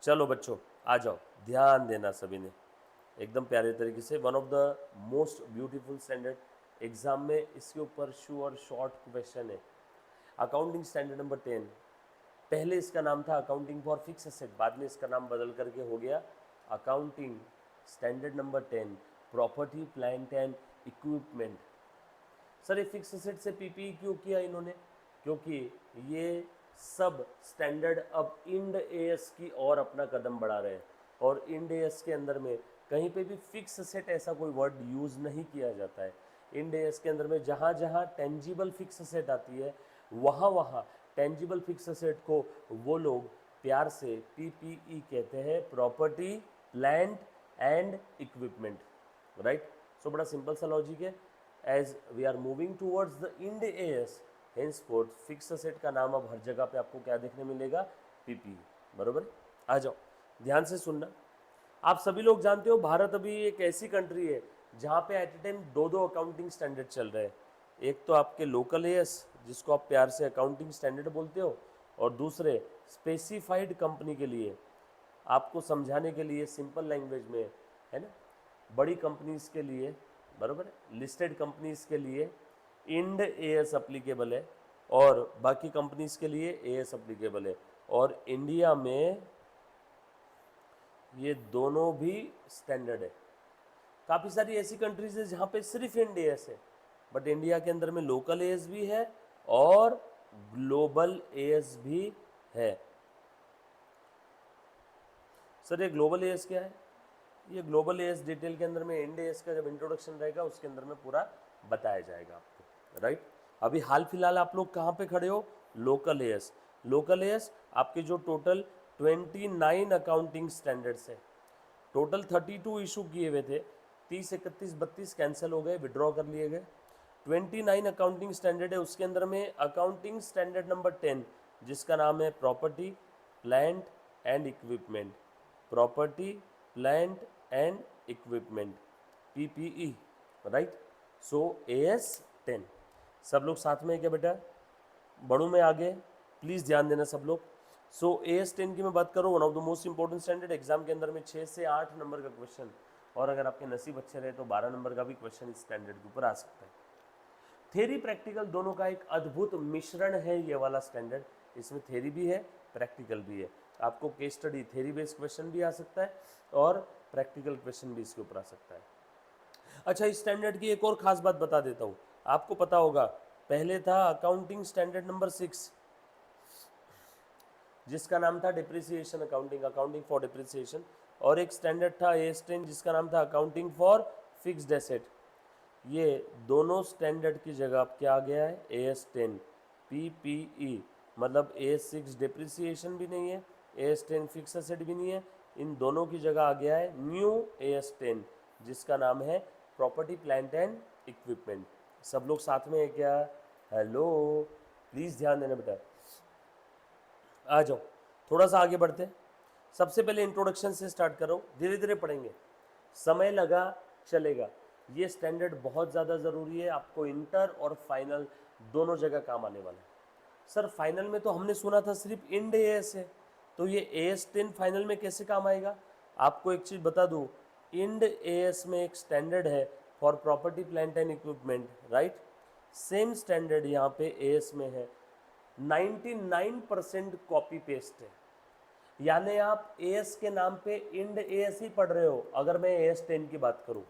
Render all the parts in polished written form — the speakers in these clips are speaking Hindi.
चलो बच्चों आ जाओ, ध्यान देना सभी ने एकदम प्यारे तरीके से। One of the most beautiful standard exam में इसके ऊपर श्योर शॉर्ट क्वेश्चन है। अकाउंटिंग स्टैंडर्ड नंबर 10, पहले इसका नाम था अकाउंटिंग फॉर फिक्स एसेट, बाद में इसका नाम बदल करके हो गया accounting standard number 10 property plant and equipment. Sir ये फिक्स एसेट से पीपीई क्यों किया इन्होंने? क्योंकि ये सब स्टैंडर्ड अब इंड एएस की ओर अपना कदम बढ़ा रहे हैं, और इंड एएस के अंदर में कहीं पे भी फिक्स एसेट ऐसा कोई वर्ड यूज़ नहीं किया जाता है। इंड एएस के अंदर में जहाँ जहाँ टेंजिबल फिक्स एसेट आती है वहाँ वहाँ टेंजिबल फिक्स एसेट को वो लोग प्यार से पीपीई कहते हैं, property plant and equipment, right. So बड़ा सिंपल सा लॉजिक है। As we are moving towards the Ind AS, henceforth fix asset का नाम अब हर जगह पे आपको क्या देखने मिलेगा? पीपीई, बरोबर। आ जाओ ध्यान से सुनना। आप सभी लोग जानते हो भारत अभी एक ऐसी कंट्री है जहाँ पे एट ए टाइम दो दो अकाउंटिंग स्टैंडर्ड चल रहे हैं। एक तो आपके लोकल एएस जिसको आप प्यार से अकाउंटिंग स्टैंडर्ड बोलते हो, और दूसरे स्पेसिफाइड कंपनी के लिए, आपको समझाने के लिए सिंपल लैंग्वेज में, है ना, बड़ी कंपनीज के लिए, बराबर है, लिस्टेड कंपनीज के लिए इंड एएस अप्लीकेबल है, और बाकी कंपनीज के लिए एएस अप्लीकेबल है। और इंडिया में ये दोनों भी स्टैंडर्ड है। काफ़ी सारी ऐसी कंट्रीज है जहाँ पे सिर्फ इंड एएस है, बट इंडिया के अंदर में लोकल एएस भी है और ग्लोबल एएस भी है। सर ये ग्लोबल एएस क्या है? ये ग्लोबल एएस डिटेल के अंदर में इंड एएस का जब इंट्रोडक्शन रहेगा उसके अंदर में पूरा बताया जाएगा आपको, राइट। अभी हाल फिलहाल आप लोग कहाँ पे खड़े हो? Local as. लोकल एएस आपके जो टोटल 29 अकाउंटिंग स्टैंडर्ड्स है, टोटल 32 इशू किए हुए थे, 30, 31, 32 कैंसिल हो गए, विड्रॉ कर लिए गए। 29 अकाउंटिंग स्टैंडर्ड है, उसके अंदर में अकाउंटिंग स्टैंडर्ड नंबर 10 जिसका नाम है property plant and equipment, property plant and equipment, PPE, right. So as 10 सब लोग साथ में है क्या बेटा? बढ़ू में आगे, प्लीज़ ध्यान देना सब लोग। सो एएस 10 की मैं बात करूँ, one of the most important standard, exam के अंदर में 6 से 8 नंबर का क्वेश्चन, और अगर आपके नसीब अच्छे रहे तो 12 नंबर का भी क्वेश्चन इस स्टैंडर्ड के ऊपर आ सकता है। थेरी प्रैक्टिकल दोनों का एक अद्भुत मिश्रण है ये वाला स्टैंडर्ड, इसमें थेरी भी है प्रैक्टिकल भी है। आपको case study theory based question भी आ सकता है और प्रैक्टिकल क्वेश्चन भी इसके ऊपर आ सकता है। अच्छा, इस स्टैंडर्ड की एक और खास बात बता देता हूँ, आपको पता होगा पहले था अकाउंटिंग स्टैंडर्ड नंबर 6 जिसका नाम था depreciation accounting, accounting for depreciation, और एक स्टैंडर्ड था एएस 10 जिसका नाम था अकाउंटिंग फॉर फिक्स्ड एसेट। ये दोनों स्टैंडर्ड की जगह अब क्या आ गया है? एएस 10 पीपीई, मतलब एएस 6 डिप्रिसिएशन भी नहीं है, एएस 10 फिक्स एसेट भी नहीं है, इन दोनों की जगह आ गया है न्यू एएस 10 जिसका नाम है प्रॉपर्टी प्लांट एंड इक्विपमेंट। सब लोग साथ में है क्या? हेलो, प्लीज़ ध्यान देना बेटा। आ जाओ थोड़ा सा आगे बढ़ते हैं। सबसे पहले इंट्रोडक्शन से स्टार्ट करो, धीरे धीरे पढ़ेंगे, समय लगा चलेगा। ये स्टैंडर्ड बहुत ज़्यादा ज़रूरी है, आपको इंटर और फाइनल दोनों जगह काम आने वाला है। सर फाइनल में तो हमने सुना था सिर्फ इंड एएस है, तो ये एएस 10 फाइनल में कैसे काम आएगा? आपको एक चीज़ बता दूँ, इंड एएस में एक स्टैंडर्ड है for property plant and equipment, right. Same standard यहाँ पे एएस में है, 99% कॉपी पेस्ट है। यानी आप एएस के नाम पे इंड एएस ही पढ़ रहे हो अगर मैं एएस 10 की बात करूं।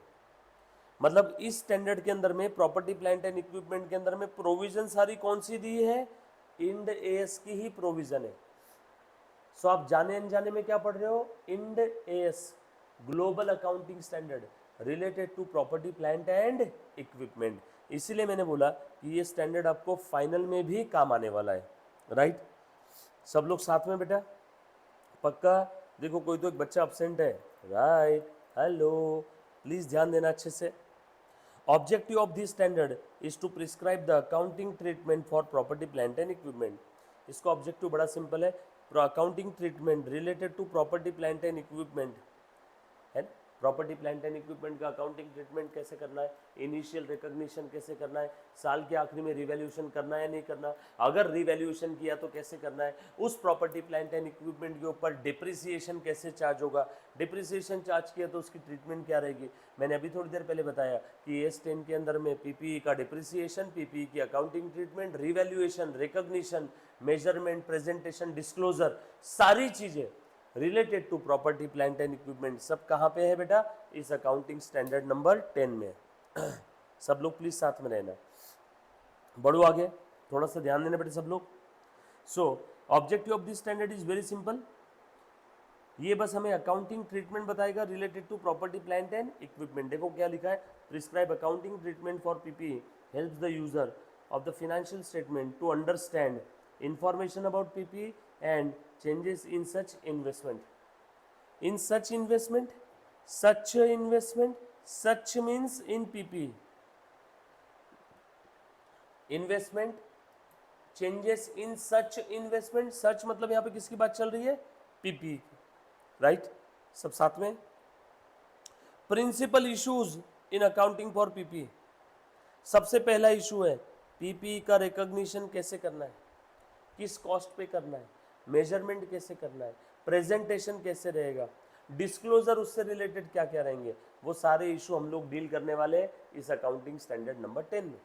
मतलब इस स्टैंडर्ड के अंदर में प्रॉपर्टी प्लांट एंड इक्विपमेंट के अंदर में प्रोविजन सारी कौन सी दी है? इंड एएस की ही प्रोविजन है। सो आप जाने अनजाने में क्या पढ़ रहे हो? Ind AS, global accounting standard related to property plant and equipment. इसीलिए मैंने बोला कि ये स्टैंडर्ड आपको फाइनल में भी काम आने वाला है, राइट। सब लोग साथ में बेटा, पक्का? देखो कोई तो एक बच्चा अपसेंट है, राइट। हेलो, प्लीज़ ध्यान देना अच्छे से। Objective of this standard is to prescribe the accounting treatment for property plant and equipment. इसका ऑब्जेक्टिव बड़ा सिंपल है, accounting treatment related to property plant and equipment है, प्रॉपर्टी प्लांट एंड इक्विपमेंट का अकाउंटिंग ट्रीटमेंट कैसे करना है, इनिशियल रिकॉग्निशन कैसे करना है, साल के आखिरी में रिवैल्यूएशन करना है नहीं करना, अगर रिवैल्यूएशन किया तो कैसे करना है, उस प्रॉपर्टी प्लांट एंड इक्विपमेंट के ऊपर डिप्रिसिएशन कैसे चार्ज होगा, डिप्रिसिएशन चार्ज किया तो उसकी ट्रीटमेंट क्या रहेगी। मैंने अभी थोड़ी देर पहले बताया कि AS10 के अंदर में पीपीई का डिप्रिसिएशन, पीपीई की accounting treatment, revaluation, recognition, measurement, presentation, disclosure, सारी चीजें related to property plant and equipment सब कहाँ पे है बेटा, इस अकाउंटिंग स्टैंडर्ड नंबर 10 में। सब लोग प्लीज साथ में रहना। बढ़ो आगे, थोड़ा सा ध्यान देना बेटा सब लोग। So objective of this standard is very simple, ये बस हमें अकाउंटिंग ट्रीटमेंट बताएगा related to property plant and equipment. देखो क्या लिखा है, prescribe accounting treatment for PPE helps the user of the financial statement to understand information about PPE and changes in such investment. In such investment, such means in PPE. Investment, changes in such investment, such मतलब यहाँ पे किसकी बात चल रही है, PPE, राइट? सब साथ में। Principal issues in accounting for PPE, सबसे पहला इशू है पीपीई का रिकॉग्निशन कैसे करना है, किस कॉस्ट पे करना है, मेजरमेंट कैसे करना है, प्रेजेंटेशन कैसे रहेगा, डिस्क्लोजर उससे रिलेटेड क्या क्या रहेंगे, वो सारे इशू हम लोग डील करने वाले हैं इस अकाउंटिंग स्टैंडर्ड नंबर 10 में।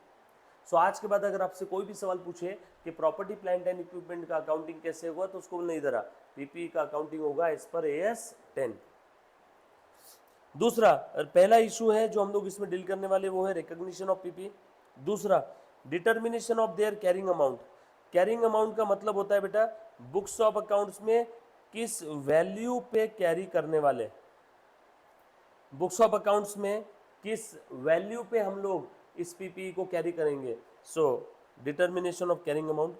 सो आज के बाद अगर आपसे कोई भी सवाल पूछे कि प्रॉपर्टी प्लांट एंड इक्विपमेंट का अकाउंटिंग कैसे होगा, तो उसको नहीं दरा, पीपीई का अकाउंटिंग होगा एज पर AS10। दूसरा, पहला इशू है जो हम लोग इसमें डील करने वाले वो है रिकॉग्निशन ऑफ पीपीई। दूसरा, determination of their carrying amount. Carrying amount का मतलब होता है बेटा बुक्स ऑफ अकाउंट्स में किस वैल्यू पे कैरी करने वाले, बुक्स ऑफ अकाउंट्स में किस वैल्यू पे हम लोग इस पीपीई को कैरी करेंगे, सो डिटर्मिनेशन ऑफ कैरिंग अमाउंट।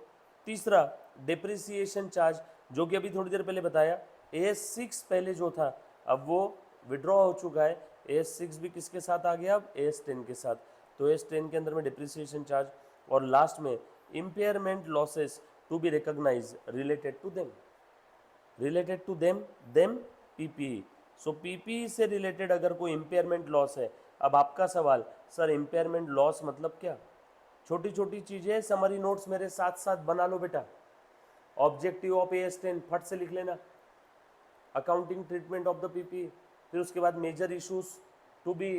तीसरा, डिप्रिसिएशन चार्ज, जो कि अभी थोड़ी देर पहले बताया, AS6 पहले जो था अब वो विड्रॉ हो चुका है, AS6 भी किसके साथ आ गया, अब AS10 के साथ, तो AS10 के अंदर में डिप्रिसिएशन चार्ज। और लास्ट में impairment losses to be recognise related to them PPE. So PPE से रिलेटेड अगर कोई इम्पेयरमेंट लॉस है, अब आपका सवाल, सर इम्पेयरमेंट लॉस मतलब क्या, छोटी छोटी चीजें, समरी नोट्स मेरे साथ साथ बना लो बेटा। ऑब्जेक्टिव ऑफ AS10 फट से लिख लेना, accounting treatment of the PPE, फिर उसके बाद major issues to be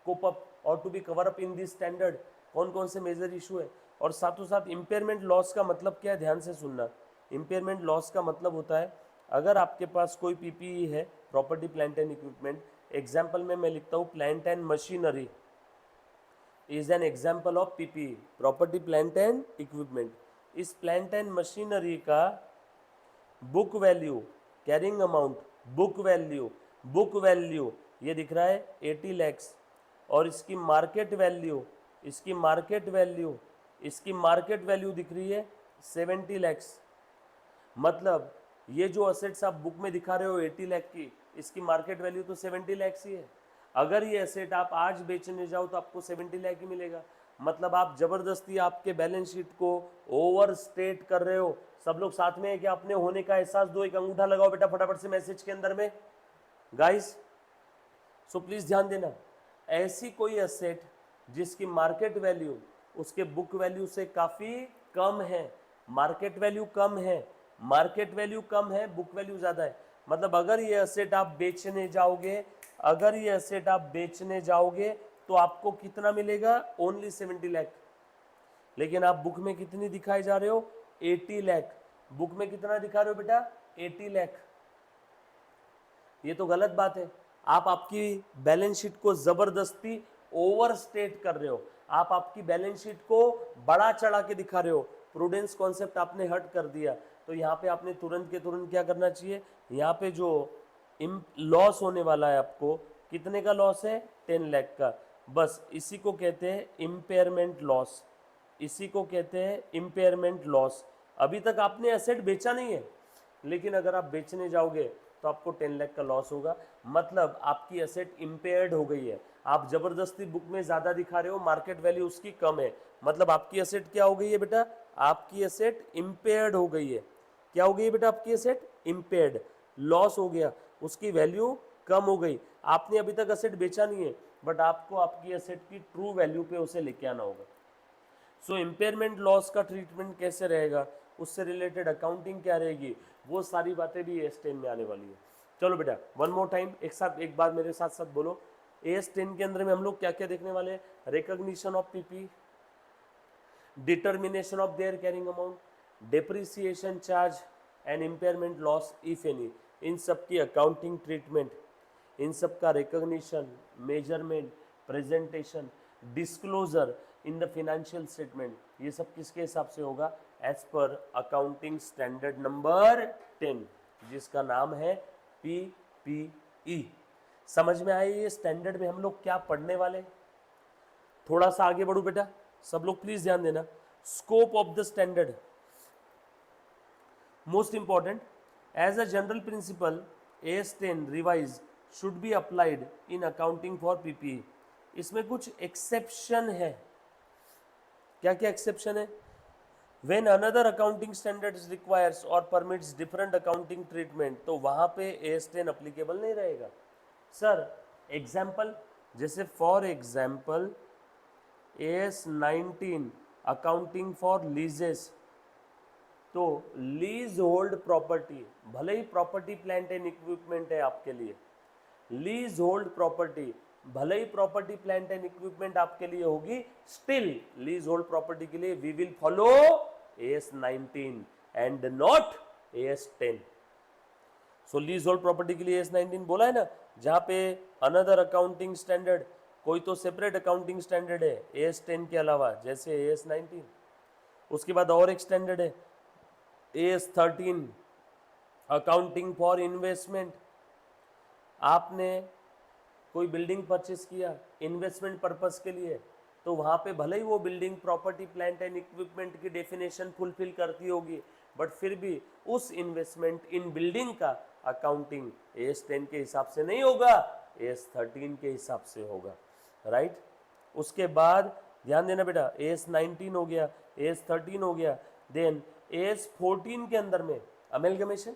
cope up और to be cover up in this standard, कौन कौन से मेजर इशू है, और साथों साथ इम्पेयरमेंट लॉस का मतलब क्या है, ध्यान से सुनना। इम्पेयरमेंट लॉस का मतलब होता है अगर आपके पास कोई पीपीई है, property plant and equipment, example में मैं लिखता हूँ plant and machinery is an example of PPE, property plant and equipment. इस प्लांट एंड मशीनरी का book value, carrying amount, book value ये दिख रहा है 80 लैक्स, और इसकी मार्केट वैल्यू दिख रही है 70 लैक्स। मतलब ये जो असेट्स आप बुक में दिखा रहे हो 80 लाख की, इसकी मार्केट वैल्यू तो 70 लैक्स ही है। अगर ये एसेट आप आज बेचने जाओ तो आपको 70 लाख ही मिलेगा। मतलब आप जबरदस्ती आपके बैलेंस शीट को ओवर स्टेट कर रहे हो। सब लोग साथ में है कि अपने होने का एहसास दो, एक अंगूठा लगाओ बेटा फटाफट से मैसेज के अंदर में गाइस। सो प्लीज ध्यान देना, ऐसी कोई एसेट जिसकी मार्केट वैल्यू उसके बुक वैल्यू से काफी कम है, मार्केट वैल्यू कम है, बुक वैल्यू ज्यादा है, मतलब अगर ये एसेट आप बेचने जाओगे तो आपको कितना मिलेगा, ओनली 70 लाख। लेकिन आप बुक में कितनी दिखाए जा रहे हो, 80 लाख। बुक में कितना दिखा रहे हो बेटा, 80 लाख। ये तो गलत बात है। आप आपकी बैलेंस शीट को जबरदस्ती ओवर स्टेट कर रहे हो, आप आपकी बैलेंस शीट को बड़ा चढ़ा के दिखा रहे हो, प्रूडेंस कॉन्सेप्ट आपने हट कर दिया। तो यहाँ पे आपने तुरंत के तुरंत क्या करना चाहिए, यहाँ पे जो लॉस होने वाला है आपको, कितने का लॉस है, 10 लाख का, बस इसी को कहते हैं इम्पेयरमेंट लॉस। अभी तक आपने एसेट बेचा नहीं है, लेकिन अगर आप बेचने जाओगे तो आपको 10 लाख का लॉस होगा। मतलब आपकी एसेट इम्पेयर्ड हो गई है, आप जबरदस्ती बुक में ज्यादा दिखा रहे हो, मार्केट वैल्यू उसकी कम है, मतलब आपकी एसेट क्या हो गई है बेटा, आपकी एसेट इम्पेयर्ड हो गई है। क्या हो गई है बेटा, आपकी एसेट इम्पेयर्ड, लॉस हो गया, उसकी वैल्यू कम हो गई, आपने अभी तक असेट बेचा नहीं है, बट आपको आपकी असेट की ट्रू वैल्यू पे उसे लेके आना होगा। सो इम्पेयरमेंट लॉस का ट्रीटमेंट कैसे रहेगा, उससे रिलेटेड अकाउंटिंग क्या रहेगी, वो सारी बातें भी AS10 में आने वाली है। चलो बेटा वन मोर टाइम, एक बार मेरे साथ साथ बोलो। AS10 के अंदर में हम लोग क्या क्या देखने वाले हैं? Recognition of PP, determination of their carrying amount, depreciation charge and impairment loss if any, इन सब की अकाउंटिंग ट्रीटमेंट, इन सब का recognition, measurement, presentation, disclosure in the financial statement, ये सब किसके हिसाब से होगा? As per accounting standard number 10, जिसका नाम है PPE। समझ में आया ये स्टैंडर्ड में हम लोग क्या पढ़ने वाले? थोड़ा सा आगे बढ़ो बेटा, सब लोग प्लीज ध्यान देना। Scope of the standard, most important, as a general principle AS10 revised should be applied in accounting for PPE। इसमें कुछ एक्सेप्शन है। क्या क्या एक्सेप्शन है? When another accounting standards requires or permits different accounting treatment, तो वहां पे AS10 applicable नहीं रहेगा। सर एग्जाम्पल, जैसे for example AS19 accounting for leases, तो लीज होल्ड प्रॉपर्टी, भले ही प्रॉपर्टी प्लांट एंड इक्विपमेंट है आपके लिए, लीज होल्ड प्रॉपर्टी, भले ही प्रॉपर्टी प्लांट एंड इक्विपमेंट आपके लिए होगी, स्टिल लीज होल्ड प्रॉपर्टी के लिए we will follow AS19 and not AS10। So leasehold property के लिए AS19 बोला है ना, जहां पे अनदर अकाउंटिंग स्टैंडर्ड, कोई तो सेपरेट अकाउंटिंग स्टैंडर्ड है AS10 के अलावा, जैसे AS19। उसके बाद और एक स्टैंडर्ड है AS13 अकाउंटिंग फॉर इन्वेस्टमेंट। आपने कोई बिल्डिंग परचेस किया इन्वेस्टमेंट पर्पस के लिए, तो वहां पे भले ही वो building property plant and equipment की डेफिनेशन फुलफिल करती होगी, बट फिर भी उस इन्वेस्टमेंट इन बिल्डिंग का अकाउंटिंग AS10 के हिसाब से नहीं होगा, AS13 के हिसाब से होगा, राइट। उसके बाद ध्यान देना बेटा, AS19 हो गया, AS13 हो गया, देन AS14 के अंदर में अमेलगमेशन।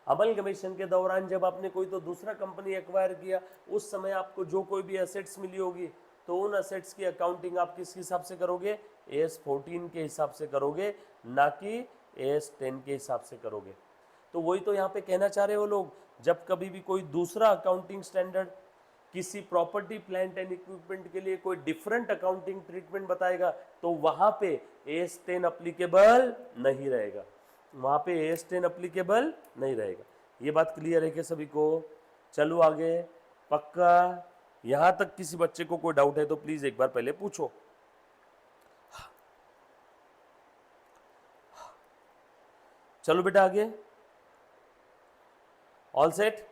अमलगमेशन के दौरान जब आपने कोई तो दूसरा कंपनी एक्वायर किया, उस समय आपको जो कोई भी एसेट्स मिली होगी, तो उन एसेट्स की अकाउंटिंग आप किस हिसाब से करोगे? AS14 के हिसाब से करोगे, ना कि AS10 के हिसाब से करोगे। तो वही तो यहाँ पे कहना चाह रहे हो लोग, जब कभी भी कोई दूसरा अकाउंटिंग स्टैंडर्ड किसी प्रॉपर्टी प्लांट एंड इक्विपमेंट के लिए कोई डिफरेंट अकाउंटिंग ट्रीटमेंट बताएगा, तो वहां पे AS10 अप्लीकेबल नहीं रहेगा, वहां पे AS10 अप्लीकेबल नहीं रहेगा। ये बात क्लियर है कि सभी को? चलो आगे, पक्का? यहां तक किसी बच्चे को कोई डाउट है तो प्लीज एक बार पहले पूछो। चलो बेटा आगे, ऑल सेट,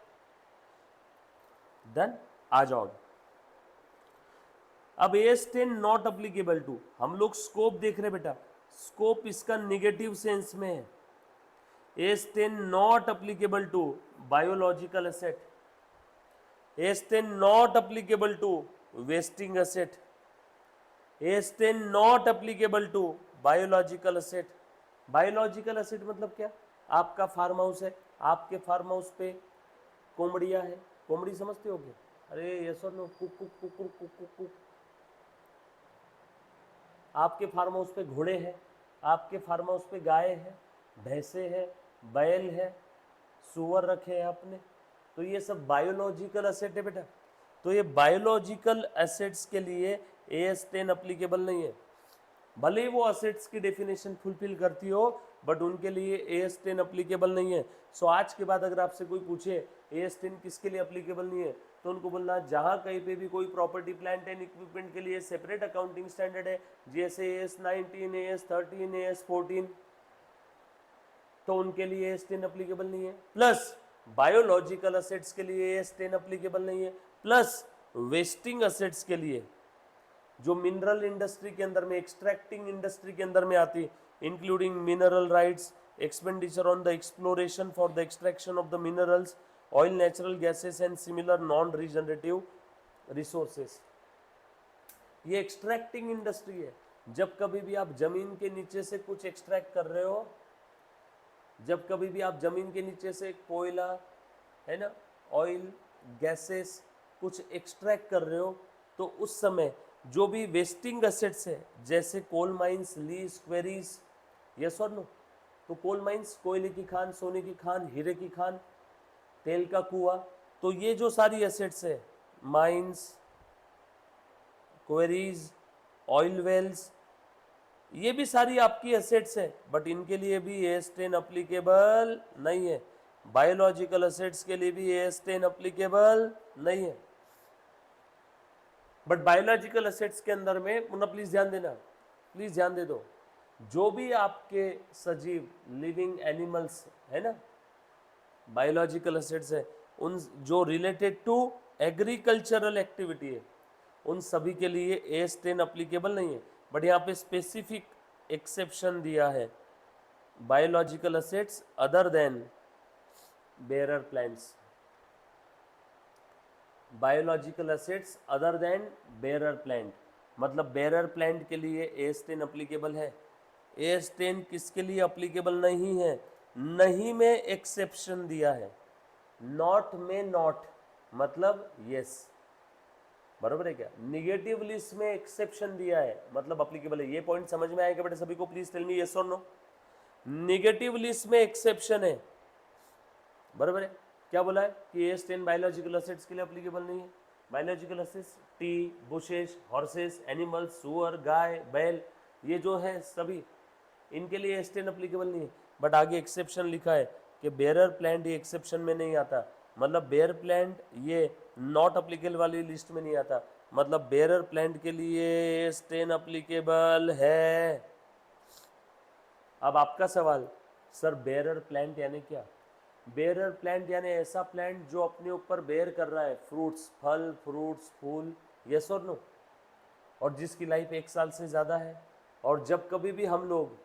डन, आ जाओ। अब AS10 नॉट अप्लीकेबल टू, हम लोग स्कोप देख रहे बेटा, स्कोप इसका निगेटिव सेंस में है। AS10 not applicable to biological asset, AS10 not applicable to wasting asset, AS10 not applicable to biological asset. Biological asset मतलब क्या? आपका फार्म हाउस है, आपके फार्म हाउस पे कोमड़िया है, कोमड़ी समझते हो क्या? अरे यस और नो, कुक कुक कुक कुक कुक कुक कुक। आपके फार्म हाउस पे घोड़े हैं, आपके फार्म हाउस पे गाय है, भैंसे है, बैल है, सुअर रखे हैं आपने, तो ये सब बायोलॉजिकल एसेट है बेटा। तो ये बायोलॉजिकल एसेट्स के लिए AS10 अप्लीकेबल नहीं है, भले ही वो एसेट्स की डेफिनेशन फुलफिल करती हो, बट उनके लिए AS10 अप्लीकेबल नहीं है। सो आज के बाद अगर आपसे कोई पूछे AS10 किसके लिए अप्लीकेबल नहीं है, तो उनको बोलना जहां कहीं पे भी कोई प्रॉपर्टी प्लांट एंड इक्विपमेंट के लिए सेपरेट अकाउंटिंग स्टैंडर्ड है, जैसे AS19, AS13, AS14, तो उनके लिए AS10 अप्लीकेबल नहीं है। प्लस बायोलॉजिकल एसेट्स के लिए AS10 अप्लीकेबल नहीं है, प्लस वेस्टिंग एसेट्स के लिए, जो मिनरल इंडस्ट्री के अंदर में, एक्सट्रैक्टिंग इंडस्ट्री के अंदर में आती, including mineral rights, expenditure on the exploration for the extraction of the minerals, oil, natural gases and similar non regenerative resources. ये एक्सट्रैक्टिंग इंडस्ट्री है। जब कभी भी आप जमीन के नीचे से कुछ एक्सट्रैक्ट कर रहे हो, जब कभी भी आप जमीन के नीचे से कोयला है ना, ऑयल, गैसेस कुछ एक्सट्रैक्ट कर रहे हो, तो उस समय जो भी वेस्टिंग एसेट्स है जैसे coal mines, lease, quarries, yes और नो, तो कोल माइंस कोयले की खान, सोने की खान, हीरे की खान, तेल का कुआं, तो ये जो सारी एसेट्स है, माइंस, क्वेरीज, ऑयल वेल्स, ये भी सारी आपकी एसेट्स है, बट इनके लिए भी AS10 अप्लीकेबल नहीं है। बायोलॉजिकल एसेट्स के लिए भी AS10 अप्लीकेबल नहीं है। बट बायोलॉजिकल एसेट्स के अंदर में मुन्ना प्लीज ध्यान देना, प्लीज ध्यान दे दो, जो भी आपके सजीव लिविंग एनिमल्स है ना, बायोलॉजिकल एसेट्स है, उन जो रिलेटेड टू एग्रीकल्चरल एक्टिविटी है, उन सभी के लिए AS10 अप्लीकेबल नहीं है। बट यहाँ पे स्पेसिफिक एक्सेप्शन दिया है, biological assets other than bearer plants, biological assets other than bearer plant, मतलब बेरर प्लांट के लिए AS10 अप्लीकेबल है। AS10 किसके लिए अप्लीकेबल नहीं है? नहीं में एक्सेप्शन दिया है, नॉट में नॉट, मतलब यस, बरोबर है क्या? निगेटिव लिस्ट में एक्सेप्शन दिया है, मतलब अप्लीकेबल है। ये पॉइंट समझ में आएगा बेटा सभी को? प्लीज टेल मी यस और नो। निगेटिव लिस्ट में एक्सेप्शन है, बरोबर है। क्या बोला है कि AS10 बायोलॉजिकल एसेट्स के लिए अप्लीकेबल नहीं है। Biological assets T, bushes, horses, animals, सुअर, गाय, बैल, ये जो है सभी, इनके लिए AS10 अप्लीकेबल नहीं है। बट आगे एक्सेप्शन लिखा है कि बेरर प्लांट ये एक्सेप्शन में नहीं आता, मतलब बेयर प्लांट ये नॉट अप्लीकेबल वाली लिस्ट में नहीं आता, मतलब बेरर प्लांट के लिए AS10 अप्लीकेबल है। अब आपका सवाल, सर बेरर प्लांट यानी क्या? बेरर प्लांट यानी ऐसा प्लांट जो अपने ऊपर बेयर कर रहा है फ्रूट्स, फल, फ्रूट्स, फूल, यस और नो, और जिसकी लाइफ 1 साल से ज़्यादा है। और जब कभी भी हम लोग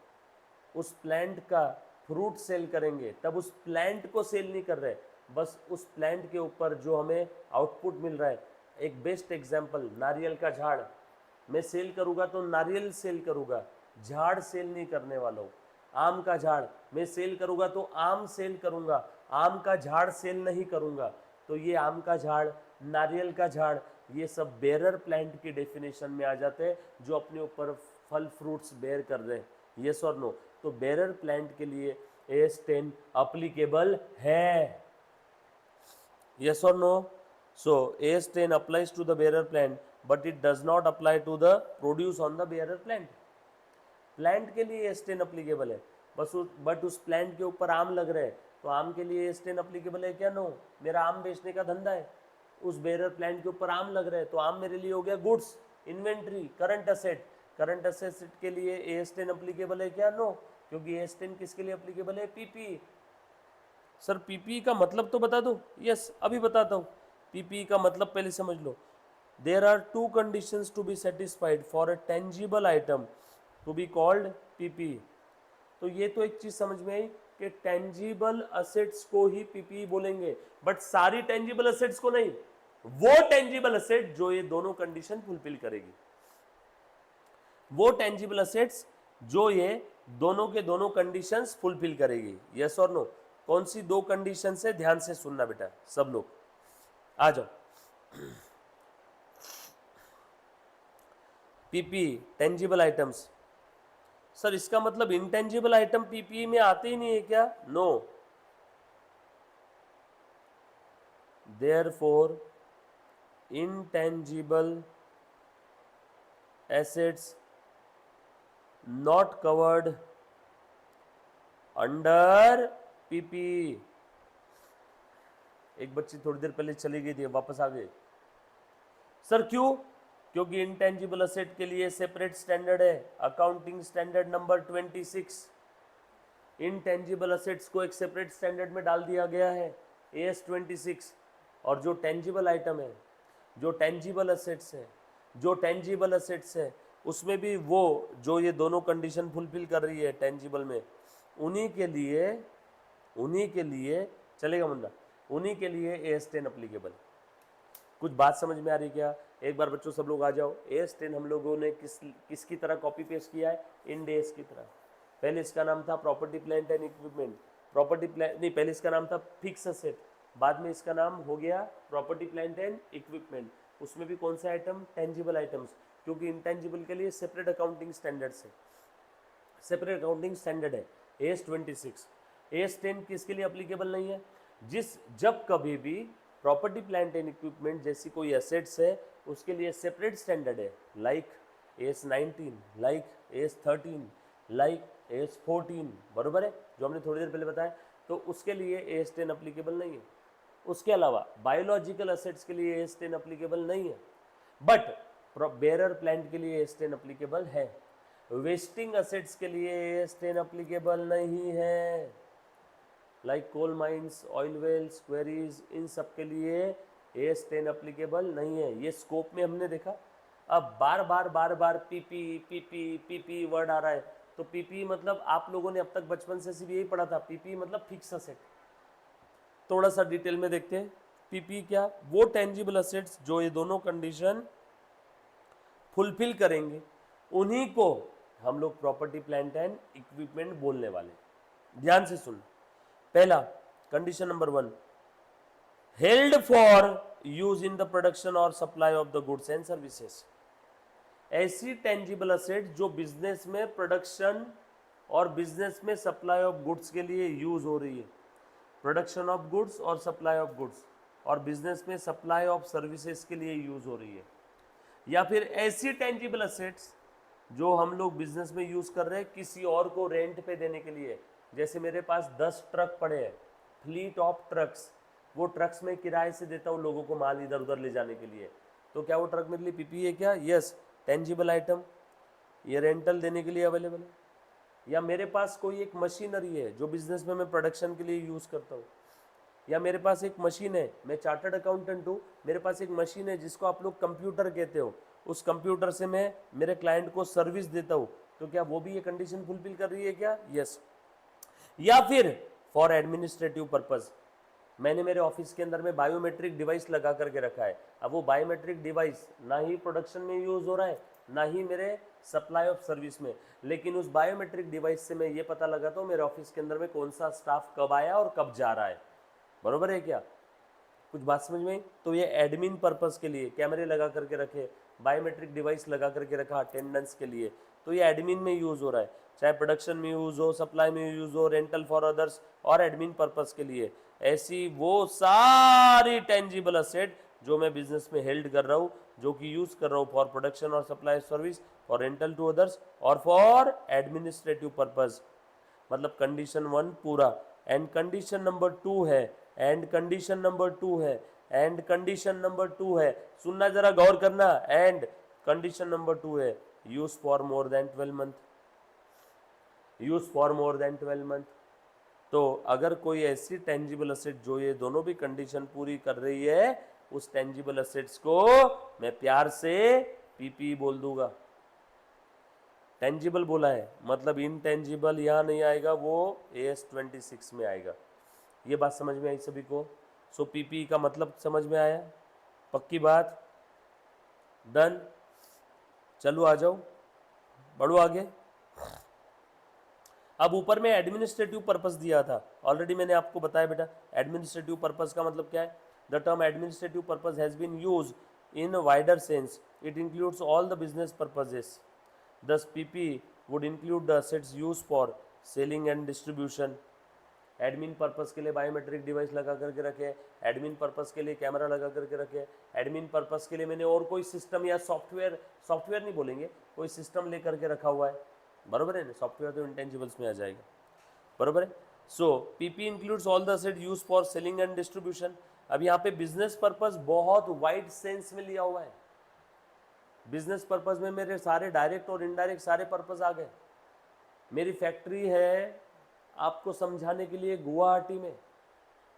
उस प्लांट का फ्रूट सेल करेंगे, तब उस प्लांट को सेल नहीं कर रहे, बस उस प्लांट के ऊपर जो हमें आउटपुट मिल रहा है। एक बेस्ट एग्जांपल, नारियल का झाड़, मैं सेल करूँगा तो नारियल सेल करूँगा, झाड़ सेल नहीं करने वाला हूँ। आम का झाड़ मैं सेल करूँगा तो आम सेल करूँगा, आम का झाड़ सेल नहीं करूँगा। तो ये आम का झाड़, नारियल का झाड़, ये सब बेरर प्लांट की डेफिनेशन में आ जाते हैं, जो अपने ऊपर फल फ्रूट्स बेयर कर रहे हैं, यस और नो। तो बेरर प्लांट के लिए AS10 अप्लीकेबल है, yes or no? So AS10 applies to the bearer plant, but it does not apply to the produce on the bearer plant. Plant के लिए AS10 अप्लीकेबल है, बट उस प्लांट के ऊपर आम लग रहे हैं, तो आम के लिए AS10 अप्लीकेबल है क्या? नो, मेरा आम बेचने का धंधा है, उस बेरर प्लांट के ऊपर आम लग रहे हैं, तो आम मेरे लिए हो गया goods, inventory, current asset. Current asset के लिए AS10 अप्लीकेबल है क्या? नो, क्योंकि AS10 किसके लिए अप्लीकेबल है? PPE। सर PPE का मतलब तो बता दो। यस, अभी बताता हूँ। PPE का मतलब पहले समझ लो। There are 2 conditions to be satisfied for a tangible item to be called PPE। तो ये तो एक चीज समझ में आई कि टेंजिबल असेट्स को ही PPE बोलेंगे, बट सारी टेंजिबल असेट्स को नहीं, वो टेंजिबल असेट जो ये दोनों कंडीशन फुलफिल करेगी, वो टेंजिबल असेट्स जो ये दोनों के दोनों कंडीशंस फुलफिल करेगी, यस और नो। कौन सी 2 कंडीशन है? ध्यान से सुनना बेटा सब लोग, आ जाओ। PPE tangible items. सर इसका मतलब इंटेंजिबल आइटम PPE में आते ही नहीं है क्या? No, therefore intangible assets not covered under PPE। एक बच्ची थोड़ी देर पहले चली गई थी, वापस आ गई। सर क्यों? क्योंकि इंटेंजिबल असेट के लिए सेपरेट स्टैंडर्ड है, accounting standard number 26। Intangible assets को एक सेपरेट स्टैंडर्ड में डाल दिया गया है, AS26। और जो टेंजिबल आइटम है, जो टेंजिबल असेट्स है, जो टेंजिबल असेट्स है, उसमें भी वो जो ये दोनों कंडीशन फुलफिल कर रही है टेंजिबल में, उन्हीं के लिए चलेगा मुन्ना, उन्हीं के लिए AS10 अप्लीकेबल। कुछ बात समझ में आ रही क्या? एक बार बच्चों सब लोग आ जाओ। AS10 हम लोगों ने किसकी तरह कॉपी पेस्ट किया है? इंड AS की तरह। पहले इसका नाम था property plant and equipment, property plant नहीं, पहले इसका नाम था फिक्स असेट, बाद में इसका नाम हो गया प्रॉपर्टी प्लांट एंड इक्विपमेंट। उसमें भी कौन सा आइटम, टेंजिबल आइटम्स, क्योंकि इंटेंजिबल के लिए सेपरेट अकाउंटिंग स्टैंडर्ड्स है, सेपरेट अकाउंटिंग स्टैंडर्ड है AS 26। AS 10 किसके लिए अप्लीकेबल नहीं है, जब कभी भी प्रॉपर्टी प्लांट एंड इक्विपमेंट जैसी कोई एसेट्स है उसके लिए सेपरेट स्टैंडर्ड है, like AS 19, like AS 13, like AS 14, बरोबर है, जो हमने थोड़ी देर पहले बताया। तो उसके लिए AS 10 अप्लीकेबल नहीं है। उसके अलावा बायोलॉजिकल असेट्स के लिए AS 10 अप्लीकेबल नहीं है, बट बेरर प्लांट के लिए AS 10 अप्लीकेबल है। वेस्टिंग असेट्स के लिए AS 10 अप्लीकेबल नहीं है, like coal mines, oil wells, quarries, इन सब के लिए AS 10 अप्लीकेबल नहीं है। ये स्कोप में हमने देखा। अब बार बार पीपी पीपी पीपी वर्ड आ रहा है, तो पीपी मतलब आप लोगों ने अब तक बचपन से सिर्फ यही पढ़ा था, पीपी मतलब फिक्स असेट। थोड़ा सा डिटेल में देखते हैं। पीपी क्या, वो टेंजिबल असेट्स जो ये दोनों कंडीशन फुलफिल करेंगे उन्हीं को हम लोग प्रॉपर्टी प्लांट एंड इक्विपमेंट बोलने वाले। ध्यान से सुन, पहला condition number 1, held for use in the production और supply of the goods and services. ऐसी टेंजिबल असेट जो बिजनेस में प्रोडक्शन और बिजनेस में सप्लाई ऑफ गुड्स के लिए यूज हो रही है, प्रोडक्शन ऑफ गुड्स और सप्लाई ऑफ गुड्स, और बिजनेस में सप्लाई ऑफ सर्विसेज के लिए यूज हो रही है। या फिर ऐसी टेंजिबल असेट्स जो हम लोग बिजनेस में यूज कर रहे हैं किसी और को रेंट पे देने के लिए, जैसे मेरे पास 10 ट्रक पड़े हैं, फ्लीट ऑफ ट्रक्स, वो ट्रक्स में किराए से देता हूँ लोगों को माल इधर उधर ले जाने के लिए, तो क्या वो ट्रक मेरे लिए पीपी है क्या? यस, टेंजिबल आइटम, ये रेंटल देने के लिए अवेलेबल है। या मेरे पास कोई एक मशीनरी है जो बिजनेस में मैं प्रोडक्शन के लिए यूज करता हूँ, या मेरे पास एक मशीन है, मैं चार्टर्ड अकाउंटेंट हूँ, मेरे पास एक मशीन है जिसको आप लोग कंप्यूटर कहते हो, उस कंप्यूटर से मैं मेरे क्लाइंट को सर्विस देता हूँ, तो क्या वो भी ये कंडीशन फुलफिल कर रही है क्या? यस। या फिर फॉर एडमिनिस्ट्रेटिव पर्पज, मैंने मेरे ऑफिस के अंदर में बायोमेट्रिक डिवाइस लगा करके रखा है। अब वो बायोमेट्रिक डिवाइस ना ही प्रोडक्शन में यूज हो रहा है ना ही मेरे सप्लाई ऑफ सर्विस में, लेकिन उस बायोमेट्रिक डिवाइस से मैं ये पता लगाता हूँ मेरे ऑफिस के अंदर में कौन सा स्टाफ कब आया और कब जा रहा है। बरोबर है क्या? कुछ बात समझ में? तो ये एडमिन पर्पस के लिए कैमरे लगा करके रखे, बायोमेट्रिक डिवाइस लगा करके रखा अटेंडेंस के लिए, तो ये एडमिन में यूज हो रहा है, चाहे प्रोडक्शन में यूज हो, सप्लाई में यूज हो, रेंटल फॉर अदर्स और एडमिन पर्पस के लिए। ऐसी वो सारी टेंजिबल असेट जो मैं बिजनेस में हेल्ड कर रहा हूँ, जो कि यूज कर रहा हूँ फॉर प्रोडक्शन और supply service, for rental to others और फॉर एडमिनिस्ट्रेटिव पर्पज, मतलब कंडीशन 1 पूरा। एंड कंडीशन नंबर 2 है, एंड कंडीशन नंबर 2 है, एंड कंडीशन नंबर 2 है, सुनना जरा गौर करना। एंड कंडीशन नंबर 2 है, use for more than 12 month, use for more than 12 month. तो अगर कोई ऐसी टेंजिबल असेट जो ये दोनों भी कंडीशन पूरी कर रही है, उस टेंजिबल असेट्स को मैं प्यार से पीपी बोल दूंगा। टेंजिबल बोला है मतलब इनटेंजिबल यहाँ नहीं आएगा, वो AS 26 में आएगा। ये बात समझ में आई सभी को? सो पीपी का मतलब समझ में आया? पक्की बात? डन। चलो आ जाओ, बढ़ो आगे। अब ऊपर में एडमिनिस्ट्रेटिव पर्पस दिया था, ऑलरेडी मैंने आपको बताया बेटा एडमिनिस्ट्रेटिव पर्पस का मतलब क्या है। The term administrative purpose has been used in wider sense, it includes all the business purposes. Thus, PP would include the assets used for selling and distribution. Admin purpose के लिए बायोमेट्रिक डिवाइस लगा करके रखे, एडमिन पर्पस के लिए कैमरा लगा करके रखे, एडमिन पर्पस के लिए मैंने और कोई सिस्टम या सॉफ्टवेयर, सॉफ्टवेयर नहीं बोलेंगे, कोई सिस्टम लेकर के रखा हुआ है। बरोबर है ना? सॉफ्टवेयर तो इंटेंजिबल्स में आ जाएगा। बरोबर है? So PP includes all the asset use for selling and distribution. अब यहाँ पे बिजनेस पर्पस बहुत वाइड सेंस में लिया हुआ है। बिजनेस पर्पस में मेरे सारे डायरेक्ट और इनडायरेक्ट सारे पर्पस आ गए। मेरी फैक्ट्री है आपको समझाने के लिए गुवाहाटी में,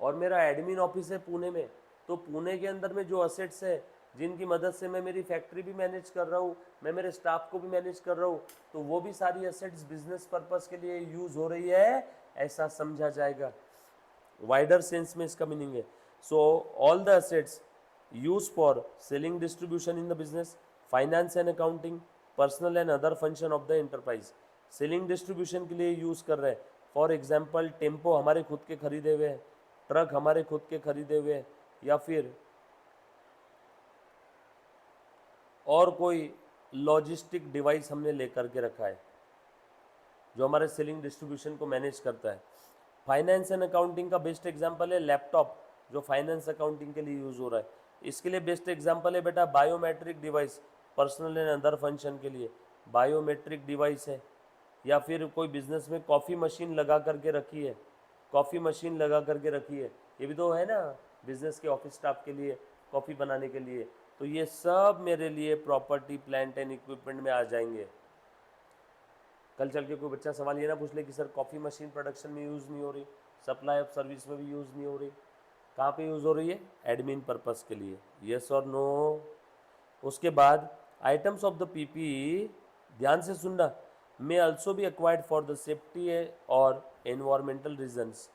और मेरा एडमिन ऑफिस है पुणे में, तो पुणे के अंदर में जो असेट्स है जिनकी मदद से मैं मेरी फैक्ट्री भी मैनेज कर रहा हूँ, मैं मेरे स्टाफ को भी मैनेज कर रहा हूँ, तो वो भी सारी असेट्स बिजनेस पर्पस के लिए यूज हो रही है, ऐसा समझा जाएगा। वाइडर सेंस में इसका मीनिंग है। So all the assets use for selling distribution in the business, finance and accounting, personal and other function of the enterprise. Selling distribution के लिए यूज कर रहे हैं, फॉर एग्जाम्पल टेम्पो हमारे खुद के खरीदे हुए हैं, ट्रक हमारे खुद के खरीदे हुए, या फिर और कोई लॉजिस्टिक डिवाइस हमने लेकर के रखा है जो हमारे सेलिंग डिस्ट्रीब्यूशन को मैनेज करता है। फाइनेंस एंड अकाउंटिंग का बेस्ट एग्जांपल है लैपटॉप, जो फाइनेंस अकाउंटिंग के लिए यूज़ हो रहा है। इसके लिए बेस्ट एग्जांपल है बेटा biometric device, personal and other function के लिए बायोमेट्रिक डिवाइस है। या फिर कोई बिजनेस में कॉफ़ी मशीन लगा करके रखी है, कॉफ़ी मशीन लगा करके रखी है, ये भी तो है ना बिजनेस के ऑफिस स्टाफ के लिए कॉफ़ी बनाने के लिए। तो ये सब मेरे लिए प्रॉपर्टी प्लांट एंड इक्विपमेंट में आ जाएंगे। कल चल के कोई बच्चा सवाल ये ना पूछ ले कि सर कॉफ़ी मशीन प्रोडक्शन में यूज़ नहीं हो रही, सप्लाई ऑफ सर्विस में भी यूज़ नहीं हो रही, कहाँ पे यूज़ हो रही है? एडमिन पर्पस के लिए। यस और नो? उसके बाद आइटम्स ऑफ द पीपीई, ध्यान से सुनना, may also be acquired for the safety और एनवायरमेंटल रीजन्स।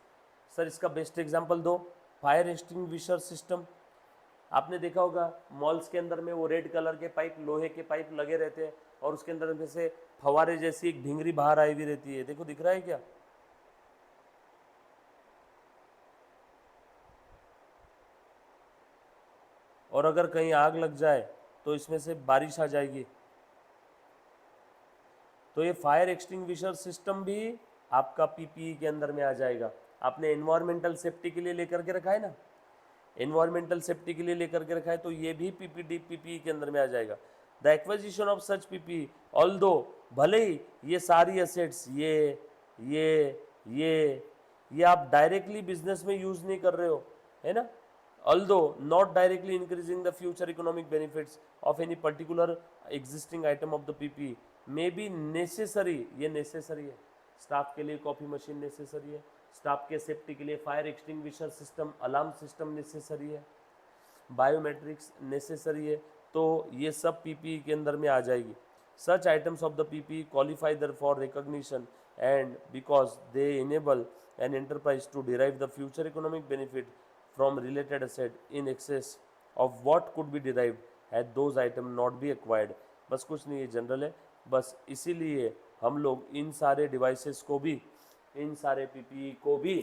सर इसका बेस्ट एग्जांपल दो। फायर एक्सटिंग्विशर सिस्टम, आपने देखा होगा मॉल्स के अंदर में वो रेड कलर के पाइप, लोहे के पाइप लगे रहते हैं और उसके अंदर में से फवारे जैसी एक ढिंगरी बाहर आई हुई रहती है, देखो दिख रहा है क्या? और अगर कहीं आग लग जाए तो इसमें से बारिश आ जाएगी। तो ये फायर एक्सटिंग्विशर सिस्टम भी आपका पीपीई के अंदर में आ जाएगा। आपने एनवायरमेंटल सेफ्टी के लिए लेकर के रखा है ना, एनवायरमेंटल सेफ्टी के लिए लेकर के रखा है, तो ये भी पीपीई के अंदर में आ जाएगा। The acquisition of such PPE, although भले ही ये सारी एसेट्स ये ये ये आप डायरेक्टली बिजनेस में यूज नहीं कर रहे हो, है ना, although not directly increasing the future economic benefits of any particular existing item of the PPE may be necessary, ये necessary है, स्टाफ के लिए कॉफ़ी मशीन नेसेसरी है, स्टाफ के सेफ्टी के लिए fire extinguisher system, alarm system necessary है, बायोमेट्रिक्स नेसेसरी है, तो ये सब पीपीई के अंदर में आ जाएगी। Such items of the PPE qualify there for recognition and because they enable an enterprise to derive the future economic benefit from related asset in excess of what could be derived had those item not be acquired। बस कुछ नहीं, ये जनरल है, बस इसीलिए हम लोग इन सारे डिवाइसेस को भी, इन सारे पीपीई को भी,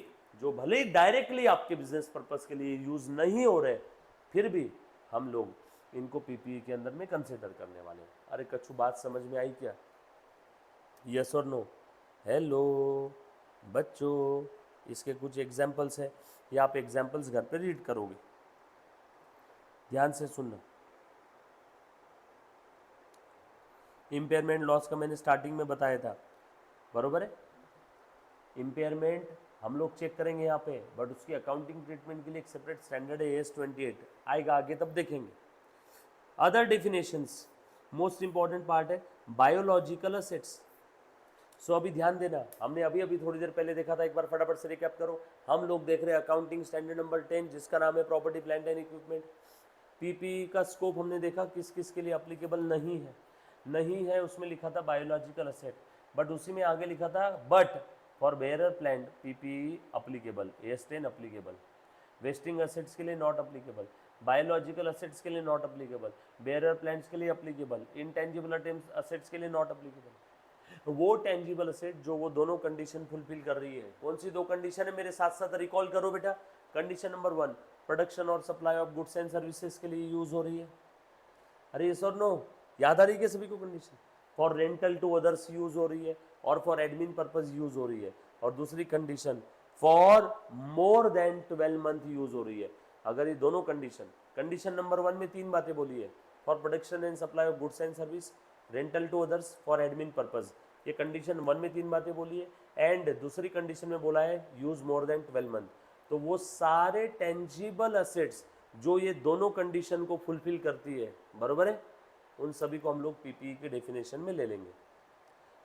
जो भले ही डायरेक्टली आपके बिजनेस पर्पस के लिए यूज नहीं हो रहे, फिर भी हम लोग इनको पीपीई के अंदर में कंसिडर करने वाले हैं। अरे कच्छू बात समझ में आई क्या? यस और नो? हेलो बच्चों, इसके कुछ एग्जाम्पल्स हैं, या आप एग्जाम्पल्स घर पे रीड करोगे, ध्यान से सुनना। इम्पेयरमेंट लॉस का मैंने स्टार्टिंग में बताया था, बरोबर है। इम्पेयरमेंट हम लोग चेक करेंगे यहाँ पे, बट उसकी अकाउंटिंग ट्रीटमेंट के लिए एक सेपरेट स्टैंडर्ड है AS 28, आएगा आगे तब देखेंगे। Other definitions, most important part है बायोलॉजिकल असेट्स। सो अभी ध्यान देना, हमने अभी अभी थोड़ी देर पहले देखा था, एक बार फटाफट से रिकैप करो। हम लोग देख रहे हैं अकाउंटिंग स्टैंडर्ड नंबर 10 जिसका नाम है property plant and equipment. PPE का स्कोप हमने देखा किस किस के लिए अप्लीकेबल नहीं है, नहीं है उसमें लिखा था बायोलॉजिकल असेट, बट उसी में आगे लिखा था but for bearer plant PPE applicable, AS 10 applicable, wasting assets के लिए नॉट अप्लीकेबल, बायोलॉजिकल असेट्स के लिए नॉट अप्लीकेबल, बेयरर प्लांट्स के लिए अप्लीकेबल, इनटेंजिबल असेट्स के लिए नॉट अप्लीकेबल। वो टेंजिबल असेट जो वो दोनों कंडीशन फुलफिल कर रही है, कौन सी दो कंडीशन है मेरे साथ साथ रिकॉल करो बेटा। कंडीशन नंबर 1, प्रोडक्शन और supply of goods and services के लिए यूज हो रही है। अरे यस और नो? याद आ रही है सभी को condition? For rental to others use हो रही है और फॉर एडमिन पर्पज यूज हो रही है। और दूसरी condition for more than 12 month use हो रही है। अगर ये दोनों कंडीशन, कंडीशन नंबर 1 में 3 बातें बोली है, for production and supply of goods and service, rental to others, for admin purpose, ये कंडीशन 1 में 3 बातें बोली है, एंड दूसरी कंडीशन में बोला है यूज मोर देन 12 मंथ। तो वो सारे टेंजिबल असेट्स जो ये दोनों कंडीशन को फुलफिल करती है, बरोबर है, उन सभी को हम लोग पीपीई के डेफिनेशन में ले लेंगे।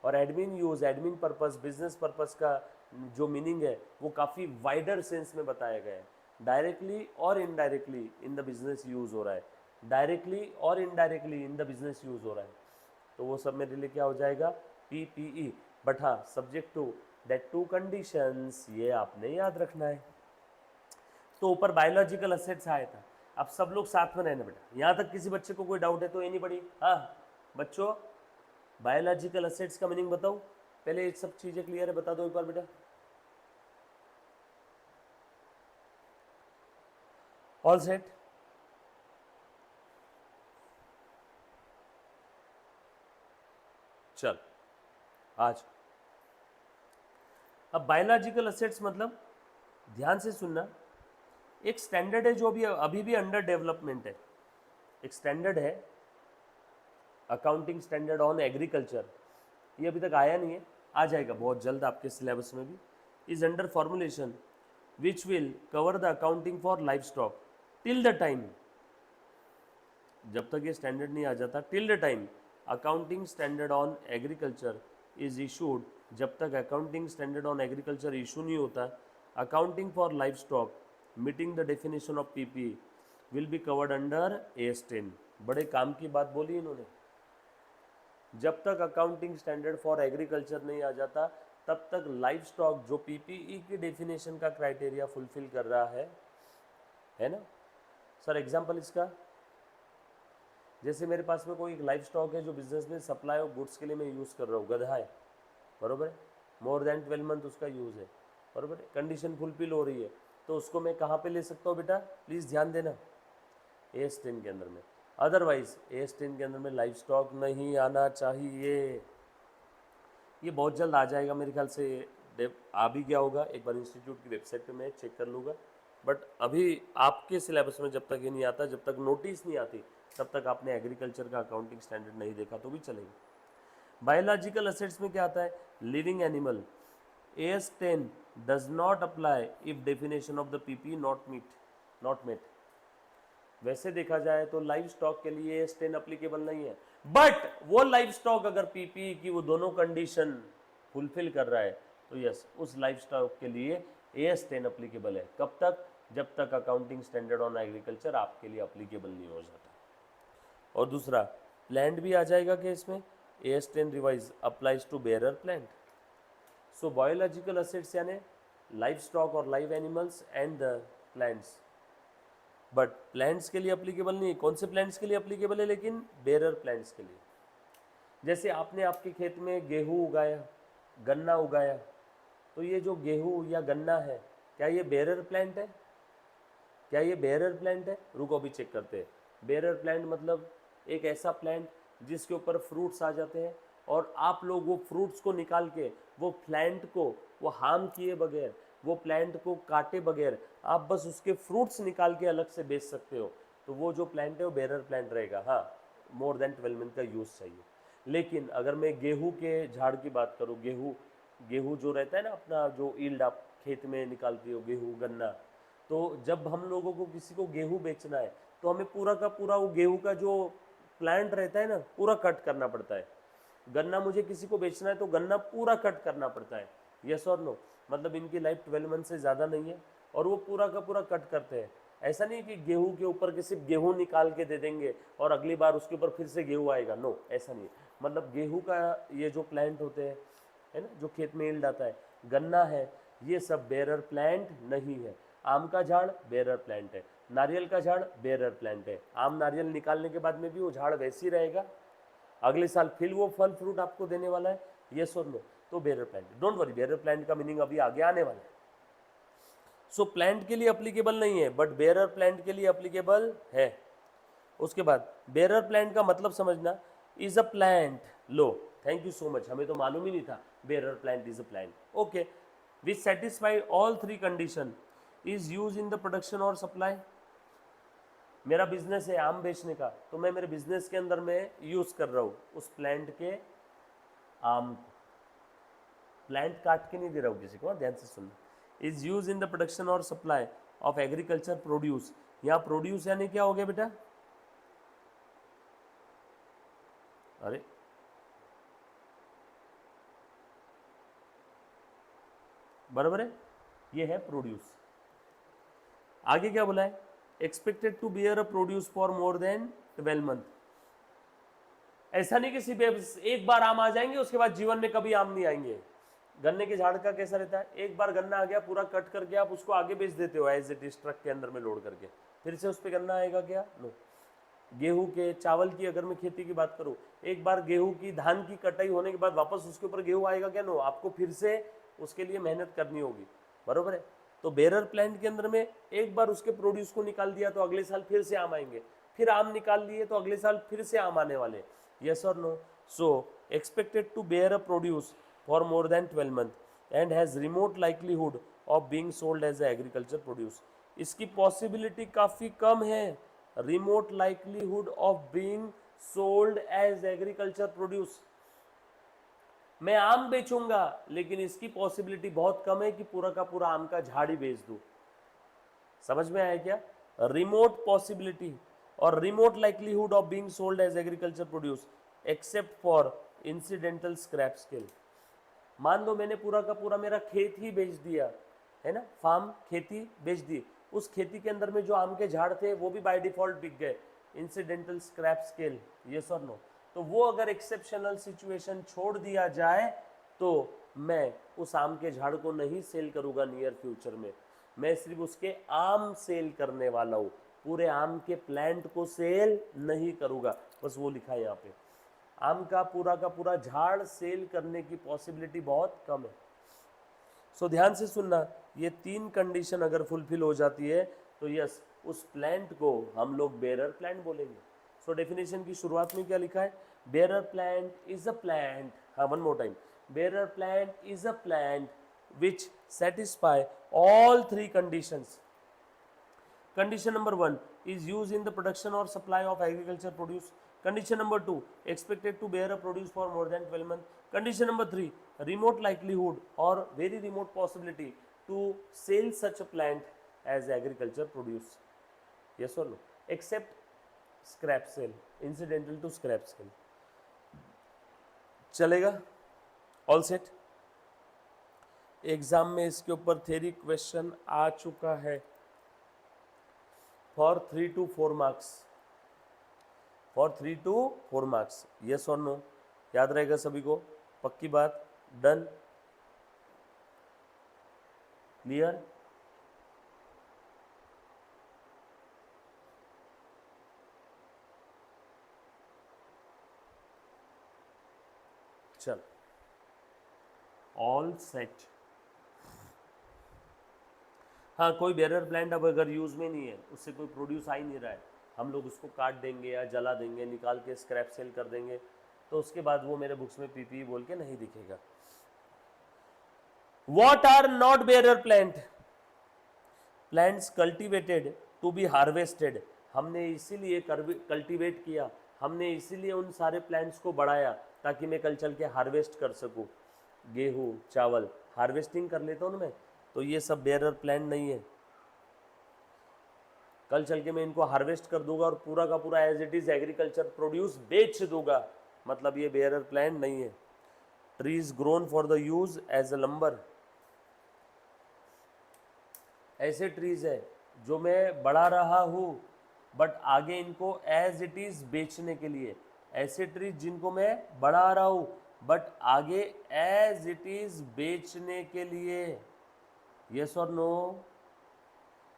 और admin use, admin purpose, business purpose का जो मीनिंग है वो काफ़ी वाइडर सेंस में बताया गया है। डायरेक्टली और indirectly in the business use हो रहा है, डायरेक्टली और indirectly in the business use हो रहा है, तो वो सब मेरे लिए क्या हो जाएगा? पीपीई। बट हाँ, सब्जेक्ट टू दैट 2 कंडीशंस, ये आपने याद रखना है। तो ऊपर बायोलॉजिकल असेट्स आया था, अब सब लोग साथ में रहना बेटा, यहाँ तक किसी बच्चे को कोई डाउट है तो ये नहीं पड़ी? हाँ बच्चों, बायोलॉजिकल असेट्स का मीनिंग बताओ, पहले ये सब चीज़ें क्लियर है, बता दो एक बार बेटा। All set. चल आज अब बायोलॉजिकल असेट्स मतलब, ध्यान से सुनना, एक स्टैंडर्ड है जो अभी भी अंडर डेवलपमेंट है। एक स्टैंडर्ड है अकाउंटिंग स्टैंडर्ड ऑन एग्रीकल्चर, ये अभी तक आया नहीं है, आ जाएगा बहुत जल्द आपके सिलेबस में भी। Is under formulation which will cover the accounting for life stock till the time, जब तक ये स्टैंडर्ड नहीं आ जाता, till the time accounting standard on agriculture is issued, जब तक accounting standard on agriculture issue नहीं होता, accounting for life stock meeting the definition of PP will be covered under AS10। बड़े काम की बात बोली इन्होंने, जब तक अकाउंटिंग स्टैंडर्ड फॉर एग्रीकल्चर नहीं आ जाता तब तक लाइफ स्टॉक जो पीपीई की डेफिनेशन का क्राइटेरिया फुलफिल कर रहा है ना सर। एग्जांपल इसका, जैसे मेरे पास में कोई एक लाइफ स्टॉक है जो बिजनेस में सप्लाई ऑफ गुड्स के लिए मैं यूज़ कर रहा हूँ, गधा है, बरोबर है, मोर देन 12 मंथ उसका यूज़ है, बरोबर है, कंडीशन फुलफिल हो रही है, तो उसको मैं कहाँ पे ले सकता हूँ बेटा, प्लीज़ ध्यान देना, AS10 के अंदर में। अदरवाइज AS10 के अंदर में लाइफ स्टॉक नहीं आना चाहिए। ये बहुत जल्द आ जाएगा मेरे ख्याल से, आ भी गया होगा, एक बार इंस्टीट्यूट की वेबसाइट पे मैं चेक कर लूँगा, बट अभी आपके सिलेबस में जब तक ये नहीं आता, जब तक नोटिस नहीं आती, तब तक आपने एग्रीकल्चर का अकाउंटिंग स्टैंडर्ड नहीं देखा तो भी चलेगा। बायोलॉजिकल असेट्स में क्या आता है, living animal, AS10 does not apply if definition of the PP not met. वैसे देखा जाए तो लाइव स्टॉक के लिए AS10 अप्लीकेबल नहीं है, बट वो लाइव स्टॉक अगर पीपी की वो दोनों कंडीशन फुलफिल कर रहा है तो यस, उस लाइव स्टॉक के लिए AS10 अप्लीकेबल है। कब तक, जब तक अकाउंटिंग स्टैंडर्ड ऑन एग्रीकल्चर आपके लिए अप्लीकेबल नहीं हो जाता। और दूसरा, प्लांट भी आ जाएगा कि इसमें AS10 revise applies to bearer plant. So biological assets यानी लाइव स्टॉक और live animals and the plants, but plants के लिए अप्लीकेबल नहीं है। कौन से प्लांट्स के लिए अप्लीकेबल है, लेकिन बेरर प्लांट्स के लिए। जैसे आपने आपके खेत में गेहूँ उगाया, गन्ना उगाया, तो ये जो गेहूँ या गन्ना है, क्या ये बेरर प्लांट है, क्या ये बेरर प्लांट है? रुको अभी चेक करते हैं। बेरर प्लांट मतलब एक ऐसा प्लांट जिसके ऊपर फ्रूट्स आ जाते हैं और आप लोग वो फ्रूट्स को निकाल के वो प्लांट को वो हार्म किए बगैर, वो प्लांट को काटे बगैर आप बस उसके फ्रूट्स निकाल के अलग से बेच सकते हो, तो वो जो प्लांट है वो बेरर प्लांट रहेगा। हाँ, मोर देन 12 मंथ का यूज़ चाहिए। लेकिन अगर मैं गेहूं के झाड़ की बात करूं, गेहूं जो रहता है ना अपना, जो ईल्ड आप खेत में निकालते हो, गेहूं गन्ना, तो जब हम लोगों को किसी को गेहूं बेचना है तो हमें पूरा का पूरा वो गेहूं का जो प्लांट रहता है ना, पूरा कट करना पड़ता है। गन्ना मुझे किसी को बेचना है तो गन्ना पूरा कट करना पड़ता है, यस और नो। मतलब इनकी लाइफ 12 मंथ से ज़्यादा नहीं है और वो पूरा का पूरा कट करते हैं। ऐसा नहीं कि गेहूं के ऊपर के सिर्फ गेहूं निकाल के दे देंगे और अगली बार उसके ऊपर फिर से गेहूं आएगा, नो, ऐसा नहीं है। मतलब गेहूं का ये जो प्लांट होते हैं, है ना, जो खेत में ईल्ड आता है, गन्ना है, ये सब बेरर प्लांट नहीं है। आम का झाड़ बेरर प्लांट है, नारियल का झाड़ बेरर प्लांट है। आम नारियल निकालने के बाद में भी वो झाड़ वैसे ही रहेगा, अगले साल फिर वो फल फ्रूट आपको देने वाला है, यस और नो। तो bearer plant, don't worry, bearer plant का मीनिंग अभी आगे आने वाला है। सो प्लांट के लिए अप्लीकेबल नहीं है, बट बेरर प्लांट के लिए अप्लीकेबल है। उसके बाद बेरर प्लांट का मतलब समझना, is a plant, low thank you so much, हमें तो मालूम ही नहीं था bearer plant is a plant, okay, which satisfy all 3 condition, is use in the production और सप्लाई। मेरा बिजनेस है आम बेचने का, तो मैं मेरे बिजनेस के अंदर में यूज कर रहा हूँ उस प्लांट के आम को, प्लांट काट के नहीं दे रहा हूँ किसी को, ध्यान से सुनना। Is use in the production और सप्लाई ऑफ एग्रीकल्चर प्रोड्यूस, यहाँ प्रोड्यूस यानी क्या हो गया बेटा, अरे बराबर है, ये है प्रोड्यूस। आगे क्या बोला है, expected to bear a produce for more than 12 month. ऐसा नहीं कि सिर्फ एक बार आम आ जाएंगे उसके बाद जीवन में कभी आम नहीं आएंगे। गन्ने के झाड़ का कैसा रहता है, एक बार गन्ना आ गया पूरा कट करके आप उसको आगे बेच देते हो एज इट इज, ट्रक के अंदर में लोड करके, फिर से उस पर गन्ना आएगा क्या, नो। गेहूं के, चावल की अगर मैं खेती की बात करूं, एक बार गेहूं की, धान की कटाई होने के बाद वापस उसके ऊपर गेहूं आएगा क्या, नो, आपको फिर से उसके लिए मेहनत करनी होगी, बरोबर है। तो बेरर प्लांट के अंदर में एक बार उसके प्रोड्यूस को निकाल दिया तो अगले साल फिर से आम आएंगे, फिर आम निकाल लिए तो अगले साल फिर से आम आने वाले, यस और no. So expected to bear a produce for more than 12 month and has remote likelihood of being sold as agriculture produce. इसकी पॉसिबिलिटी काफी कम है, remote likelihood of being sold as agriculture produce. मैं आम बेचूंगा लेकिन इसकी पॉसिबिलिटी बहुत कम है कि पूरा का पूरा आम का झाड़ ही बेच दूं। समझ में आया क्या? रिमोट पॉसिबिलिटी और remote likelihood of being sold as agriculture produce except for incidental scrap scale. मान लो मैंने पूरा का पूरा मेरा खेत ही बेच दिया है ना, फार्म खेती बेच दी, उस खेती के अंदर में जो आम के झाड़ थे वो भी बाय डिफॉल्ट बिक गए, इंसिडेंटल स्क्रैप स्केल, यस और नो। तो वो अगर एक्सेप्शनल सिचुएशन छोड़ दिया जाए तो मैं उस आम के झाड़ को नहीं सेल करूंगा नियर फ्यूचर में, मैं सिर्फ उसके आम सेल करने वाला हूँ, पूरे आम के प्लांट को सेल नहीं करूंगा। बस वो लिखा है यहाँ पे, आम का पूरा झाड़ सेल करने की पॉसिबिलिटी बहुत कम है। सो ध्यान से सुनना, ये 3 कंडीशन अगर फुलफिल हो जाती है तो यस, उस प्लांट को हम लोग बेरर प्लांट बोलेंगे। सो डेफिनेशन की शुरुआत में क्या लिखा है? Bearer plant is a plant, हाँ one more time, bearer plant is a plant which satisfy all 3 conditions. Condition number 1 is used in the production or supply of agriculture produce. Condition number 2, expected to bear a produce for more than 12 months. Condition number 3, remote likelihood or very remote possibility to sell such a plant as agriculture produce. Yes or no? Except scrap sale, incidental to scrap sale. चलेगा? All set? एग्जाम में इसके ऊपर थ्योरी क्वेश्चन आ चुका है for 3 to 4 marks, for 3 to 4 marks, yes और no, याद रहेगा सभी को? पक्की बात? डन? क्लियर? चल, ऑल सेट। हाँ, कोई बेरर प्लांट अब अगर यूज में नहीं है, उससे कोई प्रोड्यूस आ ही नहीं रहा है, हम लोग उसको काट देंगे या जला देंगे, निकाल के स्क्रैप सेल कर देंगे, तो उसके बाद वो मेरे बुक्स में पीपीई बोल के नहीं दिखेगा। What are not bearer plant? Plants cultivated to be harvested. हमने इसीलिए कल्टीवेट किया, हमने इसीलिए उन सारे प्लांट्स को बढ़ाया ताकि मैं कल चल के हार्वेस्ट कर सकूं, गेहूं चावल हार्वेस्टिंग कर लेता हूं ना मैं, तो ये सब बेरर प्लांट नहीं है। कल चल के मैं इनको हार्वेस्ट कर दूंगा और पूरा का पूरा as it is agriculture produce बेच दूंगा, मतलब ये बेरर प्लांट नहीं है। Trees grown for the use as a lumber, ऐसे ट्रीज है जो मैं बढ़ा रहा हूँ बट आगे इनको एज इट इज बेचने के लिए, ऐसे ट्रीज जिनको मैं बढ़ा रहा हूँ बट आगे एज इट इज बेचने के लिए, यस और नो?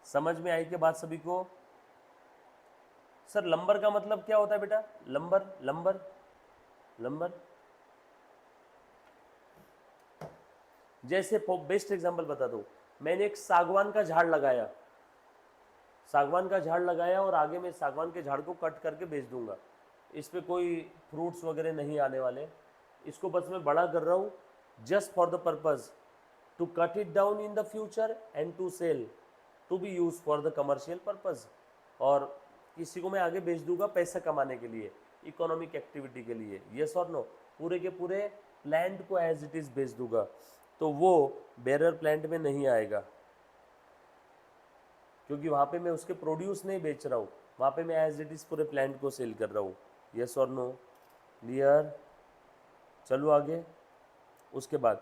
समझ में आई क्या बात सभी को? सर लंबर का मतलब क्या होता है बेटा? लंबर लंबर लंबर, जैसे बेस्ट एग्जांपल बता दो, मैंने एक सागवान का झाड़ लगाया, सागवान का झाड़ लगाया और आगे मैं सागवान के झाड़ को कट करके बेच दूंगा, इस पे कोई फ्रूट्स वगैरह नहीं आने वाले, इसको बस मैं बड़ा कर रहा हूँ just for the purpose to cut it down in the future and to sell, to be use for the commercial purpose, और किसी को मैं आगे बेच दूंगा पैसा कमाने के लिए, इकोनॉमिक एक्टिविटी के लिए, यस और नो? पूरे के पूरे प्लांट को एज इट इज बेच दूंगा, तो वो बेरर प्लांट में नहीं आएगा, क्योंकि वहाँ पे मैं उसके प्रोड्यूस नहीं बेच रहा हूँ, वहाँ पे मैं एज इट इज पूरे प्लांट को सेल कर रहा हूँ, यस और नो? क्लियर? चलो आगे। उसके बाद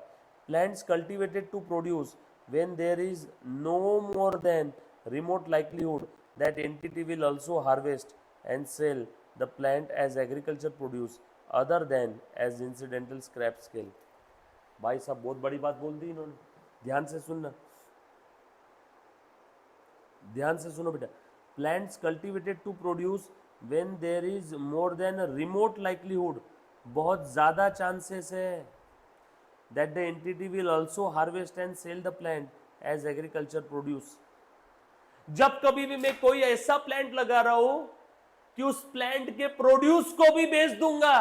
plants cultivated to produce when there is no more than remote likelihood that entity will also harvest and sell the plant as agriculture produce other than as incidental scrap scale. भाई साहब बहुत बड़ी बात बोल दी इन्होंने, ध्यान से सुनना, ध्यान से सुनो बेटा। Plants cultivated to produce when there is more than remote likelihood, बहुत ज़्यादा चांसेस है that the entity will also harvest and sell the plant as agriculture produce. जब कभी भी मैं कोई ऐसा प्लांट लगा रहा हूं कि उस प्लांट के प्रोड्यूस को भी बेच दूंगा,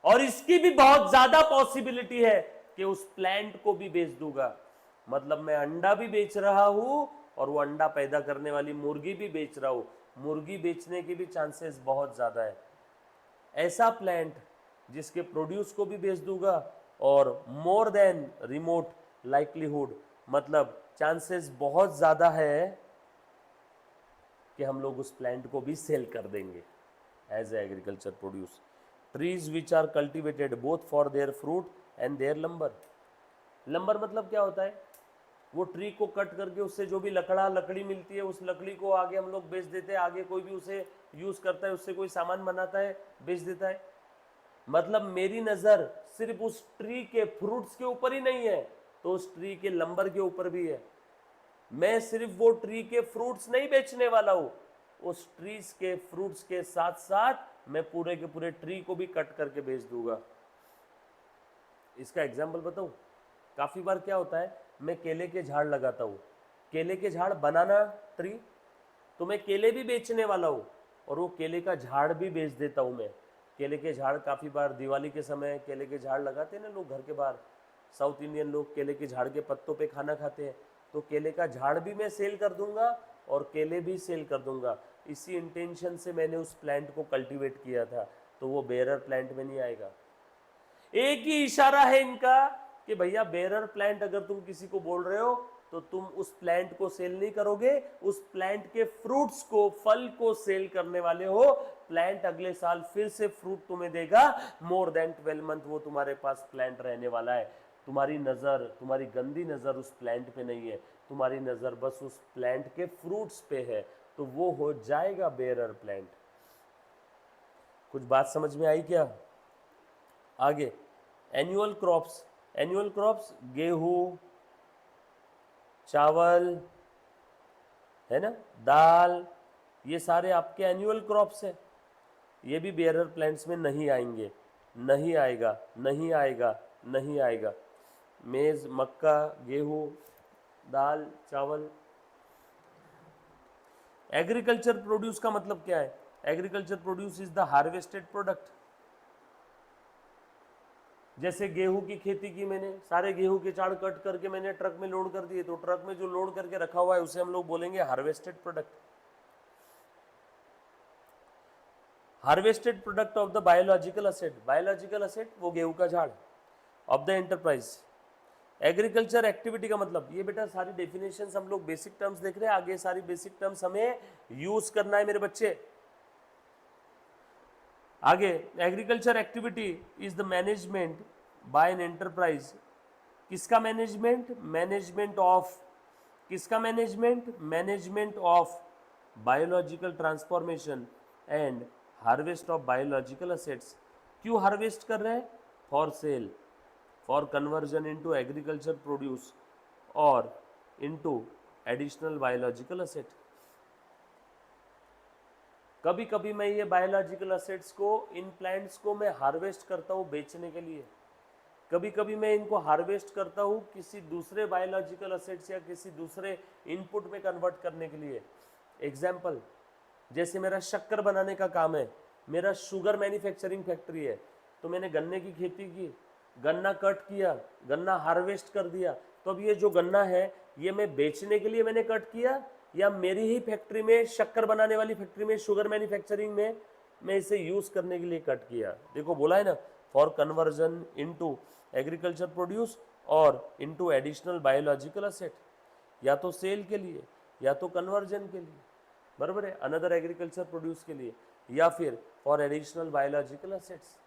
और इसकी भी बहुत ज्यादा पॉसिबिलिटी है कि उस प्लांट को भी बेच दूंगा। मतलब मैं अंडा भी बेच रहा हूं और वो अंडा पैदा करने वाली मुर्गी भी बेच रहा हूं, मुर्गी बेचने की भी चांसेस बहुत ज्यादा है। ऐसा प्लांट जिसके प्रोड्यूस को भी बेच दूंगा, और मोर देन रिमोट लाइक्लीहुड, मतलब चांसेस बहुत ज्यादा है कि हम लोग उस प्लांट को भी सेल कर देंगे as agriculture produce. Trees which are cultivated both for their fruit and their lumber. Lumber मतलब क्या होता है? वो ट्री को कट करके उससे जो भी लकड़ी मिलती है, उस लकड़ी को आगे हम लोग बेच देते हैं, आगे कोई भी उसे यूज करता है, उससे कोई सामान बनाता है, बेच देता है। मतलब मेरी नजर सिर्फ उस ट्री के फ्रूट्स के ऊपर ही नहीं है, तो उस ट्री के लंबर के ऊपर भी है। मैं सिर्फ वो ट्री के फ्रूट्स नहीं बेचने वाला हूं, उस ट्रीज के फ्रूट्स के साथ साथ मैं पूरे के पूरे ट्री को भी कट करके बेच दूंगा। इसका एग्जाम्पल बताऊं? काफी बार क्या होता है, मैं केले के झाड़ लगाता हूं, केले के झाड़, बनाना ट्री, तो मैं केले भी बेचने वाला हूं और वो केले का झाड़ भी बेच देता हूं मैं। केले के झाड़ काफ़ी बार दिवाली के समय केले के झाड़ लगाते हैं ना लोग घर के बाहर, साउथ इंडियन लोग केले के झाड़ के पत्तों पे खाना खाते हैं, तो केले का झाड़ भी मैं सेल कर दूंगा और केले भी सेल कर दूंगा। इसी इंटेंशन से मैंने उस प्लांट को कल्टीवेट किया था, तो वो बेरर प्लांट में नहीं आएगा। एक ही इशारा है इनका कि भैया बेरर प्लांट अगर तुम किसी को बोल रहे हो तो तुम उस प्लांट को सेल नहीं करोगे, उस प्लांट के फ्रूट्स को, फल को सेल करने वाले हो। प्लांट अगले साल फिर से फ्रूट तुम्हें देगा, मोर देन 12 मंथ वो तुम्हारे पास प्लांट रहने वाला है। तुम्हारी नजर, तुम्हारी गंदी नजर उस प्लांट पे नहीं है, तुम्हारी नजर बस उस प्लांट के फ्रूट्स पे है, तो वो हो जाएगा बेरर प्लांट। कुछ बात समझ में आई क्या? आगे एनुअल क्रॉप्स। एनुअल क्रॉप्स गेहूं, चावल, है ना, दाल, ये सारे आपके एनुअल क्रॉप्स है। ये भी बेरर प्लांट्स में नहीं आएंगे, नहीं आएगा, नहीं आएगा, नहीं आएगा। मेज, मक्का, गेहूं, दाल, चावल। एग्रीकल्चर प्रोड्यूस का मतलब क्या है? Agriculture produce is the harvested product. जैसे गेहूं की खेती की मैंने, सारे गेहूं के चाड़ कट करके मैंने ट्रक में लोड कर दिए, तो ट्रक में जो लोड करके रखा हुआ है उसे हम लोग बोलेंगे harvested product. Harvested product of the biological asset. Biological asset वो गेहूं का झाड़ of the enterprise. Agriculture activity का मतलब, ये बेटा सारी डेफिनेशंस हम लोग बेसिक टर्म्स देख रहे हैं, आगे सारी बेसिक टर्म्स हमें यूज करना है मेरे बच्चे। आगे agriculture activity is the management by an enterprise. किसका मैनेजमेंट? मैनेजमेंट ऑफ, किसका management? Management of biological transformation and harvest of biological assets. क्यों हार्वेस्ट कर रहे हैं? For sale, for conversion into agriculture produce और इनटू एडिशनल बायोलॉजिकल असेट। कभी कभी मैं ये बायोलॉजिकल असेट्स को, इन प्लांट्स को मैं हार्वेस्ट करता हूँ बेचने के लिए, कभी कभी मैं इनको हार्वेस्ट करता हूँ किसी दूसरे बायोलॉजिकल असेट्स या किसी दूसरे इनपुट में कन्वर्ट करने के लिए। एग्जाम्पल, जैसे मेरा शक्कर बनाने का काम है, मेरा शुगर मैन्युफैक्चरिंग फैक्ट्री है, तो मैंने गन्ने की खेती की, गन्ना कट किया, गन्ना हार्वेस्ट कर दिया, तो अब ये जो गन्ना है ये मैं बेचने के लिए मैंने कट किया, या मेरी ही फैक्ट्री में, शक्कर बनाने वाली फैक्ट्री में, शुगर मैन्युफैक्चरिंग में मैं इसे यूज करने के लिए कट किया। देखो बोला है ना, for conversion into agriculture produce और इनटू एडिशनल बायोलॉजिकल असेट, या तो सेल के लिए या तो कन्वर्जन के लिए, बराबर है, अनदर एग्रीकल्चर प्रोड्यूस के लिए, या फिर फॉर एडिशनल बायोलॉजिकल असेट्स।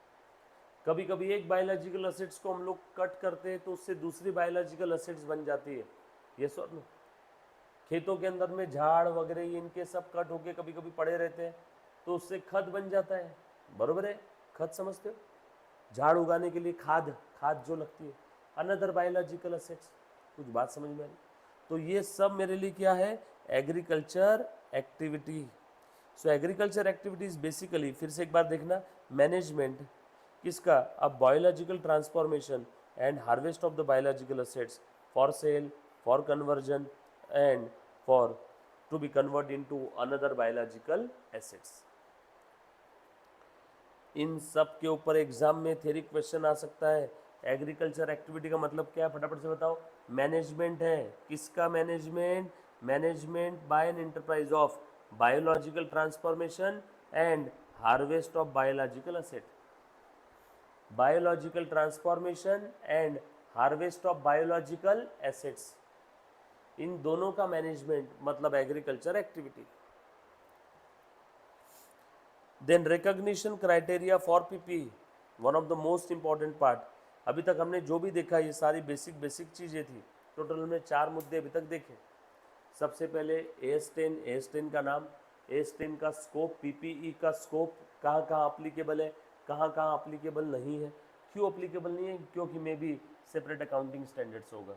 कभी कभी एक बायोलॉजिकल असेट्स को हम लोग कट करते हैं तो उससे दूसरी बायोलॉजिकल असेट्स बन जाती है। ये सो नो, खेतों के अंदर में झाड़ वगैरह ये इनके सब कट होके कभी कभी पड़े रहते हैं, तो उससे खत बन जाता है, बरोबर है, खत समझते हो, झाड़ उगाने के लिए खाद, खाद जो लगती है, अनदर बायोलॉजिकल असेट्स। कुछ बात समझ में आ रही? तो ये सब मेरे लिए क्या है? Agriculture activity. So agriculture activity is basically, फिर से एक बार देखना, मैनेजमेंट किसका? अब biological transformation and harvest of the biological assets for sale, for conversion and for to be converted into another biological assets. इन सब के ऊपर एग्जाम में थ्योरी क्वेश्चन आ सकता है। एग्रीकल्चर एक्टिविटी का मतलब क्या है, फटाफट से बताओ। मैनेजमेंट है, किसका management? Management by an enterprise of biological transformation and harvest of biological asset. Biological transformation and harvest of biological assets, इन दोनों का मैनेजमेंट मतलब agriculture activity. Then recognition criteria for PP, one of the most important part. अभी तक हमने जो भी देखा ये सारी बेसिक चीज़ें थी। टोटल में 4 मुद्दे अभी तक देखे। सबसे पहले AS10 का नाम, AS10 का स्कोप, पीपीई का स्कोप, कहाँ कहाँ अप्लीकेबल है, कहाँ कहाँ अप्लीकेबल नहीं है, क्यों अप्लीकेबल नहीं है, क्योंकि may be separate accounting standards होगा।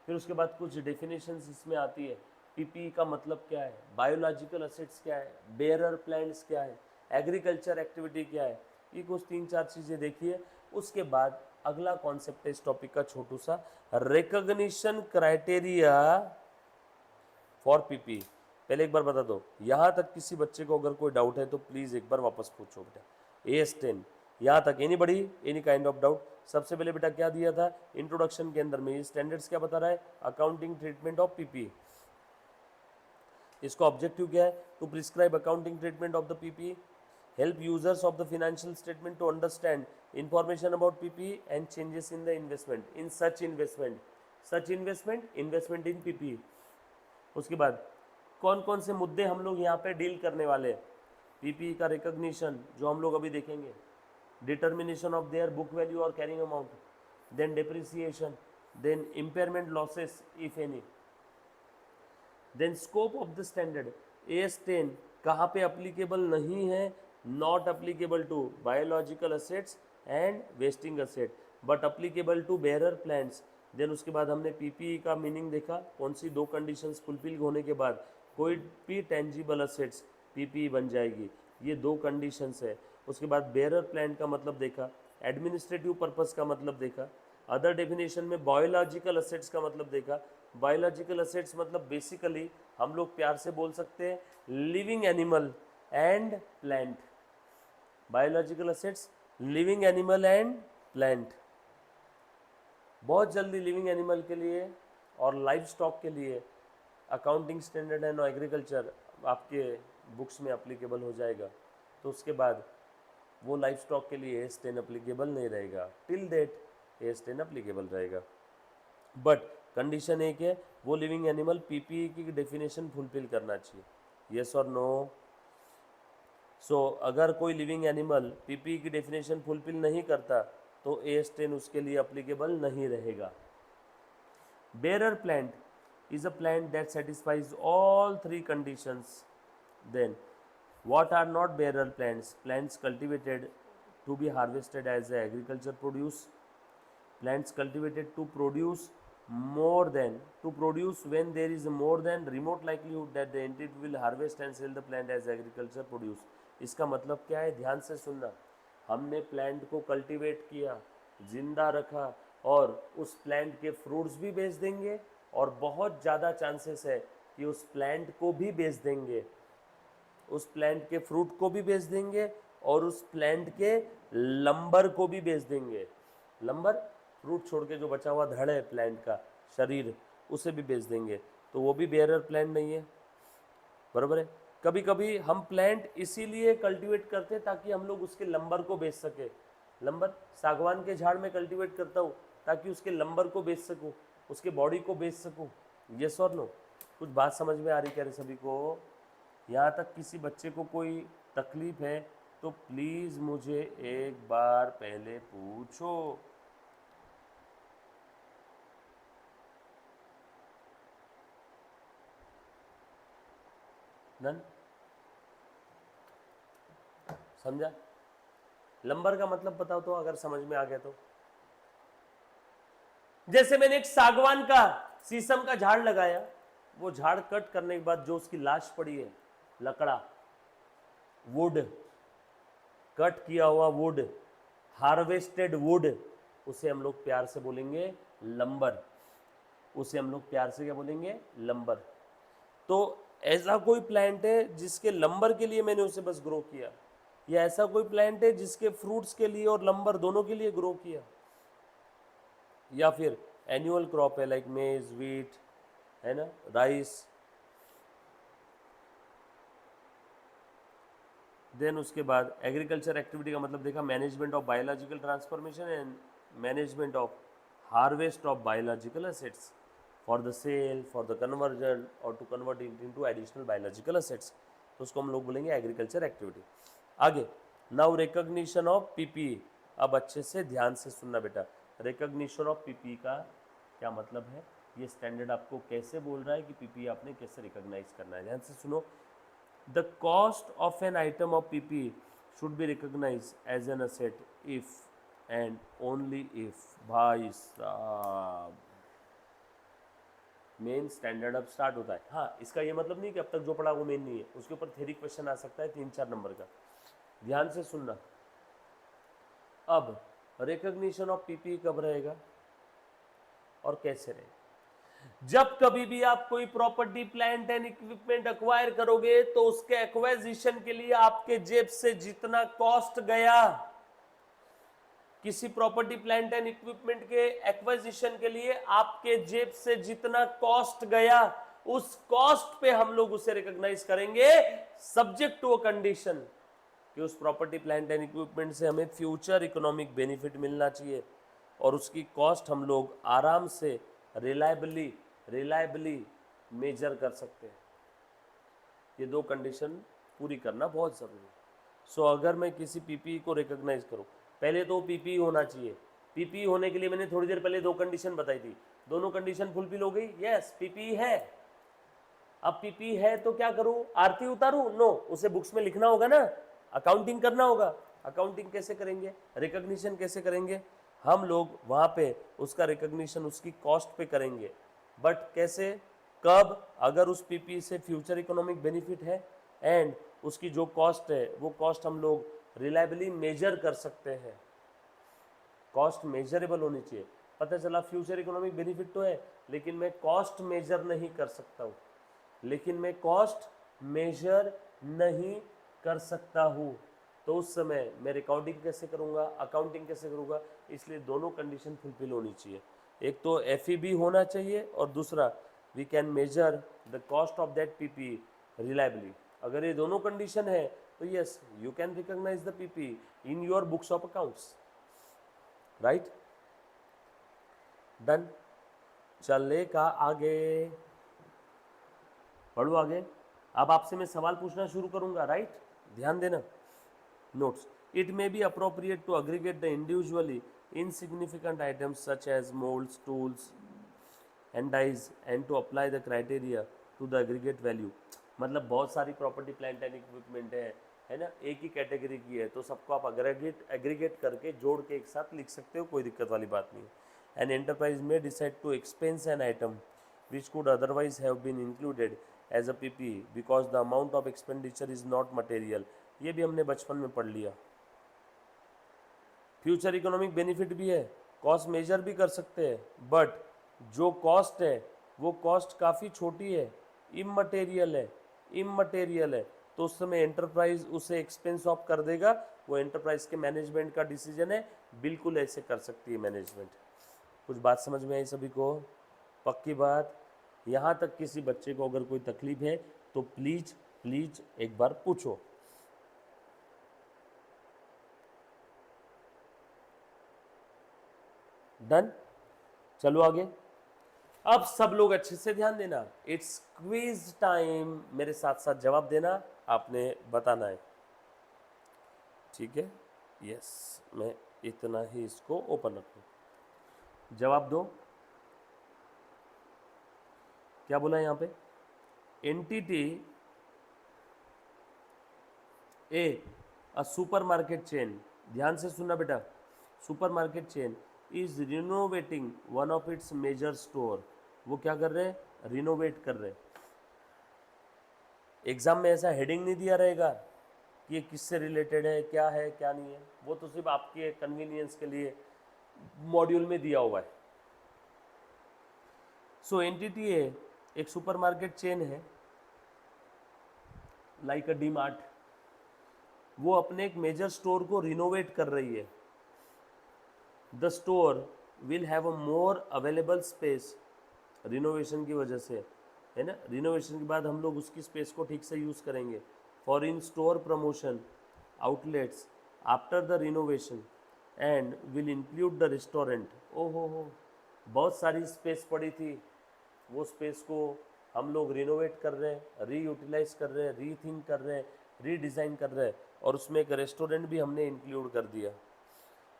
फिर उसके बाद कुछ डेफिनेशंस इसमें आती है। पीपीई का मतलब क्या है, बायोलॉजिकल असेट्स क्या है, बेरर प्लांट्स क्या है, एग्रीकल्चर एक्टिविटी क्या है, ये कुछ 3-4 चीज़ें देखिए। उसके बाद अगला कॉन्सेप्ट है इस टॉपिक का छोटू सा, रिकॉग्निशन क्राइटेरिया फॉर पीपी। पहले एक बार बता दो, यहाँ तक किसी बच्चे को अगर कोई डाउट है तो प्लीज़ एक बार वापस पूछो बेटा। AS10 यहाँ तक anybody any kind of doubt. सबसे पहले बेटा क्या दिया था इंट्रोडक्शन के अंदर में, ये स्टैंडर्ड्स क्या बता रहा है, अकाउंटिंग ट्रीटमेंट ऑफ पीपी। इसका ऑब्जेक्टिव क्या है, to prescribe accounting treatment of the PP, help users of the financial statement to understand information about PPE and changes in the investment in such investment in PPE। उसके बाद कौन कौन से मुद्दे हम लोग यहाँ पे डील करने वाले हैं। पीपीई का रिकॉग्निशन जो हम लोग अभी देखेंगे, determination of their book value और carrying amount, then depreciation, then impairment losses if any, then scope of the standard. AS10 कहाँ पे अप्लीकेबल नहीं है, not applicable to biological assets and wasting asset but applicable to bearer plants. Then उसके बाद हमने पीपीई का मीनिंग देखा, कौन सी 2 कंडीशंस फुलफिल होने के बाद कोई भी टेंजिबल असेट्स पीपीई बन जाएगी, ये 2 कंडीशंस है। उसके बाद बेरर प्लांट का मतलब देखा, एडमिनिस्ट्रेटिव पर्पस का मतलब देखा, अदर डेफिनेशन में बायोलॉजिकल असेट्स का मतलब देखा। बायोलॉजिकल असेट्स मतलब बेसिकली हम लोग प्यार से बोल सकते हैं living animal and plant. Biological assets living animal and plant. बहुत जल्दी लिविंग एनिमल के लिए और लाइफ स्टॉक के लिए अकाउंटिंग स्टैंडर्ड एंड एग्रीकल्चर आपके बुक्स में अप्लीकेबल हो जाएगा। तो उसके बाद वो लाइफ स्टॉक के लिए AS10 अप्लीकेबल नहीं रहेगा, टिल डेट AS10 अप्लीकेबल रहेगा। बट कंडीशन एक है, वो लिविंग एनिमल पीपीई की डेफिनेशन फुलफिल करना चाहिए, यस और नो। सो अगर कोई लिविंग एनिमल पीपीई की डेफिनेशन फुलफिल नहीं करता तो AS10 उसके लिए अप्लीकेबल नहीं रहेगा। Bearer plant is a plant that satisfies all 3 conditions. Then what are not bearer plants? Plants cultivated to be harvested as a agriculture produce, plants cultivated to produce when there is more than remote likelihood that the entity will harvest and sell the plant as agriculture produce। इसका मतलब क्या है, ध्यान से सुनना। हमने प्लांट को कल्टीवेट किया, जिंदा रखा और उस प्लांट के फ्रूट्स भी बेच देंगे और बहुत ज़्यादा चांसेस है कि उस प्लांट को भी बेच देंगे, उस प्लांट के फ्रूट को भी बेच देंगे और उस प्लांट के लंबर को भी बेच देंगे। लंबर फ्रूट छोड़ के जो बचा हुआ धड़ है प्लांट का शरीर, उसे भी बेच देंगे, तो वो भी बेरर प्लांट नहीं है, बराबर है। कभी कभी हम प्लांट इसीलिए कल्टीवेट करते हैं ताकि हम लोग उसके लंबर को बेच सके। लंबर सागवान के झाड़ में कल्टीवेट करता हूँ ताकि उसके लंबर को बेच सकूँ, उसके बॉडी को बेच सकूँ, यस और नो। कुछ बात समझ में आ रही क्या रे सभी को? यहाँ तक किसी बच्चे को कोई तकलीफ है तो प्लीज़ मुझे एक बार पहले पूछो। नन समझा? लंबर का मतलब बताओ तो, अगर समझ में आ गया तो। जैसे मैंने एक सागवान का शीशम का झाड़ लगाया, वो झाड़ कट करने के बाद जो उसकी लाश पड़ी है, लकड़ा, वुड, कट किया हुआ वुड, हार्वेस्टेड वुड, उसे हम लोग प्यार से बोलेंगे लंबर। उसे हम लोग प्यार से क्या बोलेंगे, लंबर। तो ऐसा कोई प्लांट है जिसके लंबर के लिए मैंने उसे बस ग्रो किया, या ऐसा कोई प्लांट है जिसके फ्रूट्स के लिए और लंबर दोनों के लिए ग्रो किया, या फिर एनुअल क्रॉप है लाइक मेज, वीट, है ना, राइस। देन उसके बाद एग्रीकल्चर एक्टिविटी का मतलब देखा, management of biological transformation and management of harvest of biological assets for the sale, for the conversion और to convert it into additional biological assets, तो उसको हम लोग बोलेंगे एग्रीकल्चर एक्टिविटी। आगे, नाउ रिकॉग्निशन ऑफ पीपीई। अब अच्छे से ध्यान से सुनना बेटा, रिकॉग्निशन ऑफ पीपीई का क्या मतलब है, ये स्टैंडर्ड आपको कैसे बोल रहा है कि पीपीई आपने कैसे रिकॉग्नाइज करना है। ध्यान से सुनो, the cost of an item of PPE should be recognized as an asset if and only if, भाई साहब मेन स्टैंडर्ड अब स्टार्ट होता है। हाँ, इसका ये मतलब नहीं कि अब तक जो पढ़ा वो मेन नहीं है, उसके ऊपर थ्योरी क्वेश्चन आ सकता है 3-4 नंबर का। ध्यान से सुनना, अब रिकॉग्निशन ऑफ पीपीई कब रहेगा और कैसे रहेगा, जब कभी भी आप कोई property, plant and equipment acquire करोगे तो उसके एक्वाजिशन के लिए आपके जेब से जितना कॉस्ट गया, किसी प्रॉपर्टी, प्लांट एंड इक्विपमेंट के एक्वाजिशन के लिए आपके जेब से जितना कॉस्ट गया, उस कॉस्ट पे हम लोग उसे रिकॉग्नाइज करेंगे, सब्जेक्ट टू अ कंडीशन कि उस प्रॉपर्टी, प्लांट एंड इक्विपमेंट से हमें फ्यूचर इकोनॉमिक बेनिफिट मिलना चाहिए और उसकी कॉस्ट हम लोग आराम से रिलायबली मेजर कर सकते हैं। ये दो कंडीशन पूरी करना बहुत ज़रूरी है। सो अगर मैं किसी पीपीई को रिकॉग्नाइज करूं, पहले तो पीपीई होना चाहिए। पीपीई होने के लिए मैंने थोड़ी देर पहले दो कंडीशन बताई थी, दोनों कंडीशन फुलफिल हो गई, यस पीपीई है। अब पीपीई है तो क्या करूं, आरती उतारूं, नो, उसे बुक्स में लिखना होगा ना, अकाउंटिंग करना होगा। अकाउंटिंग कैसे करेंगे, रिकॉग्निशन कैसे करेंगे, हम लोग वहां पे उसका रिकॉग्निशन उसकी कॉस्ट पे करेंगे। बट कैसे, कब, अगर उस पीपीई से फ्यूचर इकोनॉमिक बेनिफिट है एंड उसकी जो कॉस्ट है वो कॉस्ट हम लोग रिलायबली मेजर कर सकते हैं। कॉस्ट मेजरेबल होनी चाहिए। पता चला फ्यूचर इकोनॉमिक बेनिफिट तो है लेकिन मैं कॉस्ट मेजर नहीं कर सकता हूँ, तो उस समय मैं रिकॉर्डिंग कैसे करूँगा, अकाउंटिंग कैसे करूँगा। इसलिए दोनों कंडीशन फुलफिल होनी चाहिए, एक तो एफईबी होना चाहिए और दूसरा we can measure the cost of that PP reliably. अगर ये दोनों कंडीशन है तो yes you can recognise the PP in your books of accounts, right. Done, चले का आगे, पढ़ो आगे। अब आपसे मैं सवाल पूछना शुरू करूंगा, राइट, ध्यान देना। Notes, it may be appropriate to aggregate the individually insignificant items such as molds, tools and dyes and to apply the criteria to the aggregate value। मतलब बहुत सारी प्रॉपर्टी, प्लांट एंड इक्विपमेंट है ना, एक ही कैटेगरी की है तो सबको आप एग्रीगेट करके जोड़ के एक साथ लिख सकते हो, कोई दिक्कत वाली बात नहीं है। An enterprise may decide to expense an item which could otherwise have been included as a PPE because the amount of expenditure is not material। ये भी हमने बचपन में पढ़ लिया। फ्यूचर इकोनॉमिक बेनिफिट भी है, कॉस्ट मेजर भी कर सकते हैं, बट जो कॉस्ट है वो कॉस्ट काफ़ी छोटी है, इममटेरियल है, तो उस समय एंटरप्राइज उसे एक्सपेंस ऑफ कर देगा। वो एंटरप्राइज के मैनेजमेंट का डिसीजन है, बिल्कुल ऐसे कर सकती है मैनेजमेंट। कुछ बात समझ में आई सभी को, पक्की बात। यहाँ तक किसी बच्चे को अगर कोई तकलीफ है तो प्लीज प्लीज एक बार पूछो। डन, चलो आगे। अब सब लोग अच्छे से ध्यान देना, इट्स क्विज टाइम, मेरे साथ साथ जवाब देना, आपने बताना है, ठीक है। यस, मैं इतना ही इसको ओपन रखूं, जवाब दो। क्या बोला यहाँ पे, entity A a supermarket chain, ध्यान से सुनना बेटा, supermarket chain is renovating one of its major store. वो क्या कर रहे हैं, रिनोवेट कर रहे हैं। एग्जाम में ऐसा हेडिंग नहीं दिया रहेगा कि ये किससे रिलेटेड है, क्या है क्या नहीं है, वो तो सिर्फ आपके कन्वीनियंस के लिए मॉड्यूल में दिया हुआ है। सो एनटीटी है एक सुपरमार्केट चेन है लाइक अ डी मार्ट, वो अपने एक मेजर स्टोर को रिनोवेट कर रही है। The store will have a more available space, renovation की वजह से, है ना, रिनोवेशन के बाद हम लोग उसकी स्पेस को ठीक से यूज़ करेंगे। For in store promotion outlets after the renovation and will include the restaurant. ओ हो, बहुत सारी स्पेस पड़ी थी, वो स्पेस को हम लोग रिनोवेट कर रहे हैं, रीयूटिलाइज कर रहे हैं, रीथिंक कर रहे हैं, रीडिज़ाइन कर रहे हैं, और उसमें एक रेस्टोरेंट भी हमने इंक्लूड कर दिया।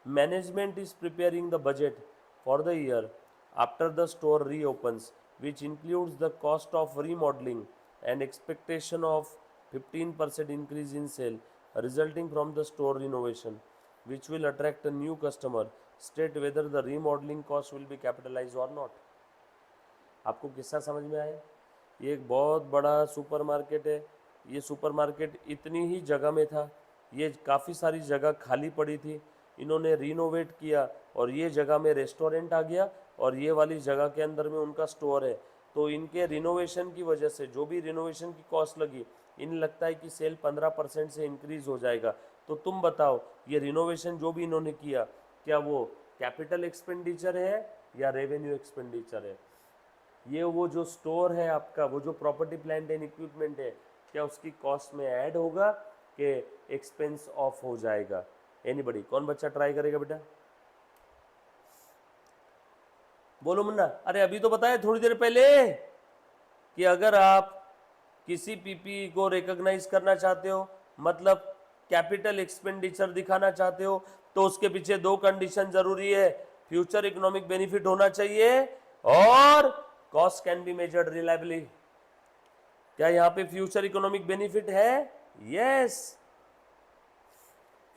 Management is preparing the budget for the year after the store reopens which includes the cost of remodeling and expectation of 15% increase in sale resulting from the store renovation, which will attract a new customer. State whether the remodeling cost will be capitalized or not. आपको किस्सा समझ में आया? ये एक बहुत बड़ा सुपरमार्केट है। ये सुपरमार्केट इतनी ही जगह में था, ये काफ़ी सारी जगह खाली पड़ी थी, इन्होंने रिनोवेट किया और ये जगह में रेस्टोरेंट आ गया और ये वाली जगह के अंदर में उनका स्टोर है। तो इनके रिनोवेशन की वजह से जो भी रिनोवेशन की कॉस्ट लगी, इन्हें लगता है कि सेल 15% से इंक्रीज़ हो जाएगा। तो तुम बताओ, ये रिनोवेशन जो भी इन्होंने किया, क्या वो कैपिटल एक्सपेंडिचर है या रेवेन्यू एक्सपेंडिचर है? ये वो जो स्टोर है आपका, वो जो प्रॉपर्टी प्लांट एंड इक्विपमेंट है, क्या उसकी कॉस्ट में ऐड होगा कि एक्सपेंस ऑफ हो जाएगा? एनीबडी, कौन बच्चा ट्राई करेगा बेटा? बोलो मुन्ना। अरे अभी तो बताया थोड़ी देर पहले कि अगर आप किसी पीपी को रिकॉग्नाइज करना चाहते हो, मतलब कैपिटल एक्सपेंडिचर दिखाना चाहते हो, तो उसके पीछे दो कंडीशन जरूरी है। फ्यूचर इकोनॉमिक बेनिफिट होना चाहिए और cost can be measured reliably. क्या यहां पे फ्यूचर इकोनॉमिक बेनिफिट है? यस,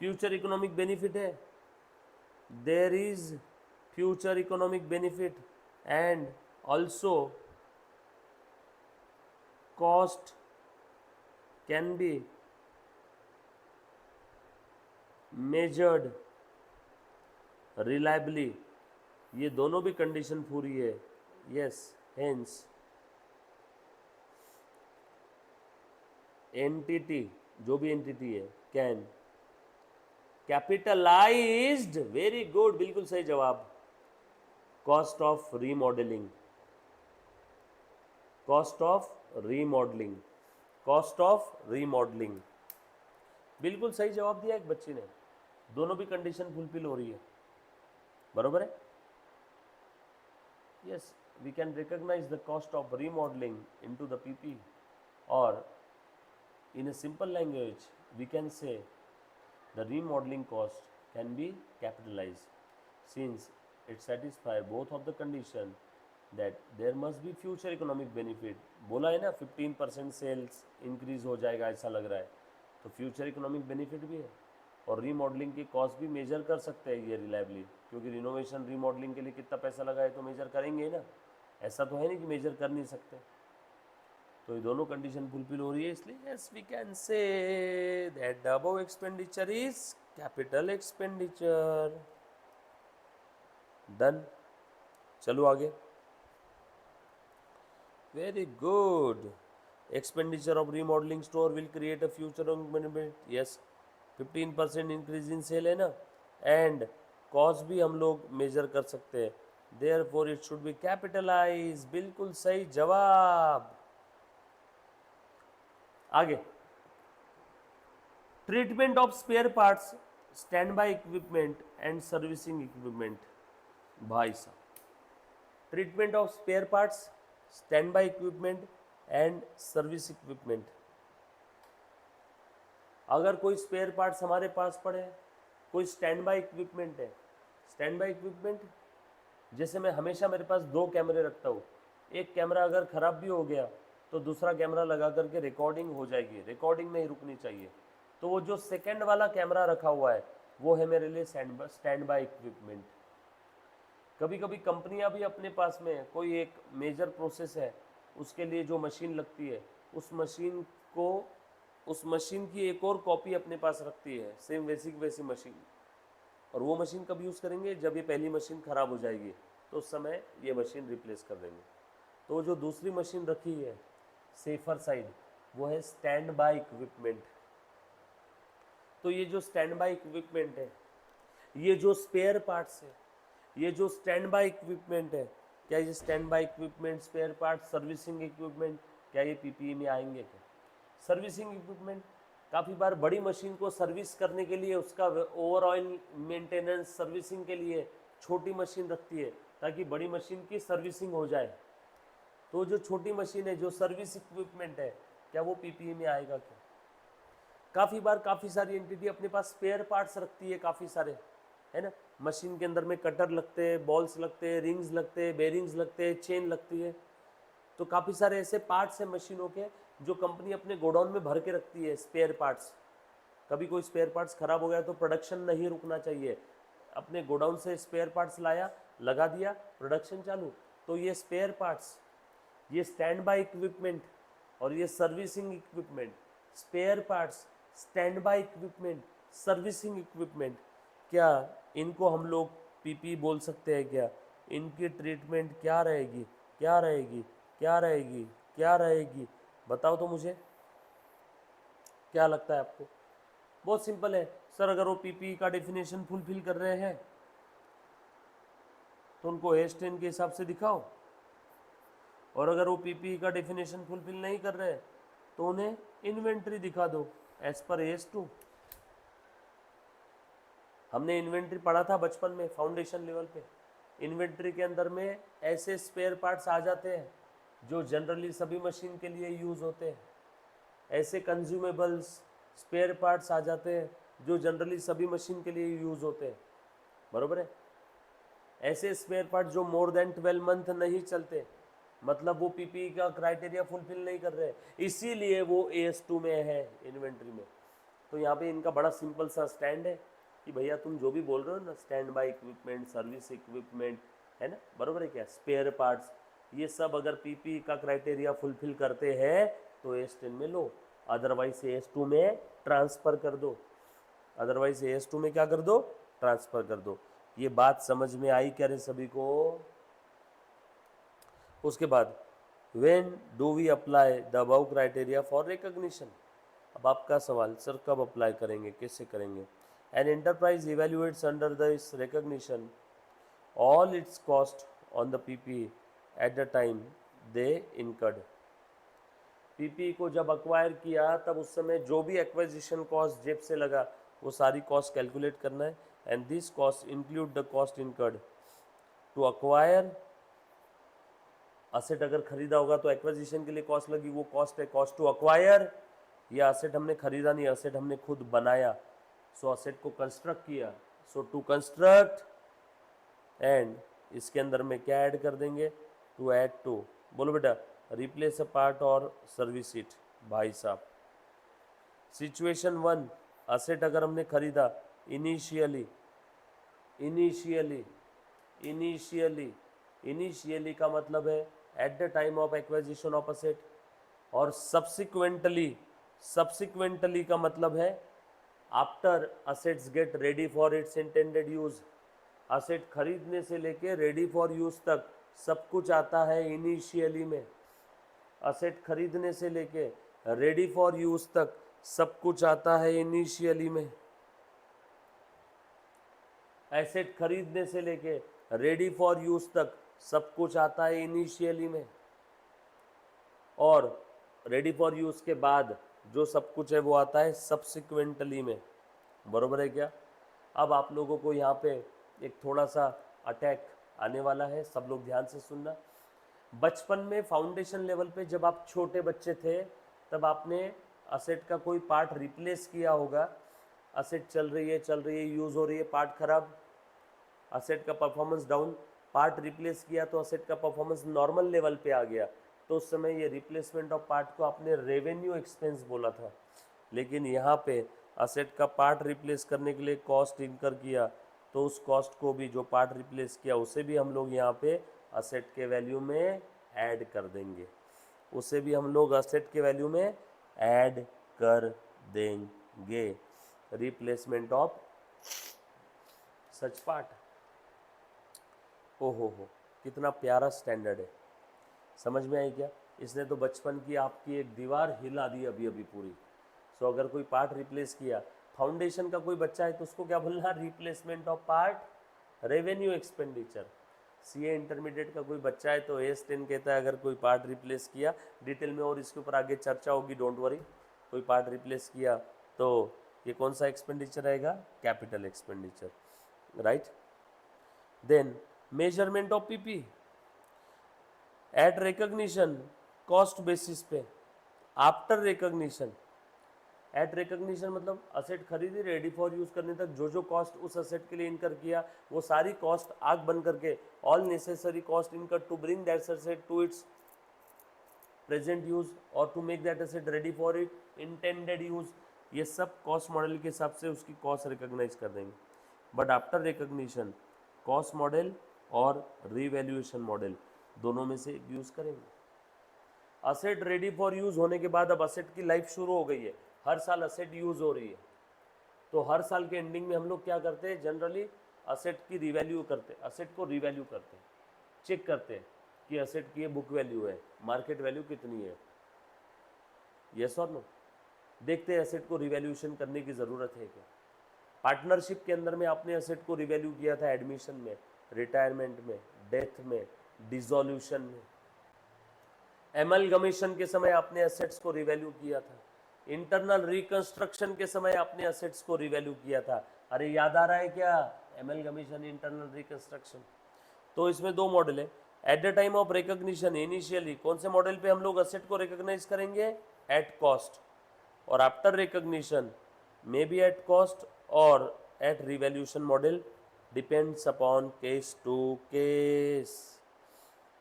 फ्यूचर इकोनॉमिक बेनिफिट है। There is future economic benefit and also cost can be measured reliably। ये दोनों भी कंडीशन पूरी है। यस, हेंस एंटिटी, जो भी एंटिटी है, कैन कैपिटलाइज्ड, वेरी गुड, बिल्कुल सही जवाब, cost of remodelling, cost of remodelling, cost of remodelling, बिल्कुल सही जवाब दिया एक बच्ची ने। दोनों भी कंडीशन फुलफिल हो रही है, बरोबर है। Yes, we can recognise the cost of remodelling into the PP, और in a simple language we can say the remodelling cost can be capitalised since it satisfy both of the condition that there must be future economic benefit। बोला है ना 15% सेल्स इंक्रीज हो जाएगा ऐसा लग रहा है, तो फ्यूचर इकोनॉमिक बेनिफिट भी है और रीमॉडलिंग की कॉस्ट भी मेजर कर सकते हैं ये रिलायबली, क्योंकि रिनोवेशन रीमॉडलिंग के लिए कितना पैसा लगा है तो मेजर करेंगे ही ना, ऐसा तो है नहीं कि मेजर कर नहीं सकते। तो ये दोनों कंडीशन फुलफिल हो रही है, इसलिए yes we can say that the above expenditure is capital expenditure. Done, चलो आगे। Very good, expenditure of remodelling store will create a future benefit. Yes, 15% increase in sale है ना, एंड कॉस्ट भी हम लोग मेजर कर सकते हैं, therefore it should be capitalize, बिल्कुल सही जवाब। आगे, treatment of spare parts, stand by equipment and servicing equipment. भाई साहब, treatment of spare parts, stand by equipment and service equipment. अगर कोई स्पेयर पार्ट्स हमारे पास पड़े हैं, कोई स्टैंड बाय इक्विपमेंट है, स्टैंड बाय इक्विपमेंट जैसे मैं हमेशा मेरे पास दो कैमरे रखता हूँ, एक कैमरा अगर ख़राब भी हो गया तो दूसरा कैमरा लगा करके रिकॉर्डिंग हो जाएगी, रिकॉर्डिंग नहीं रुकनी चाहिए। तो वो जो सेकंड वाला कैमरा रखा हुआ है वो है मेरे लिए स्टैंड बाय इक्विपमेंट। कभी कभी कंपनियां भी अपने पास में कोई एक मेजर प्रोसेस है, उसके लिए जो मशीन लगती है, उस मशीन को, उस मशीन की एक और कॉपी अपने पास रखती है, सेम वैसी मशीन, और वो मशीन कब यूज़ करेंगे? जब ये पहली मशीन ख़राब हो जाएगी तो उस समय ये मशीन रिप्लेस कर देंगे। तो जो दूसरी मशीन रखी है सेफर साइड, वो है स्टैंड बाय इक्विपमेंट। तो ये जो स्टैंड बाय इक्विपमेंट है, ये जो स्पेयर पार्ट्स है, ये जो स्टैंड बाय इक्विपमेंट है, क्या ये stand by equipment, spare part, servicing equipment, क्या ये पीपीई में आएंगे क्या? सर्विसिंग इक्विपमेंट, काफ़ी बार बड़ी मशीन को सर्विस करने के लिए, उसका ओवरऑल मेंटेनेंस सर्विसिंग के लिए छोटी मशीन रखती है ताकि बड़ी मशीन की सर्विसिंग हो जाए। तो जो छोटी मशीन है, जो सर्विस इक्विपमेंट है, क्या वो पीपीई में आएगा क्या? काफ़ी बार काफ़ी सारी एंटिटी अपने पास स्पेयर पार्ट्स रखती है, काफ़ी सारे, है ना। मशीन के अंदर में कटर लगते हैं, बॉल्स लगते हैं, रिंग्स लगते हैं, बेरिंग्स लगते हैं, चेन लगती है। तो काफ़ी सारे ऐसे पार्ट्स हैं मशीनों के जो कंपनी अपने गोडाउन में भर के रखती है, स्पेयर पार्ट्स। कभी कोई स्पेयर पार्ट्स खराब हो गया तो प्रोडक्शन नहीं रुकना चाहिए, अपने गोडाउन से स्पेयर पार्ट्स लाया, लगा दिया, प्रोडक्शन चालू। तो ये स्पेयर पार्ट्स, ये स्टैंड बाय इक्विपमेंट और ये servicing equipment, spare parts, stand by equipment, servicing equipment, क्या इनको हम लोग पीपी बोल सकते हैं क्या? इनकी ट्रीटमेंट क्या रहेगी, क्या रहेगी, क्या रहेगी, क्या रहेगी? बताओ तो मुझे, क्या लगता है आपको? बहुत सिंपल है सर, अगर वो पीपी का डेफिनेशन फुलफिल कर रहे हैं तो उनको एस10 के हिसाब से दिखाओ, और अगर वो पीपी का डेफिनेशन फुलफिल नहीं कर रहे तो उन्हें इन्वेंट्री दिखा दो एज पर एस2। हमने इन्वेंट्री पढ़ा था बचपन में फाउंडेशन लेवल पे। इन्वेंट्री के अंदर में ऐसे स्पेयर पार्ट्स आ जाते हैं जो जनरली सभी मशीन के लिए यूज़ होते हैं, ऐसे कंज्यूमेबल्स स्पेयर पार्ट्स आ जाते हैं जो जनरली सभी मशीन के लिए यूज़ होते हैं, बरोबर है। ऐसे स्पेयर पार्ट जो मोर देन 12 मंथ नहीं चलते, मतलब वो पीपी का क्राइटेरिया फुलफिल नहीं कर रहे, इसीलिए वो AS2 में है इन्वेंट्री में। तो यहाँ पे इनका बड़ा सिंपल सा स्टैंड है कि भैया तुम जो भी बोल रहे हो ना, stand by equipment, service equipment, है ना, बरोबर है क्या, स्पेयर पार्ट्स, ये सब अगर पीपी का क्राइटेरिया फुलफिल करते हैं तो AS10 में लो, अदरवाइज AS2 में ट्रांसफ़र कर दो, अदरवाइज AS2 में क्या कर दो, ट्रांसफ़र कर दो। ये बात समझ में आई क्या रे सभी को? उसके बाद when do we apply the above criteria for recognition. अब आपका सवाल, सर कब अप्लाई करेंगे, कैसे करेंगे? An enterprise evaluates under this recognition all its cost on the PP at the time they incurred. PP को जब अक्वायर किया तब उस समय जो भी एक्वाजिशन कॉस्ट जेब से लगा वो सारी कॉस्ट कैलकुलेट करना है, and this cost include the cost incurred to acquire asset. अगर खरीदा होगा तो एक्वाजिशन के लिए कॉस्ट लगी, वो कॉस्ट है कॉस्ट टू अक्वायर। ये असेट हमने खरीदा नहीं, असेट हमने खुद बनाया, सो असेट को कंस्ट्रक्ट किया, सो टू कंस्ट्रक्ट, एंड इसके अंदर में क्या ऐड कर देंगे, टू ऐड टू, बोलो बेटा, रिप्लेस अ पार्ट और सर्विस इट। भाई साहब, सिचुएशन 1, असेट अगर हमने खरीदा इनिशियली, इनिशियली, इनिशियली, इनिशियली का मतलब है eight the time of acquisition of asset, और सब्सिक्वेंटली, सब्सिक्वेंटली का मतलब है after assets get ready for its intended use. Asset खरीदने से लेके रेडी फॉर यूज तक सब कुछ आता है इनिशियली में। असेट खरीदने से लेके रेडी फॉर यूज तक सब कुछ आता है इनिशियली में। एसेट खरीदने से लेके रेडी फॉर यूज तक सब कुछ आता है इनिशियली में, और रेडी फॉर यूज के बाद जो सब कुछ है वो आता है सब्सिक्वेंटली में, बरोबर है क्या? अब आप लोगों को यहाँ पे एक थोड़ा सा अटैक आने वाला है, सब लोग ध्यान से सुनना। बचपन में फाउंडेशन लेवल पे जब आप छोटे बच्चे थे तब आपने असेट का कोई पार्ट रिप्लेस किया होगा, असेट चल रही है, यूज़ हो रही है, पार्ट खराब, असेट का परफॉर्मेंस डाउन, पार्ट रिप्लेस किया तो असेट का परफॉर्मेंस नॉर्मल लेवल पे आ गया, तो उस समय ये रिप्लेसमेंट ऑफ पार्ट को आपने रेवेन्यू एक्सपेंस बोला था। लेकिन यहाँ पे असेट का पार्ट रिप्लेस करने के लिए कॉस्ट इनकर किया, तो उस कॉस्ट को भी, जो पार्ट रिप्लेस किया उसे भी हम लोग यहाँ पे असेट के वैल्यू में ऐड कर देंगे, उसे भी हम लोग असेट के वैल्यू में ऐड कर देंगे, रिप्लेसमेंट ऑफ सच पार्ट। ओहो हो, कितना प्यारा स्टैंडर्ड है। समझ में आई क्या? इसने तो बचपन की आपकी एक दीवार हिला दी अभी अभी पूरी। सो अगर कोई पार्ट रिप्लेस किया, फाउंडेशन का कोई बच्चा है तो उसको क्या बोलना? Replacement of part, revenue expenditure. CA intermediate का कोई बच्चा है तो AS10 कहता है अगर कोई पार्ट रिप्लेस किया, डिटेल में और इसके ऊपर आगे चर्चा होगी, डोंट वरी। कोई पार्ट रिप्लेस किया तो ये कौन सा एक्सपेंडिचर आएगा? Capital expenditure, right. Then measurement of PP at recognition, cost basis पे, आफ्टर रिकॉग्निशन। एट रिकॉग्निशन मतलब असेट खरीदी, रेडी फॉर यूज करने तक जो जो कॉस्ट उस असेट के लिए इनकर किया, वो सारी कॉस्ट आग बन करके all necessary cost incur to bring that asset to its present use और to make that asset ready for it intended use, ये सब कॉस्ट मॉडल के हिसाब से उसकी कॉस्ट रिकॉग्नाइज कर देंगे। But after recognition cost model और रीवैल्यूएशन मॉडल दोनों में से यूज करेंगे। असेट रेडी फॉर यूज होने के बाद अब असेट की लाइफ शुरू हो गई है, हर साल असेट यूज हो रही है, तो हर साल के एंडिंग में हम लोग क्या करते हैं? जनरली असेट की रिवैल्यू करते हैं, असेट को रिवैल्यू करते हैं, चेक करते हैं कि असेट की ये बुक वैल्यू है, मार्केट वैल्यू कितनी है, यस और नो। देखते हैं असेट को रिवैल्यूएशन करने की ज़रूरत है क्या। पार्टनरशिप के अंदर में आपने असेट को रिवैल्यू किया था एडमिशन में, रिटायरमेंट में, डेथ में, डिसोल्यूशन में, एमलगमेशन के समय आपने असेट्स को रिवैल्यू किया था, इंटरनल रिकंस्ट्रक्शन के समय आपने असेट्स को रिवैल्यू किया था। अरे याद आ रहा है क्या? Amalgamation, internal reconstruction. तो इसमें दो मॉडल है। Eight the time of recognition initially कौन से मॉडल पे हम लोग असेट को रिकॉग्नाइज करेंगे? At cost. और after recognition may be at cost और at revaluation model, depends upon case to case.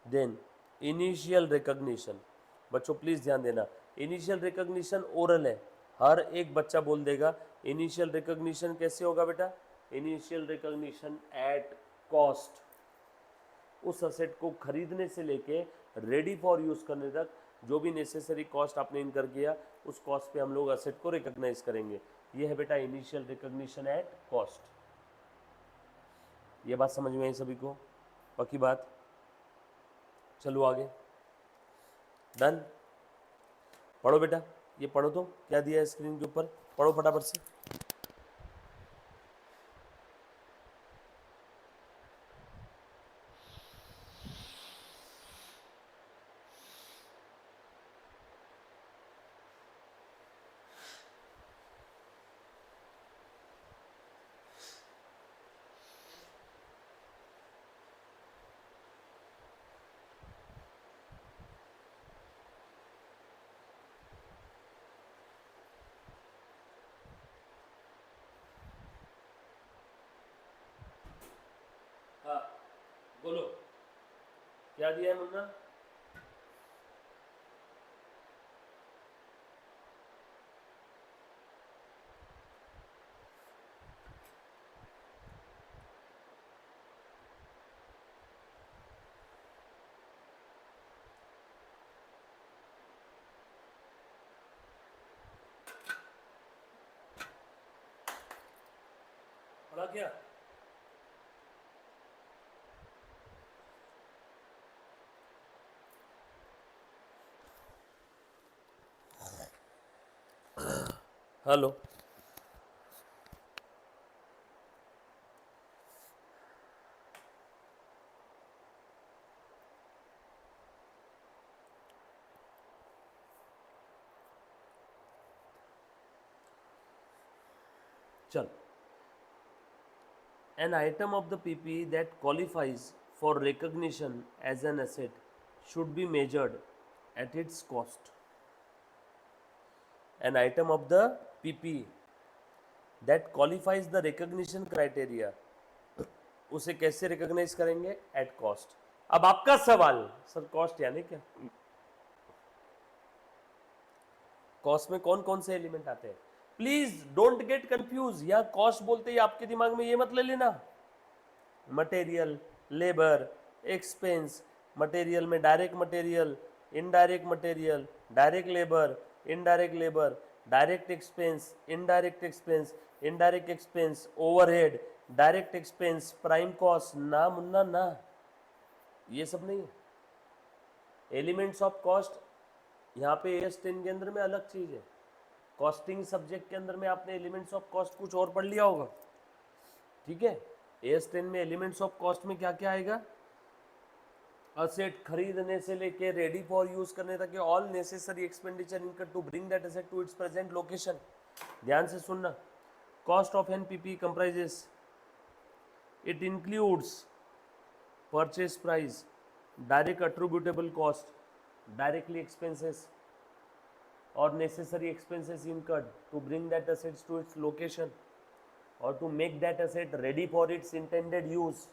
Then initial recognition, बच्चों प्लीज ध्यान देना, इनिशियल रिकॉग्निशन ओरल है, हर एक बच्चा बोल देगा। इनिशियल रिकॉग्निशन कैसे होगा बेटा? Initial recognition at cost. उस असेट को खरीदने से लेके रेडी फॉर यूज करने तक जो भी नेसेसरी कॉस्ट आपने इनकर किया, उस कॉस्ट पे हम लोग असेट को रिकॉग्नाइज करेंगे। ये है बेटा इनिशियल रिकॉग्निशन एट कॉस्ट। ये बात समझ में आई सभी को? पक्की बात? चलो आगे, डन। पढ़ो बेटा, ये पढ़ो तो क्या दिया है स्क्रीन के ऊपर, पढ़ो फटाफट से। हाँ बोलो, क्या दिया है मुन्ना? पढ़ा क्या? हेलो, चल। An item of the PPE that qualifies for recognition as an asset should be measured at its cost. An item of the PPE that qualifies the recognition criteria, उसे कैसे रिकॉग्नाइज करेंगे? At cost. अब आपका सवाल, सर कॉस्ट यानी क्या? कॉस्ट में कौन कौन से एलिमेंट आते हैं? प्लीज डोंट गेट कंफ्यूज, या कॉस्ट बोलते ही आपके दिमाग में ये मत ले लेना मटेरियल, लेबर, एक्सपेंस। मटेरियल में direct material, indirect material, direct labour, indirect labour, direct expense, indirect expense, indirect expense, overhead, direct expense, prime cost. ना मुन्ना ना, ये सब नहीं है। एलिमेंट्स ऑफ कॉस्ट, यहाँ पे AS10 के अंदर में अलग चीज़ है। कॉस्टिंग सब्जेक्ट के अंदर में आपने एलिमेंट्स ऑफ कॉस्ट कुछ और पढ़ लिया होगा, ठीक है। AS10 में एलिमेंट्स ऑफ कॉस्ट में क्या क्या आएगा? असेट खरीदने से लेके रेडी फॉर यूज करने तक के all necessary expenditure incurred to bring that asset to its present location. ध्यान से सुनना। Cost of an PP comprises, it includes purchase price, direct attributable cost, directly expenses और necessary expenses incurred to bring that assets to its location or to make that asset ready for its intended use,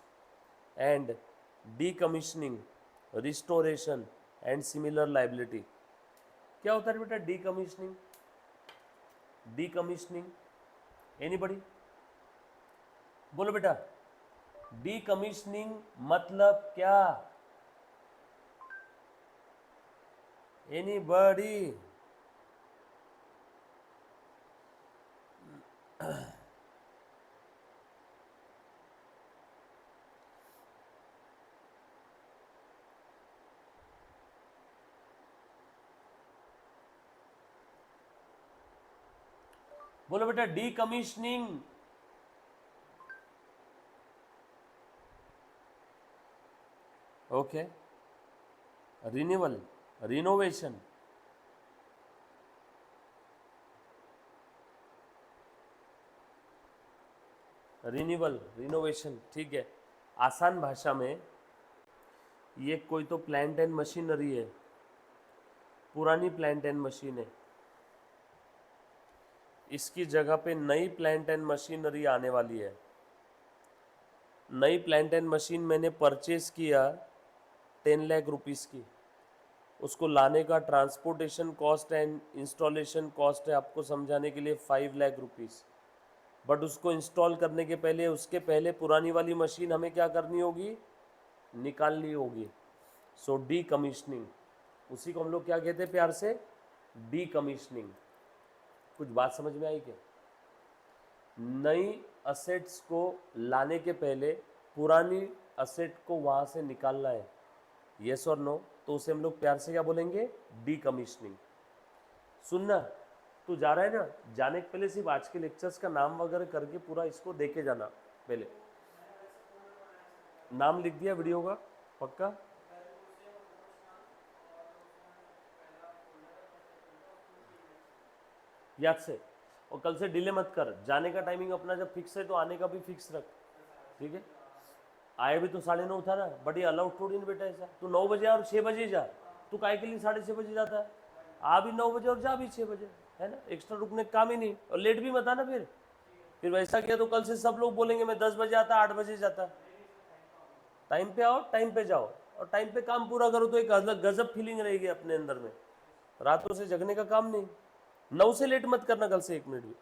and decommissioning, restoration and similar liability। क्या होता है बेटा decommissioning? decommissioning anybody बोलो बेटा, decommissioning मतलब क्या? anybody? बोलो बेटा decommissioning। Okay, renewal, renovation, renewal, renovation, ठीक है। आसान भाषा में ये कोई तो प्लांट एंड मशीनरी है, पुरानी प्लांट एंड मशीन है, इसकी जगह पे नई प्लांट एंड मशीनरी आने वाली है। नई प्लांट एंड मशीन मैंने परचेज किया 10 लाख रुपीस की, उसको लाने का transportation cost and installation cost है आपको समझाने के लिए 5 लाख रुपीस। बट उसको इंस्टॉल करने के पहले, उसके पहले पुरानी वाली मशीन हमें क्या करनी होगी? निकालनी होगी। सो डी कमीशनिंग, उसी को हम लोग क्या कहते हैं प्यार से? D commissioning. कुछ बात समझ में आई क्या? नई असेट्स को लाने के पहले पुरानी असेट को वहाँ से निकालना है, येस और नो? तो उसे हम लोग प्यार से क्या बोलेंगे? D commissioning. सुनना, तू जा रहा है ना, जाने के पहले सिर्फ आज के लेक्चर्स का नाम वगैरह करके पूरा इसको देखे जाना। पहले नाम लिख दिया वीडियो का पक्का? याद से, और कल से डिले मत कर। जाने का टाइमिंग अपना जब फिक्स है तो आने का भी फिक्स रख, ठीक है। आए भी तो 9:30 था ना, बट ये अलाउड थोड़ी ना बेटा ऐसा। तू 9 बजे और 6 बजे जा, तू काय के लिए 6:30 बजे जाता है? आ भी 9 बजे और जा भी 6 बजे, है ना। एक्स्ट्रा रुकने का काम ही नहीं, और लेट भी मत आना। फिर वैसा किया तो कल से सब लोग बोलेंगे मैं 10 बजे आता, 8 बजे जाता। टाइम पे आओ, टाइम पे जाओ, और टाइम पे काम पूरा करो तो एक अलग गजब फीलिंग रहेगी अपने अंदर में। रातों से जगने का काम नहीं। 9 से लेट मत करना कल से 1 मिनट भी।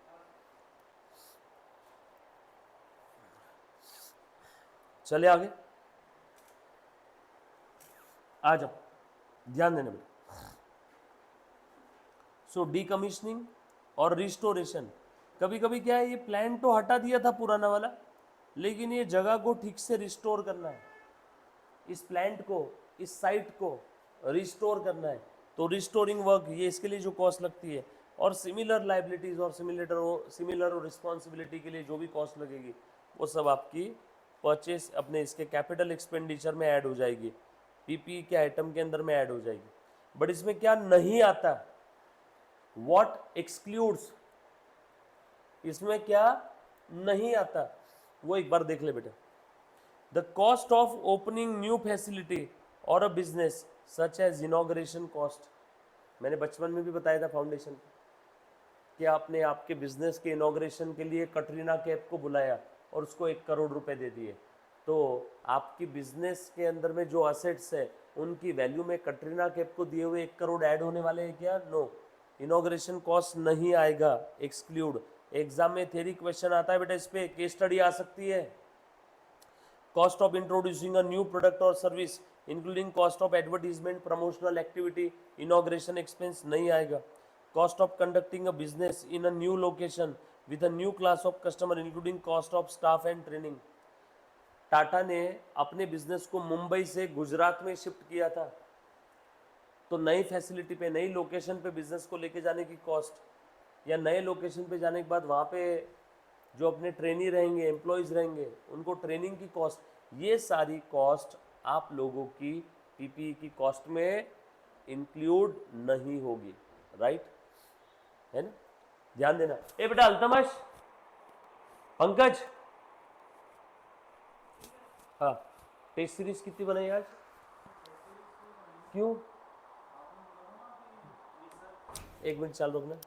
चले आगे, आ जाओ, ध्यान देना बेटा। सो डीकमीशनिंग और रिस्टोरेशन। कभी कभी क्या है, ये प्लान तो हटा दिया था पुराना वाला, लेकिन ये जगह को ठीक से रिस्टोर करना है, इस प्लांट को, इस साइट को रिस्टोर करना है। तो रिस्टोरिंग वर्क, ये इसके लिए जो कॉस्ट लगती है, और सिमिलर लाइबिलिटीज़ और सिमिलर और रिस्पॉन्सिबिलिटी के लिए जो भी कॉस्ट लगेगी, वो सब आपकी परचेस अपने इसके कैपिटल एक्सपेंडिचर में ऐड हो जाएगी, पीपी के आइटम के अंदर में ऐड हो जाएगी। बट इसमें क्या नहीं आता? व्हाट एक्सक्लूड्स, इसमें क्या नहीं आता वो एक बार देख ले बेटा। The cost of opening new facility और a business such as inauguration cost. मैंने बचपन में भी बताया था फाउंडेशन कि आपने आपके बिजनेस के इनॉग्रेशन के लिए कटरीना कैफ को बुलाया और उसको 1 करोड़ रुपए दे दिए, तो आपकी बिजनेस के अंदर में जो असेट्स है उनकी वैल्यू में कटरीना कैफ को दिए हुए 1 करोड़ ऐड होने वाले हैं क्या? नो, इनॉग्रेशन कॉस्ट नहीं आएगा, एक्सक्लूड। एग्जाम में थ्योरी क्वेश्चन आता है बेटा, इस पे केस स्टडी आ सकती है। Cost of introducing a new product और service including cost of advertisement, promotional activity, inauguration expense नहीं आएगा। Cost of conducting a business in a new location with a new class of customer including cost of staff and training. Tata ने अपने बिजनेस को मुंबई से गुजरात में शिफ्ट किया था, तो नई फैसिलिटी पे, नई लोकेशन पे बिजनेस को लेके जाने की कॉस्ट, या नए लोकेशन पे जाने के बाद वहाँ पे जो अपने ट्रेनी रहेंगे, एम्प्लॉयज़ रहेंगे, उनको ट्रेनिंग की कॉस्ट, ये सारी कॉस्ट आप लोगों की पीपीई की कॉस्ट में इंक्लूड नहीं होगी, राइट, है ना। ध्यान देना। ए बेटा अल्तमश, पंकज, हाँ, टेस्ट सीरीज कितनी बनाई आज? क्यों? एक मिनट चालू रखना।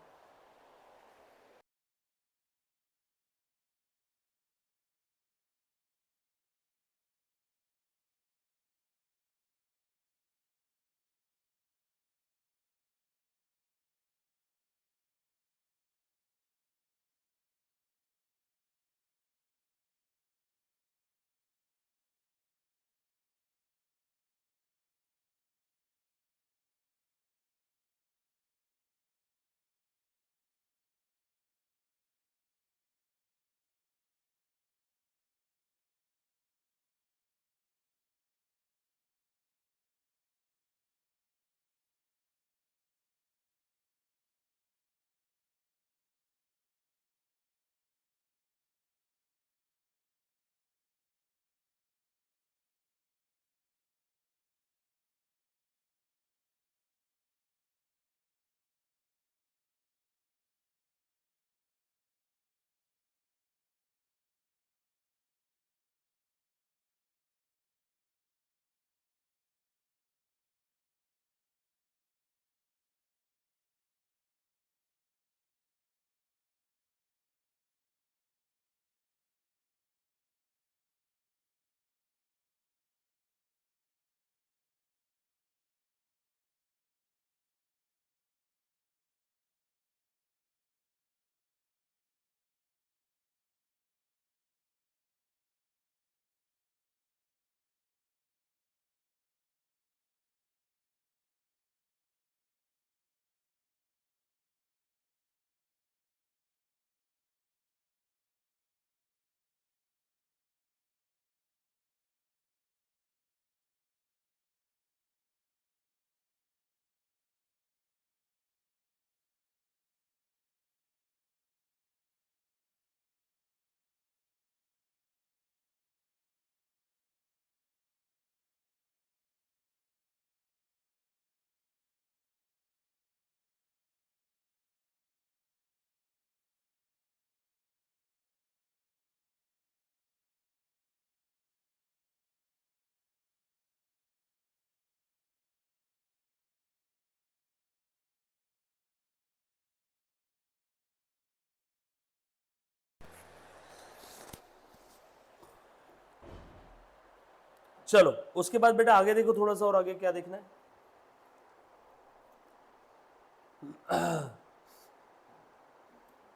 चलो उसके बाद बेटा आगे देखो, थोड़ा सा और आगे क्या देखना है।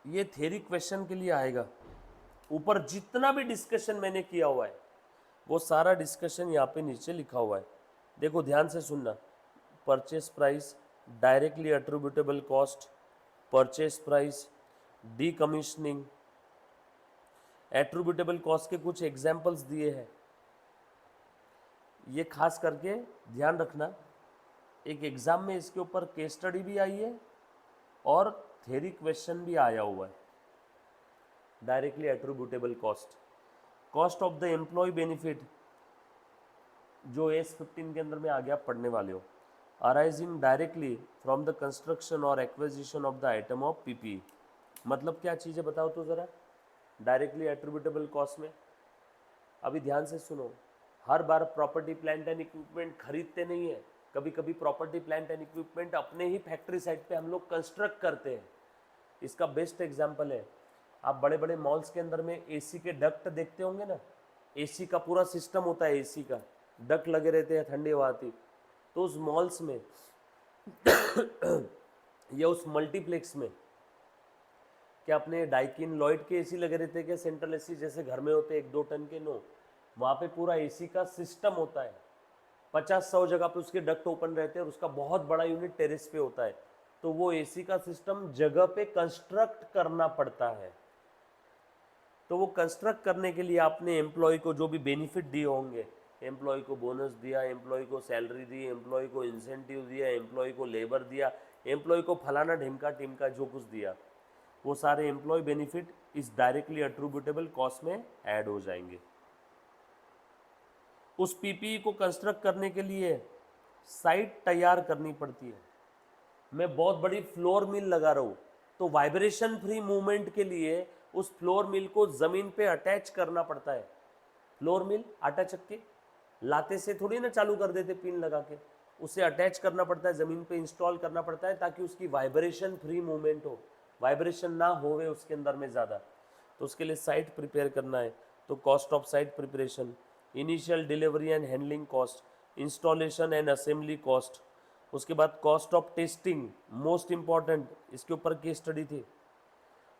ये थ्योरी क्वेश्चन के लिए आएगा। ऊपर जितना भी डिस्कशन मैंने किया हुआ है वो सारा डिस्कशन यहाँ पे नीचे लिखा हुआ है। देखो ध्यान से सुनना। Purchase price, directly attributable cost, purchase price, decommissioning, attributable cost के कुछ एग्जाम्पल्स दिए हैं। ये खास करके ध्यान रखना, एक एग्जाम में इसके ऊपर केस स्टडी भी आई है और थ्योरी क्वेश्चन भी आया हुआ है। Directly attributable cost, cost of the employee benefit, जो S15 के अंदर में आ गया, पढ़ने वाले हो। Arising directly from the construction और acquisition of the item of PPE, मतलब क्या चीज़ें बताओ तो ज़रा डायरेक्टली एट्रीब्यूटेबल कॉस्ट में। अभी ध्यान से सुनो, हर बार प्रॉपर्टी प्लांट एंड इक्विपमेंट खरीदते नहीं है, कभी कभी प्रॉपर्टी प्लांट एंड इक्विपमेंट अपने ही फैक्ट्री साइट पे हम लोग कंस्ट्रक्ट करते हैं। इसका बेस्ट एग्जांपल है, आप बड़े बड़े मॉल्स के अंदर में एसी के डक्ट देखते होंगे ना, एसी का पूरा सिस्टम होता है, एसी का डक्ट लगे रहते हैं, ठंडी हवा आती। तो उस मॉल्स में या उस मल्टीप्लेक्स में क्या अपने डाइकिन लॉयड के एसी लगे रहते हैं क्या, सेंट्रल एसी जैसे घर में होते हैं 1-2 टन के? नो, वहाँ पे पूरा एसी का सिस्टम होता है। 50-100 जगह पे उसके डक्ट ओपन रहते हैं और उसका बहुत बड़ा यूनिट टेरेस पे होता है। तो वो एसी का सिस्टम जगह पे कंस्ट्रक्ट करना पड़ता है। तो वो कंस्ट्रक्ट करने के लिए आपने एम्प्लॉय को जो भी बेनिफिट दिए होंगे एम्प्लॉय को बोनस दिया, एम्प्लॉय को सैलरी दी, एम्प्लॉय को इंसेंटिव दिया, एम्प्लॉय को लेबर दिया, एम्प्लॉय को फलाना ढिमका टिमका जो कुछ दिया, वो सारे एम्प्लॉय बेनिफिट इस डायरेक्टली एट्रीब्यूटेबल कॉस्ट में ऐड हो जाएंगे। उस पीपीई को कंस्ट्रक्ट करने के लिए साइट तैयार करनी पड़ती है। मैं बहुत बड़ी फ्लोर मिल लगा रहा हूँ तो वाइब्रेशन फ्री मूवमेंट के लिए उस फ्लोर मिल को ज़मीन पे अटैच करना पड़ता है। फ्लोर मिल आटा चक्की लाते से थोड़ी ना चालू कर देते पिन लगा के, उसे अटैच करना पड़ता है, ज़मीन पे इंस्टॉल करना पड़ता है ताकि उसकी वाइब्रेशन फ्री मूवमेंट हो, वाइब्रेशन ना होवे उसके अंदर में ज़्यादा। तो उसके लिए साइट प्रिपेयर करना है। तो cost of site preparation, initial delivery and handling cost, installation and assembly cost, उसके बाद cost of testing, most important, इसके ऊपर केस स्टडी थी।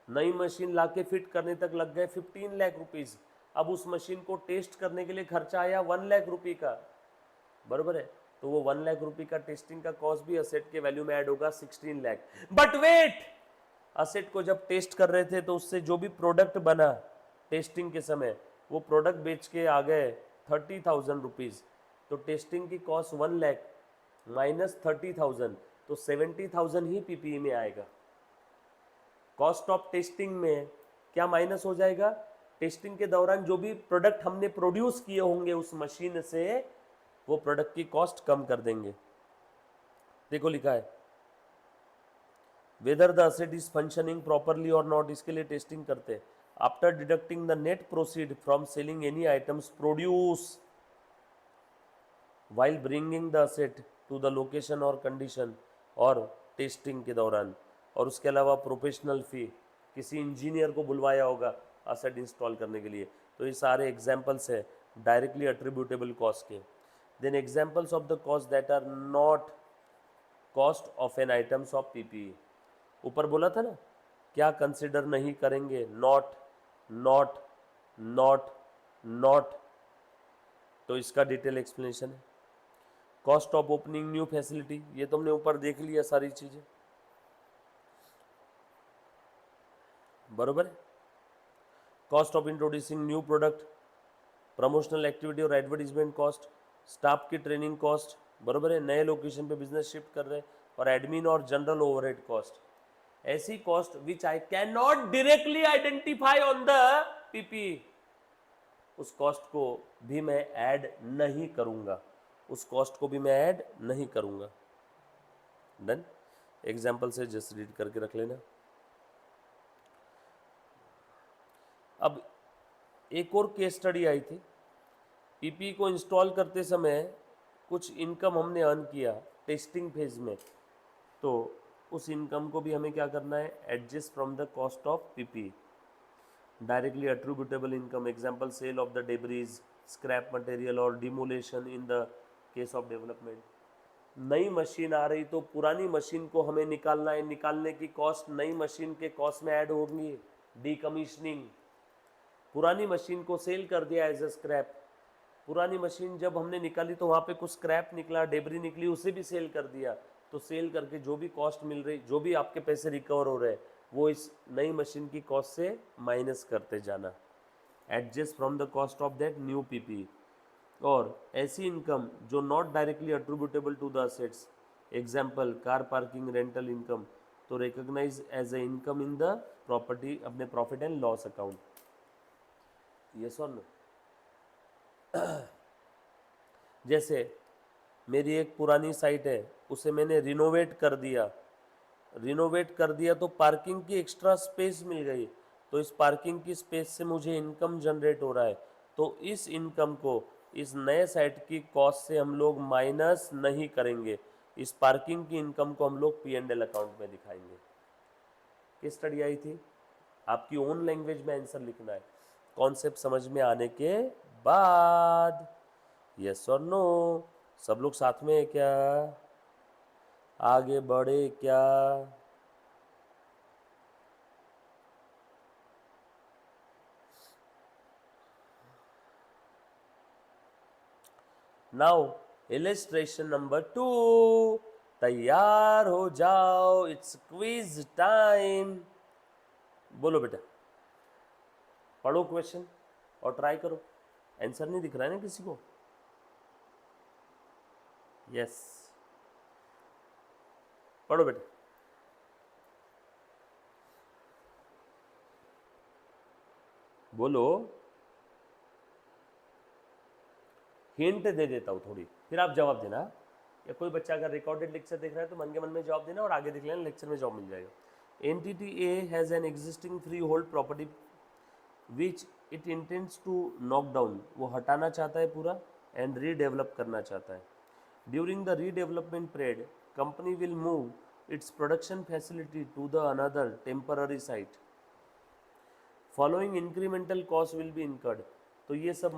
नई मशीन लाके फिट करने तक लग गए 15 लाख रुपीज़। अब उस मशीन को टेस्ट करने के लिए खर्चा आया 1 लाख रुपये का, बराबर है। तो वो 1 लाख रुपये का टेस्टिंग का कॉस्ट भी असेट के वैल्यू में ऐड होगा 16 लाख। बट वेट, असेट को जब टेस्ट कर रहे थे तो उससे जो भी प्रोडक्ट बना टेस्टिंग के समय, वो प्रोडक्ट बेच के आ गए 30,000 रुपीज़। तो टेस्टिंग की कॉस्ट 1 लाख माइनस 30,000, तो 70,000 ही पीपीई में आएगा। कॉस्ट ऑफ टेस्टिंग में क्या माइनस हो जाएगा? टेस्टिंग के दौरान जो भी प्रोडक्ट हमने प्रोड्यूस किए होंगे उस मशीन से, वो प्रोडक्ट की कॉस्ट कम कर देंगे। देखो लिखा है whether the asset is functioning properly और नॉट, इसके लिए टेस्टिंग करते हैं। After deducting the net proceed from selling any items produce while bringing the asset to the location और कंडीशन, और टेस्टिंग के दौरान, और उसके अलावा प्रोफेशनल फ़ी, किसी इंजीनियर को बुलवाया होगा असेट इंस्टॉल करने के लिए। तो ये सारे एग्जाम्पल्स है डायरेक्टली अट्रीब्यूटेबल कॉस्ट के। Then examples of the cost that are not cost of an items of PPE. ऊपर बोला था ना क्या कंसिडर नहीं करेंगे, नॉट नॉट नॉट नॉट, तो इसका डिटेल एक्सप्लेनेशन है। Cost of opening new facility, ये तुमने ऊपर देख लिया सारी चीज़ें, बरोबर है। Cost of introducing new product, promotional activity और एडवर्टीजमेंट कॉस्ट, स्टाफ की ट्रेनिंग कॉस्ट, बरोबर है, नए लोकेशन पे बिजनेस शिफ्ट कर रहे हैं, और एडमिन और जनरल ओवरहेड कॉस्ट। ऐसी cost which I can not directly identify on the PP, उस कॉस्ट को भी मैं ऐड नहीं करूंगा, उस कॉस्ट को भी मैं ऐड नहीं करूंगा। डन। एग्जाम्पल से जस्ट रीड करके रख लेना। अब एक और केस स्टडी आई थी, पीपी को इंस्टॉल करते समय कुछ इनकम हमने अर्न किया टेस्टिंग फेज में, तो उस इनकम को भी हमें क्या करना है, adjust from the cost of PP. Directly attributable income, example sale of the debris, scrap material और demolition in the case of development. नई मशीन आ रही तो पुरानी मशीन को हमें निकालना है, निकालने की कॉस्ट नई मशीन के कॉस्ट में ऐड होंगी। डीकमीशनिंग, पुरानी मशीन को सेल कर दिया एज अ स्क्रैप, पुरानी मशीन जब हमने निकाली तो वहाँ पे कुछ स्क्रैप निकला, डेबरी निकली, उसे भी सेल कर दिया। तो सेल करके जो भी कॉस्ट मिल रही, जो भी आपके पैसे रिकवर हो रहे हैं, वो इस नई मशीन की कॉस्ट से माइनस करते जाना, adjust from the cost of that new PP. और ऐसी इनकम जो not directly attributable to the assets, example car parking rental income, तो recognise as a income in the property, अपने profit and loss account. Yes और नो? जैसे मेरी एक पुरानी साइट है, उसे मैंने रिनोवेट कर दिया, रिनोवेट कर दिया तो पार्किंग की एक्स्ट्रा स्पेस मिल गई, तो इस पार्किंग की स्पेस से मुझे इनकम जनरेट हो रहा है। तो इस इनकम को इस नए साइट की कॉस्ट से हम लोग माइनस नहीं करेंगे, इस पार्किंग की इनकम को हम लोग P&L अकाउंट में दिखाएंगे। किस स्टडी आई थी? आपकी ओन लैंग्वेज में आंसर लिखना है, कॉन्सेप्ट समझ में आने के बाद। यस और नो? सब लोग साथ में है क्या? आगे बढ़े क्या? नाउ इलिस्ट्रेशन नंबर 2, तैयार हो जाओ, इट्स क्विज टाइम। बोलो बेटा, पढ़ो क्वेश्चन और ट्राई करो। आंसर नहीं दिख रहा है ना किसी को? यस, पढ़ो बेटा। बोलो, हिंट दे देता हूँ थोड़ी, फिर आप जवाब देना। या कोई बच्चा अगर रिकॉर्डेड लेक्चर देख रहा है तो मन के मन में जवाब देना और आगे देख लेना, लेक्चर में जवाब मिल जाएगा। Entity A has an existing freehold property which it intends to knock down, वो हटाना चाहता है पूरा, एंड रीडेवलप करना चाहता है। During the redevelopment period company will move its production facility to the another temporary site, following incremental cost will be incurred. तो ये सब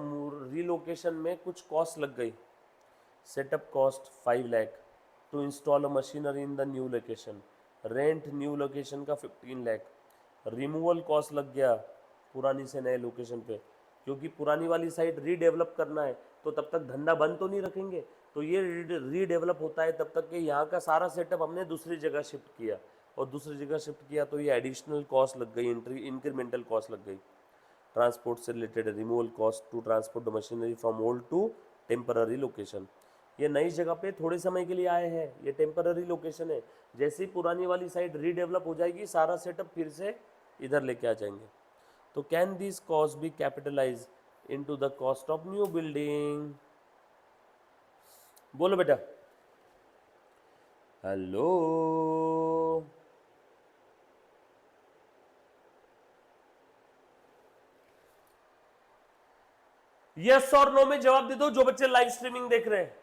रीलोकेशन में कुछ कॉस्ट लग गई। Setup cost 5 lakh to install a machinery in the new location, rent new location का 15 लाख, रिमूवल कॉस्ट लग गया पुरानी से नए लोकेशन पे, क्योंकि पुरानी वाली साइट रीडेवलप करना है तो तब तक धंधा बंद तो नहीं रखेंगे, तो ये रीडेवलप होता है तब तक कि यहाँ का सारा सेटअप हमने दूसरी जगह शिफ्ट किया, और दूसरी जगह शिफ्ट किया तो ये एडिशनल कॉस्ट लग गई, इंक्रीमेंटल कॉस्ट लग गई। ट्रांसपोर्ट से related removal cost to transport the machinery from old to temporary location. ये नई जगह पे थोड़े समय के लिए आए हैं, ये टेम्पररी लोकेशन है, जैसे ही पुरानी वाली साइट रीडेवलप हो जाएगी सारा सेटअप फिर से इधर लेके आ जाएंगे। तो can this cost be capitalize into the cost of new building? बोलो बेटा, हेलो। यस और नो में जवाब दे दो जो बच्चे लाइव स्ट्रीमिंग देख रहे हैं।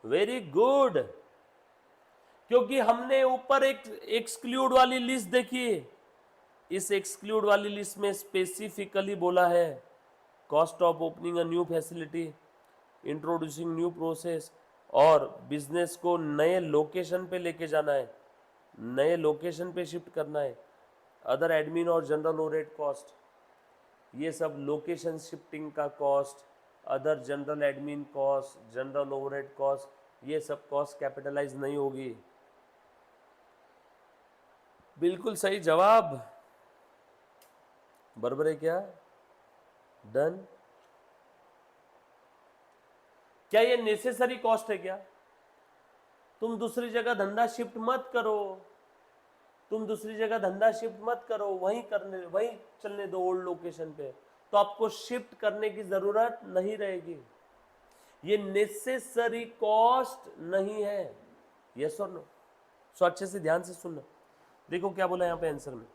वेरी गुड, क्योंकि हमने ऊपर एक एक्सक्लूड वाली लिस्ट देखी, इस एक्सक्लूड वाली लिस्ट में स्पेसिफिकली बोला है cost of opening a new facility, introducing new process, और बिजनेस को नए लोकेशन पे लेके जाना है, नए लोकेशन पे शिफ्ट करना है, अदर एडमिन और जनरल ओवरहेड कॉस्ट, ये सब लोकेशन शिफ्टिंग का cost, other general admin cost, general overhead cost, ये सब कॉस्ट कैपिटलाइज नहीं होगी। बिल्कुल सही जवाब, बराबर है क्या? डन। क्या ये नेसेसरी कॉस्ट है क्या? तुम दूसरी जगह धंधा शिफ्ट मत करो, तुम दूसरी जगह धंधा शिफ्ट मत करो, वहीं चलने दो ओल्ड लोकेशन पे, तो आपको शिफ्ट करने की जरूरत नहीं रहेगी। ये नेसेसरी कॉस्ट नहीं है। यस और नो? सो अच्छे से ध्यान से सुनना, देखो क्या बोला यहाँ पे आंसर में।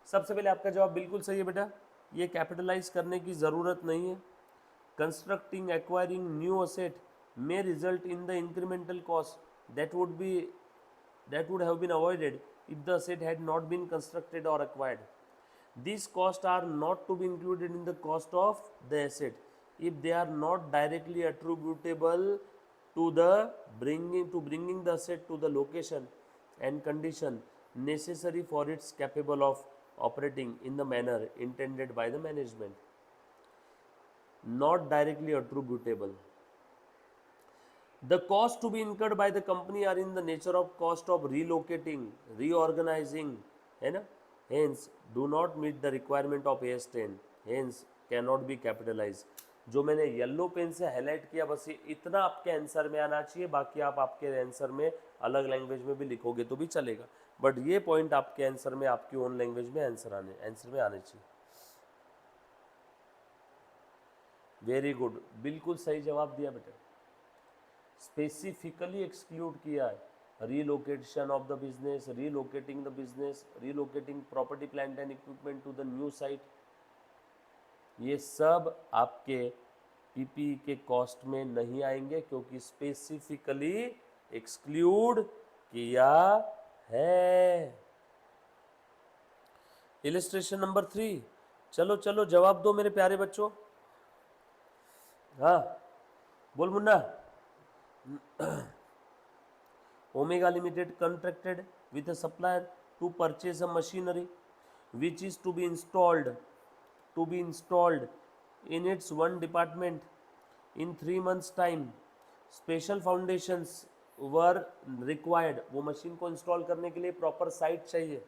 सबसे पहले आपका जवाब बिल्कुल सही है बेटा, ये कैपिटलाइज करने की ज़रूरत नहीं है। Constructing acquiring new asset may result in the incremental cost that would have been avoided if the asset had not been constructed or acquired. These costs are not to be included in the cost of the asset if they are not directly attributable to bringing the asset to the location and condition necessary for its capable of operating in the manner intended by the management. Not directly attributable. The costs to be incurred by the company are in the nature of cost of relocating, reorganizing, है ना? Hence, do not meet the requirement of AS10. Hence, cannot be capitalized. जो मैंने येलो पेन से हाईलाइट किया बस ये इतना आपके आंसर में आना चाहिए, बाकी आप आपके आंसर में अलग लैंग्वेज में भी लिखोगे तो भी चलेगा, बट ये पॉइंट आपके आंसर में आपकी ओन लैंग्वेज में आंसर में आने चाहिए। वेरी गुड, बिल्कुल सही जवाब दिया बेटा, स्पेसिफिकली एक्सक्लूड किया है relocation of the business, relocating the business, relocating property plant and equipment to the new site, ये सब आपके पीपी के कॉस्ट में नहीं आएंगे क्योंकि स्पेसिफिकली एक्सक्लूड किया है। इलिस्ट्रेशन नंबर 3, चलो चलो जवाब दो मेरे प्यारे बच्चों। हाँ बोल Munna. Omega Limited contracted with a supplier to purchase a machinery which is to be installed in its one department in 3 months time. Special foundations were required, वो मशीन को इंस्टॉल करने के लिए प्रॉपर साइट चाहिए,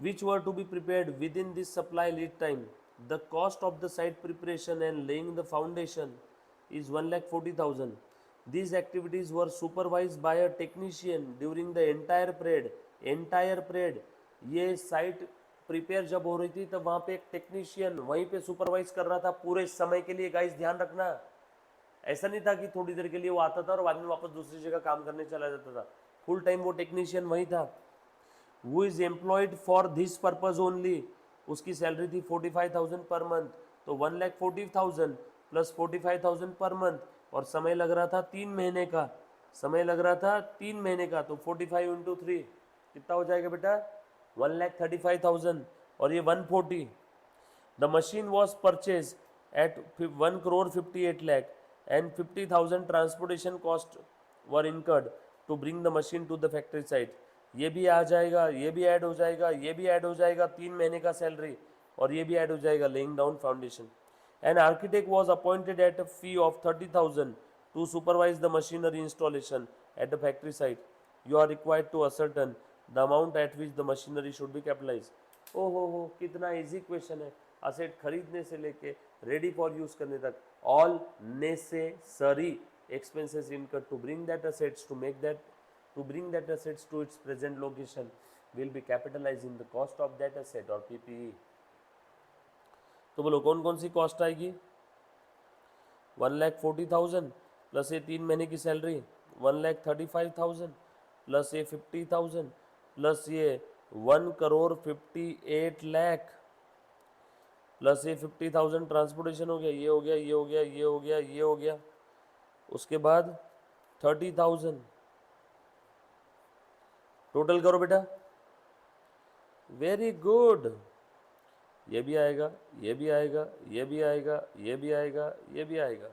which were to be prepared within this supply lead time. The cost of the site preparation and laying the foundation is 1,40,000. These activities were supervised by a technician during the entire parade. Entire parade. ये साइट प्रिपेयर जब हो रही थी तब वहाँ पे एक टेक्नीशियन वहीं पे सुपरवाइज कर रहा था पूरे समय के लिए। गाइस ध्यान रखना, ऐसा नहीं था कि थोड़ी देर के लिए वो आता था और बाद में वापस दूसरी जगह काम करने चला जाता था। फुल टाइम वो टेक्नीशियन वहीं था। Who is employed for this purpose only, उसकी सैलरी थी 45,000 पर मंथ, तो 1,40,000 प्लस 45,000 पर मंथ, और समय लग रहा था 3 महीने का। समय लग रहा था 3 महीने का, तो 45 इंटू 3 कितना हो जाएगा बेटा? 1,35,000 और ये 140। The machine was purchased at 1 crore 58 lakh and 50,000 transportation cost were incurred to bring the machine to the factory site. ये भी आ जाएगा, ये भी ऐड हो जाएगा, ये भी ऐड हो जाएगा, 3 महीने का सैलरी, और ये भी ऐड हो जाएगा laying down foundation. An architect was appointed at a fee of 30,000 to supervise the machinery installation at the factory site. You are required to ascertain the amount at which the machinery should be capitalized. हो, कितना इजी क्वेश्चन है. असेट खरीदने से लेके रेडी फॉर यूज करने तक, all necessary expenses incurred to bring that assets to its present location will be capitalized in the cost of that asset or PPE. तो बोलो कौन कौन सी कॉस्ट आएगी? 1,40,000 प्लस ये 3 महीने की सैलरी 1,35,000 प्लस ये 50,000 प्लस ये 1 crore 58 lakh प्लस ये 50,000 ट्रांसपोर्टेशन हो गया, ये हो गया, ये हो गया, ये हो गया, ये हो गया, उसके बाद 30,000 टोटल करो बेटा. Very good. ये भी आएगा, ये भी आएगा, ये भी आएगा, ये भी आएगा, ये भी आएगा.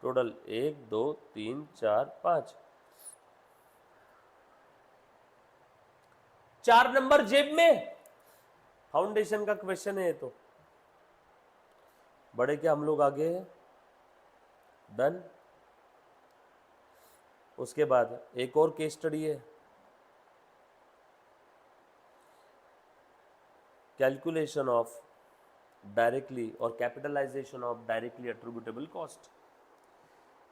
टोटल 1 2 3 4 5, 4 नंबर जेब में. फाउंडेशन का क्वेश्चन है ये तो. बड़े क्या हम लोग आगे हैं. डन. उसके बाद एक और केस स्टडी है, कैलकुलेशन ऑफ डायरेक्टली और capitalisation of directly attributable cost.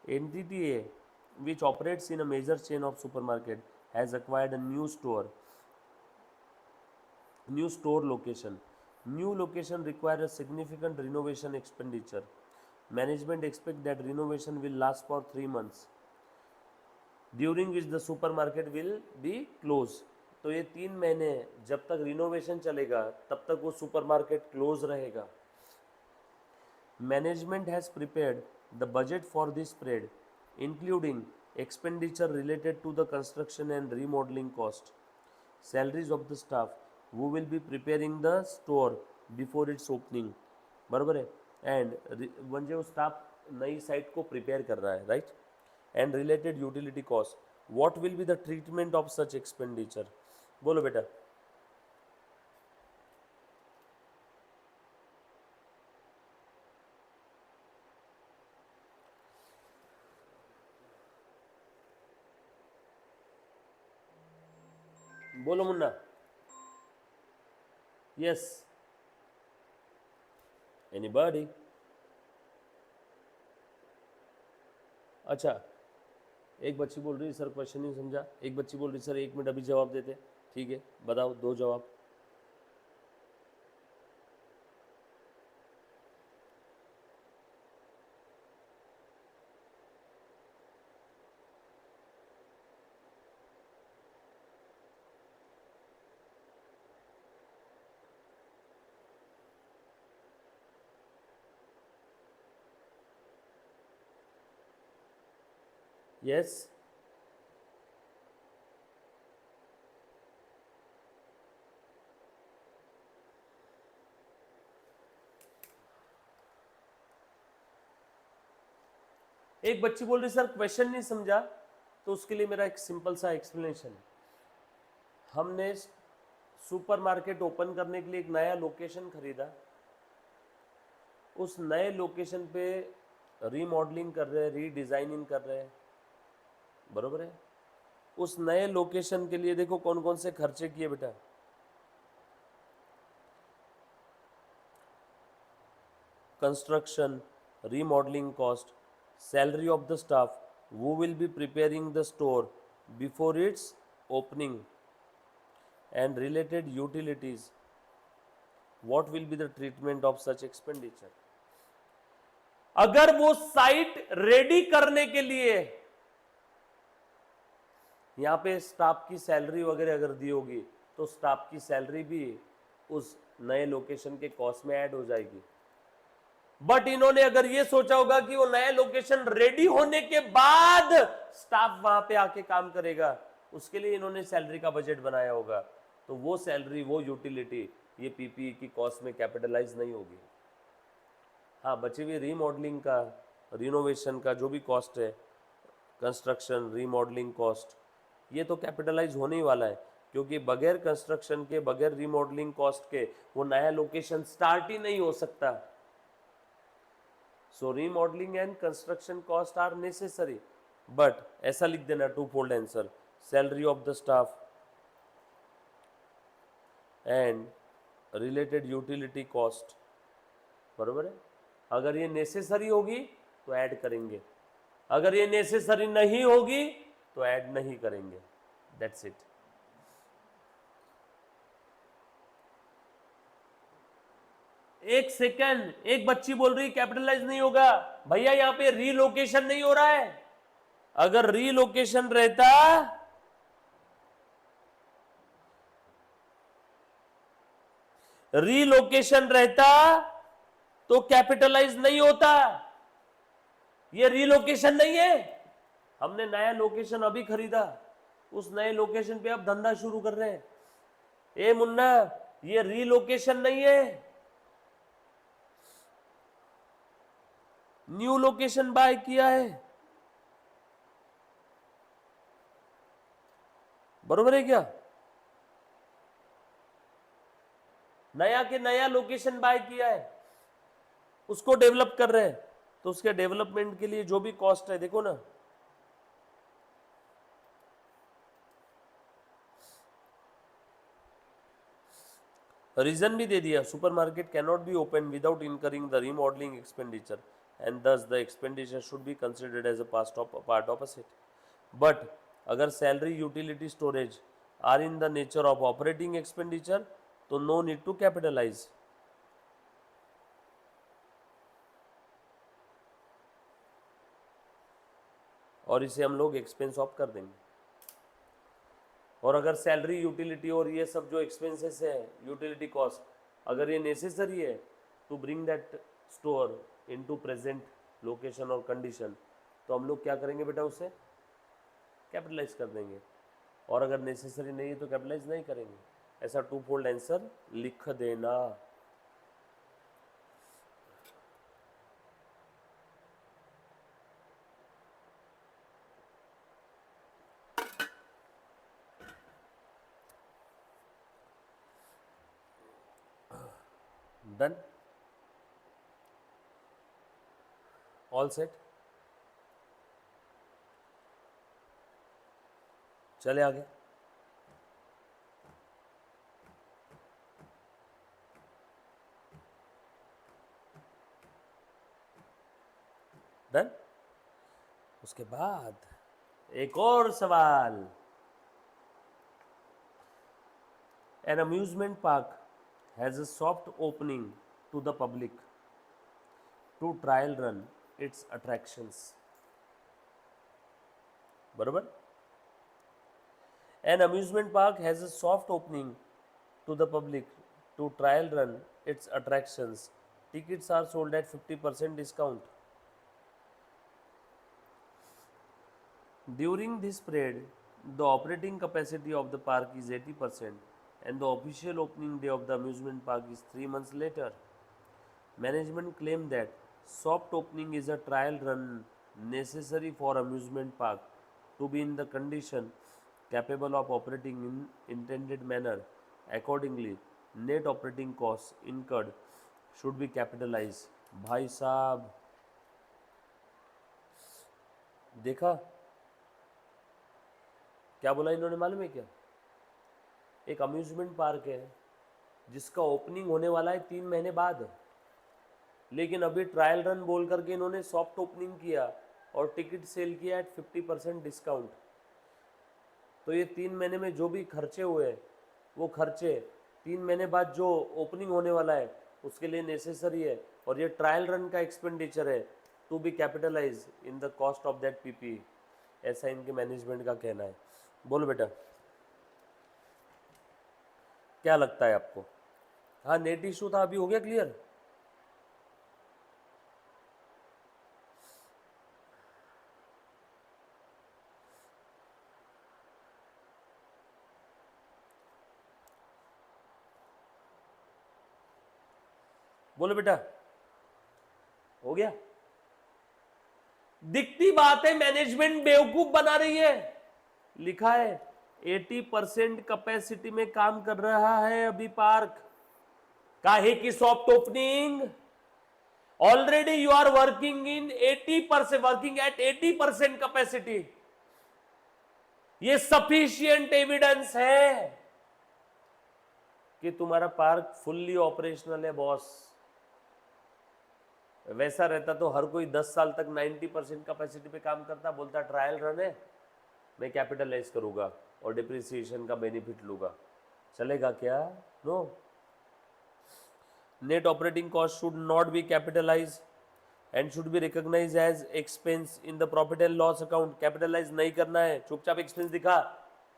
Entity A, which operates in a major chain of supermarket, has acquired a new store location. New location requires a significant renovation expenditure. Management expects that renovation will last for 3 months, during which the supermarket will be closed. तो ये 3 महीने जब तक रिनोवेशन चलेगा तब तक वो सुपरमार्केट क्लोज रहेगा. Management has prepared the budget for this period, including expenditure related to the construction and remodeling cost, salaries of the staff who will be preparing the store before its opening. बराबर है. एंड म्हणजे वो स्टाफ नई साइट को प्रिपेयर कर रहा है, right. And related utility cost. What will be the treatment of such expenditure? बोलो बेटा. बोलो मुन्ना. यस. एनीबॉडी? अच्छा, एक बच्ची बोल रही है सर क्वेश्चन नहीं समझा. एक बच्ची बोल रही सर 1 मिनट अभी जवाब देते. ठीक है, बताओ 2 जवाब. यस. एक बच्ची बोल रही सर क्वेश्चन नहीं समझा. तो उसके लिए मेरा एक सिंपल सा एक्सप्लेनेशन है. हमने सुपरमार्केट ओपन करने के लिए एक नया लोकेशन खरीदा. उस नए लोकेशन पे रीमॉडलिंग कर रहे हैं, रीडिज़ाइनिंग कर रहे हैं, बरोबर है. उस नए लोकेशन के लिए देखो कौन कौन से खर्चे किए बेटा. Construction, remodelling cost, salary of the staff who will be preparing the store before its opening, and related utilities, what will be the treatment of such expenditure? अगर वो साइट रेडी करने के लिए यहां पे स्टाफ की सैलरी वगैरह अगर दी होगी तो स्टाफ की सैलरी भी उस नए लोकेशन के कॉस्ट में ऐड हो जाएगी। बट इन्होंने अगर ये सोचा होगा कि वो नया लोकेशन रेडी होने के बाद स्टाफ वहां पे आके काम करेगा, उसके लिए इन्होंने सैलरी का बजट बनाया होगा, तो वो सैलरी, वो यूटिलिटी ये पीपीई की कॉस्ट में कैपिटलाइज नहीं होगी। हाँ, बची हुई रीमॉडलिंग का, रिनोवेशन का जो भी कॉस्ट है, कंस्ट्रक्शन, रीमॉडलिंग कॉस्ट, ये तो कैपिटलाइज होने ही वाला है, क्योंकि बगैर कंस्ट्रक्शन के, बगैर रीमॉडलिंग कॉस्ट के वो नया लोकेशन स्टार्ट ही नहीं हो सकता। So remodelling and construction cost are necessary, but ऐसा लिख देना twofold answer, salary of the staff and related utility cost, बरोबर है। अगर ये नेसेसरी होगी तो ऐड करेंगे, अगर ये नेसेसरी नहीं होगी तो ऐड नहीं करेंगे, दैट्स इट। एक सेकंड, एक बच्ची बोल रही कैपिटलाइज नहीं होगा, भैया यहां पे रीलोकेशन नहीं हो रहा है। अगर रीलोकेशन रहता, रीलोकेशन रहता तो कैपिटलाइज नहीं होता। ये रीलोकेशन नहीं है, हमने नया लोकेशन अभी खरीदा, उस नए लोकेशन पे अब धंधा शुरू कर रहे हैं। ए मुन्ना, ये रीलोकेशन नहीं है, न्यू लोकेशन बाय किया है, बरोबर है क्या? नया के नया लोकेशन बाय किया है, उसको डेवलप कर रहे हैं, तो उसके डेवलपमेंट के लिए जो भी कॉस्ट है, देखो ना, रीजन भी दे दिया, supermarket can not be open without incurring the remodelling expenditure and thus the expenditure should be considered as a part of asset. But अगर salary, utility, storage are in the nature of operating expenditure तो नो नीड टू कैपिटलाइज। और इसे हम लोग एक्सपेंस ऑफ कर देंगे। और अगर सैलरी, यूटिलिटी और ये सब जो एक्सपेंसेस है, यूटिलिटी कॉस्ट, अगर ये नेसेसरी है to bring that store into present location और कंडीशन, तो हम लोग क्या करेंगे बेटा, उसे कैपिटलाइज कर देंगे। और अगर नेसेसरी नहीं है तो कैपिटलाइज नहीं करेंगे। ऐसा टू फोल्ड आंसर लिख देना। डन, ऑल सेट, चले आगे। डन, उसके बाद एक और सवाल, an amusement park has a soft opening to the public to trial run its attractions, बरोबर। An amusement park has a soft opening to the public to trial run its attractions. Tickets are sold at 50% discount. During this period, the operating capacity of the park is 80%. And the official opening day of the amusement park is 3 months later. Management claimed that soft opening is a trial run necessary for amusement park to be in the condition capable of operating in intended manner. Accordingly, net operating costs incurred should be capitalized. भाई साहब, देखा क्या बोला इन्होंने, मालूम है क्या? एक अम्यूजमेंट पार्क है जिसका ओपनिंग होने वाला है 3 महीने बाद, लेकिन अभी ट्रायल रन बोल करके इन्होंने सॉफ्ट ओपनिंग किया, और टिकट सेल किया एट 50% डिस्काउंट, तो ये 3 महीने में जो भी खर्चे हुए वो खर्चे 3 महीने बाद जो ओपनिंग होने वाला है उसके लिए नेसेसरी है, और ये ट्रायल रन का एक्सपेंडिचर है to be capitalize in the cost of that PP. ऐसा इनके मैनेजमेंट का कहना है। बोलो बेटा, क्या लगता है आपको? हाँ, नेट इशू था, अभी हो गया क्लियर? बोलो बेटा, हो गया? दिखती बात है, मैनेजमेंट बेवकूफ बना रही है। लिखा है 80% कैपेसिटी में काम कर रहा है अभी पार्क। काहे की soft opening? Already you are working in 80%, working at 80% capacity. ये सफिशिएंट एविडेंस है कि तुम्हारा पार्क फुल्ली ऑपरेशनल है बॉस। वैसा रहता तो हर कोई 10 साल तक 90% कैपेसिटी पे काम करता, बोलता ट्रायल रन है, मैं कैपिटलाइज करूंगा और डिप्रिसिएशन का बेनिफिट लूंगा। चलेगा क्या? No. Net operating cost should not be capitalize and should be recognize as expense in the profit and loss account. Capitalize नहीं करना है, चुपचाप एक्सपेंस दिखा,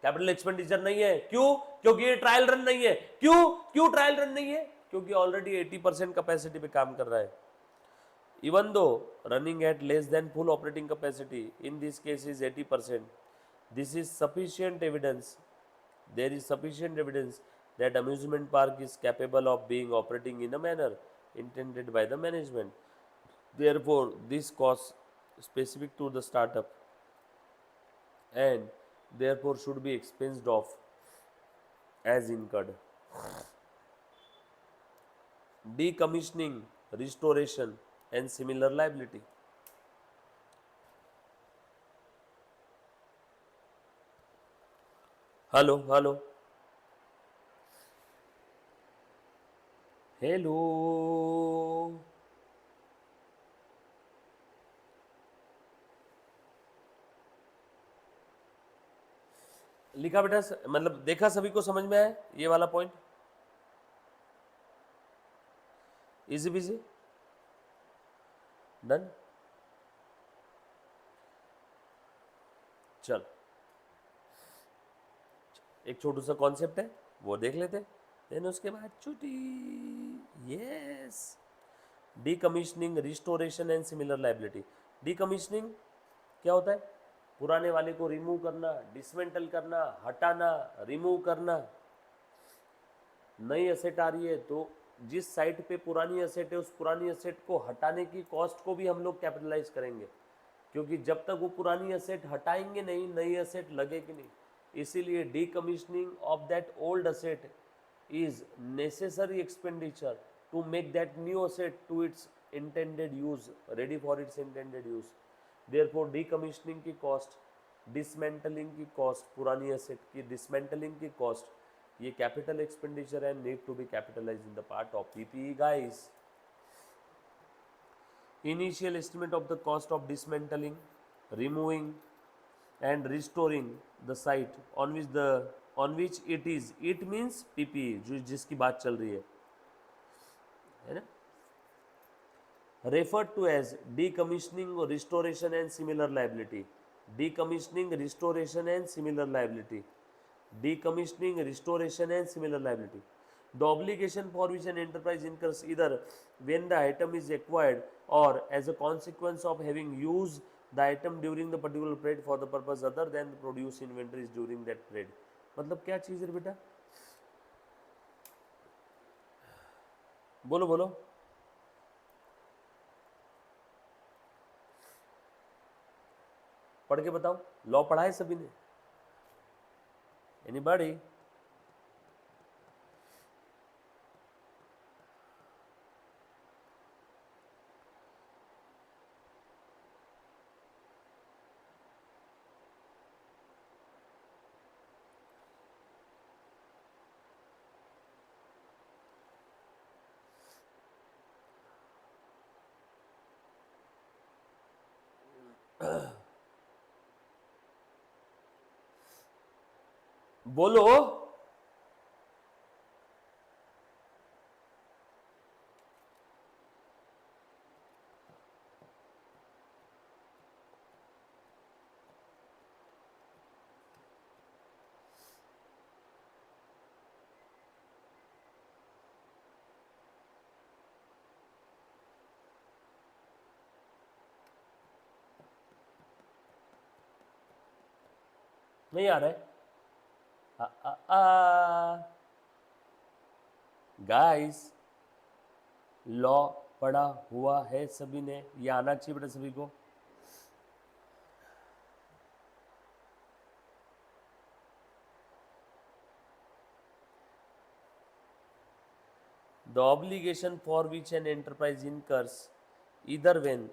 कैपिटल एक्सपेंडिचर नहीं है। क्यों? क्योंकि ये ट्रायल रन नहीं है। क्यों? क्यों ट्रायल रन नहीं है? क्योंकि ऑलरेडी 80% कैपेसिटी पे काम कर रहा है। Even though running at less than full operating capacity, in this case is 80%, this is sufficient evidence. There is sufficient evidence that amusement park is capable of being operating in a manner intended by the management. Therefore, this cost specific to the startup and therefore should be expensed off as incurred. Decommissioning, restoration, and similar liability. Hello, hello. Hello. लिखा बेटा, मतलब देखा, सभी को समझ में आया ये वाला पॉइंट? Easy busy, done. चल, एक छोटू सा कॉन्सेप्ट है वो देख लेते, देन उसके बाद छुट्टी। Yes, decommissioning, restoration and similar liability. Decommissioning क्या होता है? पुराने वाले को रिमूव करना, डिसमेंटल करना, हटाना, रिमूव करना। नई असेट आ रही है तो जिस साइट पे पुरानी असेट है उस पुरानी असेट को हटाने की कॉस्ट को भी हम लोग कैपिटलाइज करेंगे, क्योंकि जब तक वो पुरानी असेट हटाएंगे नहीं, नई असेट लगेगी नहीं। इसीलिए decommissioning of that old asset is necessary expenditure to make that new asset to its intended use, ready for its intended use. Therefore decommissioning की कॉस्ट, डिसमेंटलिंग की कॉस्ट, पुरानी असेट की डिसमेंटलिंग की कॉस्ट, ये कैपिटल एक्सपेंडिचर है, need to be capitalize in the part of PPE guys. Initial estimate of the cost of dismantling, removing and restoring the site on which it means PPE जो जिसकी बात चल रही है ना, referred to as decommissioning or restoration and similar liability. Decommissioning, restoration and similar liability. Decommissioning, restoration and similar liability. The obligation for which an enterprise incurs either when the item is acquired or as a consequence of having used the item during the particular period for the purpose other than the produce inventories during that period. मतलब क्या चीज़ है बेटा? बोलो बोलो, पढ़ के बताओ। लॉ पढ़ा है सभी ने? एनीबॉडी? बोलो। नहीं आ रहा है। गाइस, लॉ पढ़ा हुआ है सभी ने, ये आना चाहिए बेटा सभी को। The obligation for which an enterprise incurs, either when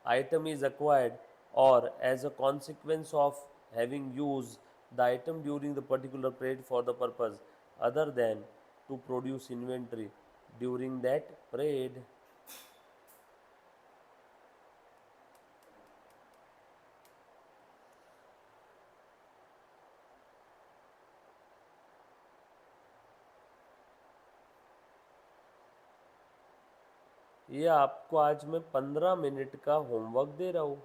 item is acquired or as a consequence of having used the item during the particular period for the purpose other than to produce inventory during that period. ये आपको आज मैं 15 मिनट का होमवर्क दे रहा हूँ।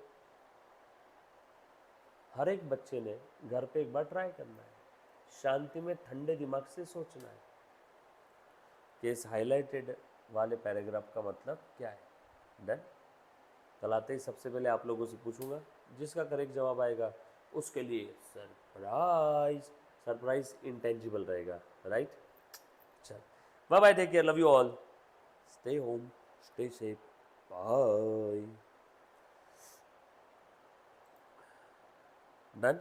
हर एक बच्चे ने घर पे एक बार ट्राई करना है, शांति में ठंडे दिमाग से सोचना है कि इस हाईलाइटेड वाले पैराग्राफ का मतलब क्या है। डन। कल आते ही सबसे पहले आप लोगों से पूछूंगा, जिसका करेक्ट जवाब आएगा उसके लिए सरप्राइज। सरप्राइज इंटेंजिबल रहेगा, राइट। चल, bye bye, take care, love you all, stay home, stay safe, bye. Done.